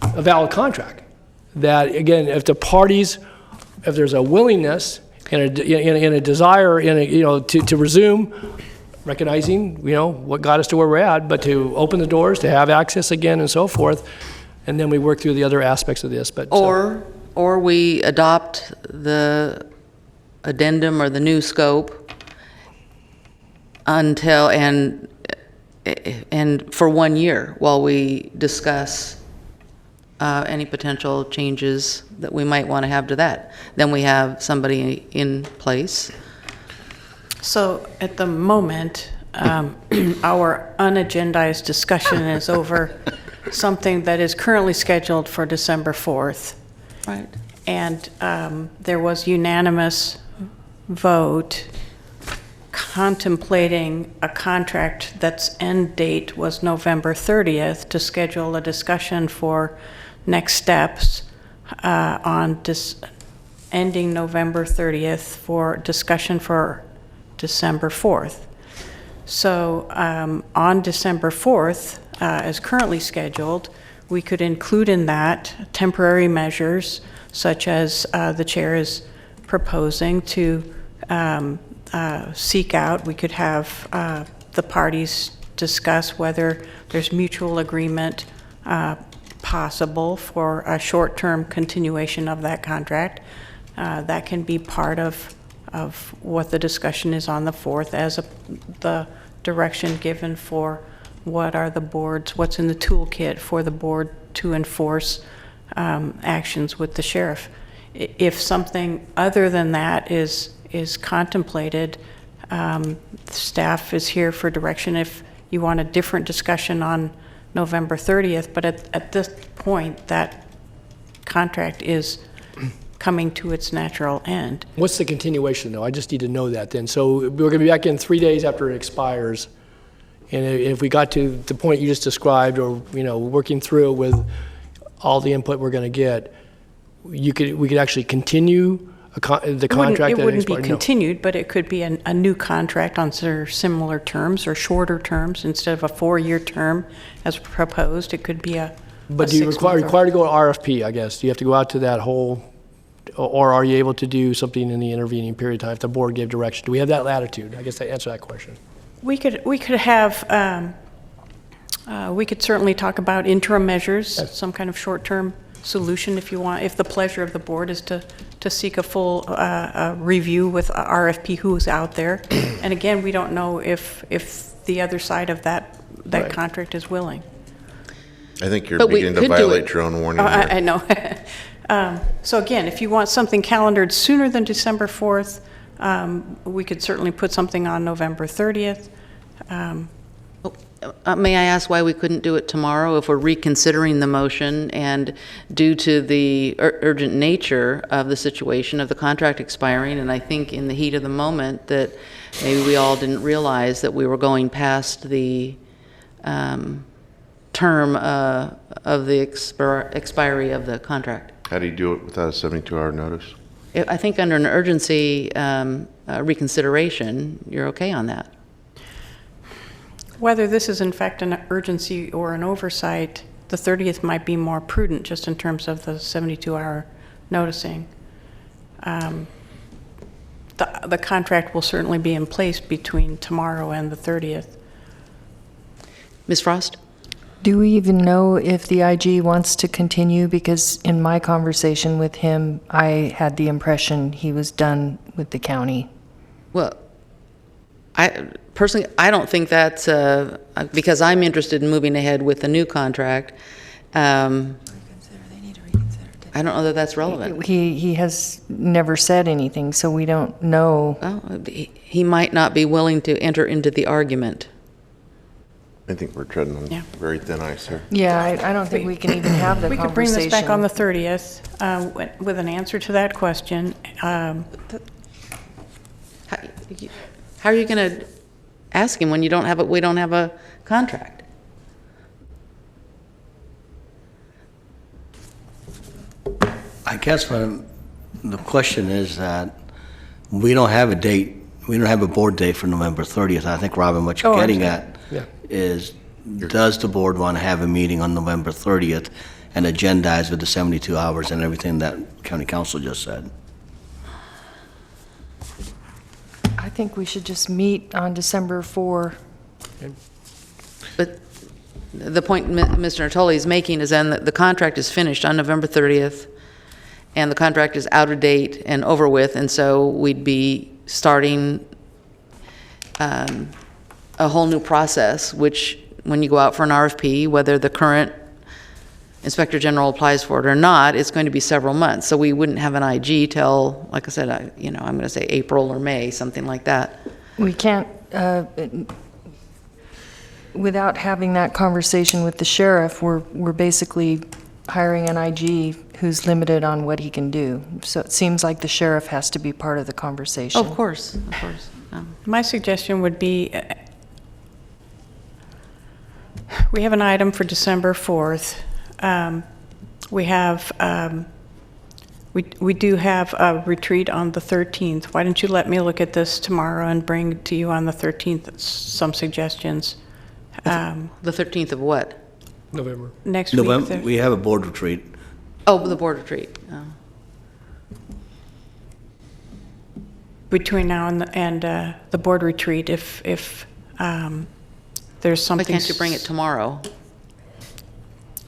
Speaker 4: a valid contract. That, again, if there's a willingness and a desire to resume, recognizing, what got us to where we're at, but to open the doors, to have access again and so forth, and then we work through the other aspects of this. But
Speaker 1: Or we adopt the addendum or the new scope until, and for 1 year while we discuss any potential changes that we might want to have to that. Then we have somebody in place.
Speaker 20: So at the moment, our unagendized discussion is over something that is currently scheduled for December 4th.
Speaker 1: Right.
Speaker 20: And there was unanimous vote contemplating a contract that's end date was November 30th to schedule a discussion for next steps on ending November 30th for discussion for December 4th. So on December 4th, as currently scheduled, we could include in that temporary measures such as the chair is proposing to seek out. We could have the parties discuss whether there's mutual agreement possible for a short-term continuation of that contract. That can be part of what the discussion is on the 4th as the direction given for what are the boards, what's in the toolkit for the board to enforce actions with the sheriff. If something other than that is contemplated, staff is here for direction if you want a different discussion on November 30th, but at this point, that contract is coming to its natural end.
Speaker 4: What's the continuation, though? I just need to know that then. So we're going to be back in 3 days after it expires. And if we got to the point you just described, or working through it with all the input we're going to get, we could actually continue the contract.
Speaker 20: It wouldn't be continued, but it could be a new contract on similar terms or shorter terms instead of a 4-year term as proposed. It could be a.
Speaker 4: But do you require to go to RFP? I guess do you have to go out to that whole, or are you able to do something in the intervening period of time if the board gave direction? Do we have that latitude? I guess to answer that question.
Speaker 20: We could have. We could certainly talk about interim measures, some kind of short-term solution if you want, if the pleasure of the board is to seek a full review with RFP who's out there. And again, we don't know if the other side of that right. contract is willing.
Speaker 6: I think you're beginning to violate your own warning.
Speaker 20: I know. So again, if you want something calendared sooner than December 4th, we could certainly put something on November 30th.
Speaker 1: May I ask why we couldn't do it tomorrow if we're reconsidering the motion and due to the urgent nature of the situation of the contract expiring, and I think in the heat of the moment that maybe we all didn't realize that we were going past the term of the expiry of the contract.
Speaker 6: How do you do it without a 72-hour notice?
Speaker 1: I think under an urgency reconsideration, you're okay on that.
Speaker 20: Whether this is in fact an urgency or an oversight, the 30th might be more prudent just in terms of the 72-hour noticing. The contract will certainly be in place between tomorrow and the 30th.
Speaker 1: Ms. Frost?
Speaker 19: Do we even know if the IG wants to continue? Because in my conversation with him, I had the impression he was done with the county.
Speaker 1: Well, personally, I don't think that's, because I'm interested in moving ahead with the new contract. I don't know that that's relevant.
Speaker 19: He has never said anything, so we don't know.
Speaker 1: Well, he might not be willing to enter into the argument.
Speaker 6: I think we're treading on very thin ice here.
Speaker 19: Yeah, I don't think we can even have the conversation.
Speaker 20: We could bring this back on the 30th with an answer to that question.
Speaker 1: How are you going to ask him when we don't have a contract?
Speaker 17: I guess the question is that we don't have a date. We don't have a board date for November 30th. I think, Robin, what you're getting at is, does the board want to have a meeting on November 30th and agendize with the 72 hours and everything that County Council just said?
Speaker 19: I think we should just meet on December 4.
Speaker 1: But the point Mr. Natoli is making is then that the contract is finished on November 30th, and the contract is out of date and over with, and so we'd be starting a whole new process, which when you go out for an RFP, whether the current Inspector General applies for it or not, it's going to be several months. So we wouldn't have an IG till, like I said, I'm going to say April or May, something like that.
Speaker 19: We can't, without having that conversation with the sheriff, we're basically hiring an IG who's limited on what he can do. So it seems like the sheriff has to be part of the conversation.
Speaker 1: Oh, of course, of course.
Speaker 20: My suggestion would be, we have an item for December 4th. We have We do have a retreat on the 13th. Why don't you let me look at this tomorrow and bring to you on the 13th some suggestions?
Speaker 1: The 13th of what?
Speaker 4: November.
Speaker 20: Next
Speaker 17: November,
Speaker 20: week.
Speaker 17: we have a board retreat.
Speaker 1: Oh, the board retreat. Oh.
Speaker 20: Between now and the board retreat, if there's something.
Speaker 1: Why can't you bring it tomorrow?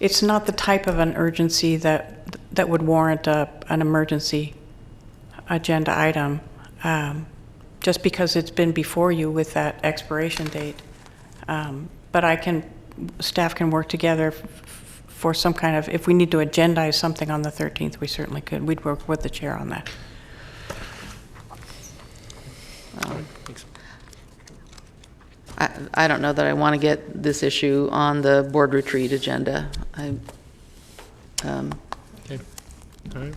Speaker 20: It's not the type of an urgency that would warrant an emergency agenda item, just because it's been before you with that expiration date. But staff can work together for some kind of, if we need to agendize something on the 13th, we certainly could. We'd work with the chair on that.
Speaker 1: I don't know that I want to get this issue on the board retreat agenda.
Speaker 4: Okay. All right.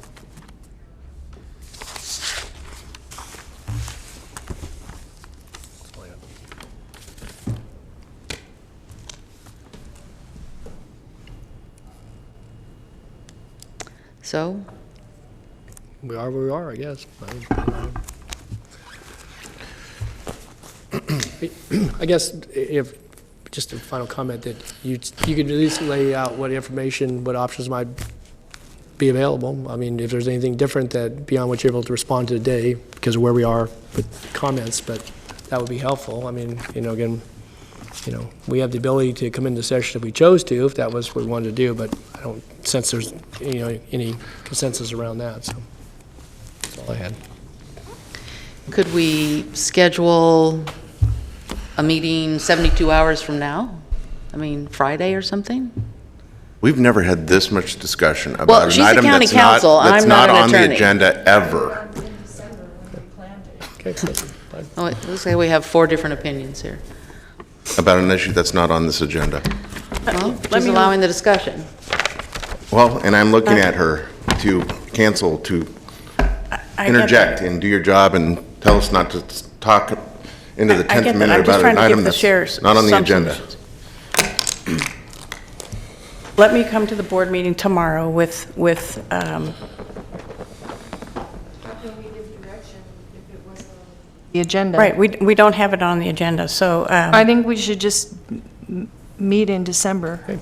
Speaker 1: So?
Speaker 4: We are where we are, I guess. I guess if, just a final comment, that you could at least lay out what information, what options might be available. I mean, if there's anything different that beyond what you're able to respond to today because of where we are with comments, but that would be helpful. I mean, again, we have the ability to come into session if we chose to, if that was what we wanted to do, but I don't sense there's, any consensus around that, so that's all I had.
Speaker 1: Could we schedule a meeting 72 hours from now? I mean, Friday or something?
Speaker 6: We've never had this much discussion
Speaker 1: Well,
Speaker 6: about
Speaker 1: she's
Speaker 6: an
Speaker 1: the
Speaker 6: item
Speaker 1: county
Speaker 6: that's not,
Speaker 1: counsel,
Speaker 6: that's
Speaker 1: I'm
Speaker 6: not
Speaker 1: not an
Speaker 6: on the
Speaker 1: attorney.
Speaker 6: agenda ever.
Speaker 4: Okay.
Speaker 1: Oh, it looks like we have 4 different opinions here.
Speaker 6: About an issue that's not on this agenda.
Speaker 1: Well, she's allowing the discussion.
Speaker 6: Well, and I'm looking at her to cancel, to interject and do your job and tell us not to talk into the 10th minute about an item that's not on the agenda.
Speaker 20: Let me come to the board meeting tomorrow with
Speaker 19: The agenda.
Speaker 20: right, we don't have it on the agenda, so.
Speaker 19: I think we should just meet in December.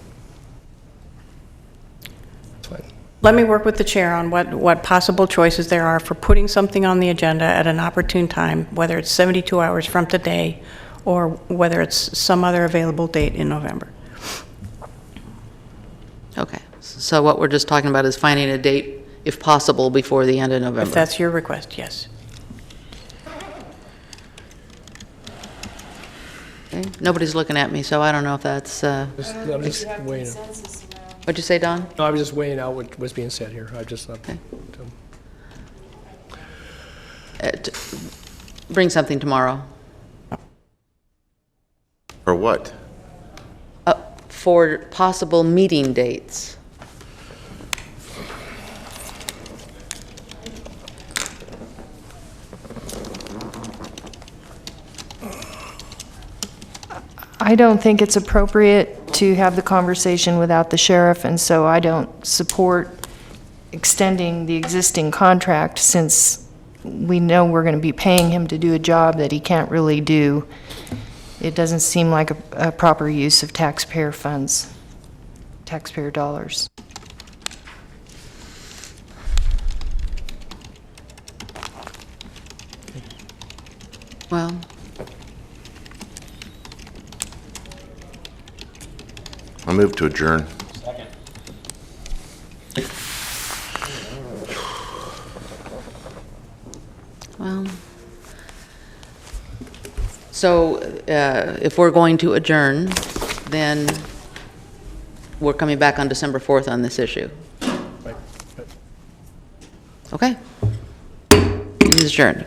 Speaker 20: Let me work with the chair on what possible choices there are for putting something on the agenda at an opportune time, whether it's 72 hours from today or whether it's some other available date in November.
Speaker 1: Okay, so what we're just talking about is finding a date, if possible, before the end of November.
Speaker 20: If that's your request, yes.
Speaker 1: Okay. Nobody's looking at me, so I don't know if that's...
Speaker 4: I'm just weighing out.
Speaker 1: What'd you say, Don?
Speaker 4: No, I was just weighing out what was being said here. I just left.
Speaker 1: Okay. Bring something tomorrow.
Speaker 6: For what?
Speaker 1: For possible meeting dates.
Speaker 19: I don't think it's appropriate to have the conversation without the sheriff, and so I don't support extending the existing contract since we know we're going to be paying him to do a job that he can't really do. It doesn't seem like a proper use of taxpayer funds, taxpayer dollars.
Speaker 1: Well,
Speaker 6: I'll move to adjourn.
Speaker 18: Second.
Speaker 1: well, so if we're going to adjourn, then we're coming back on December 4th on this issue.
Speaker 4: Right.
Speaker 1: Okay. It is adjourned.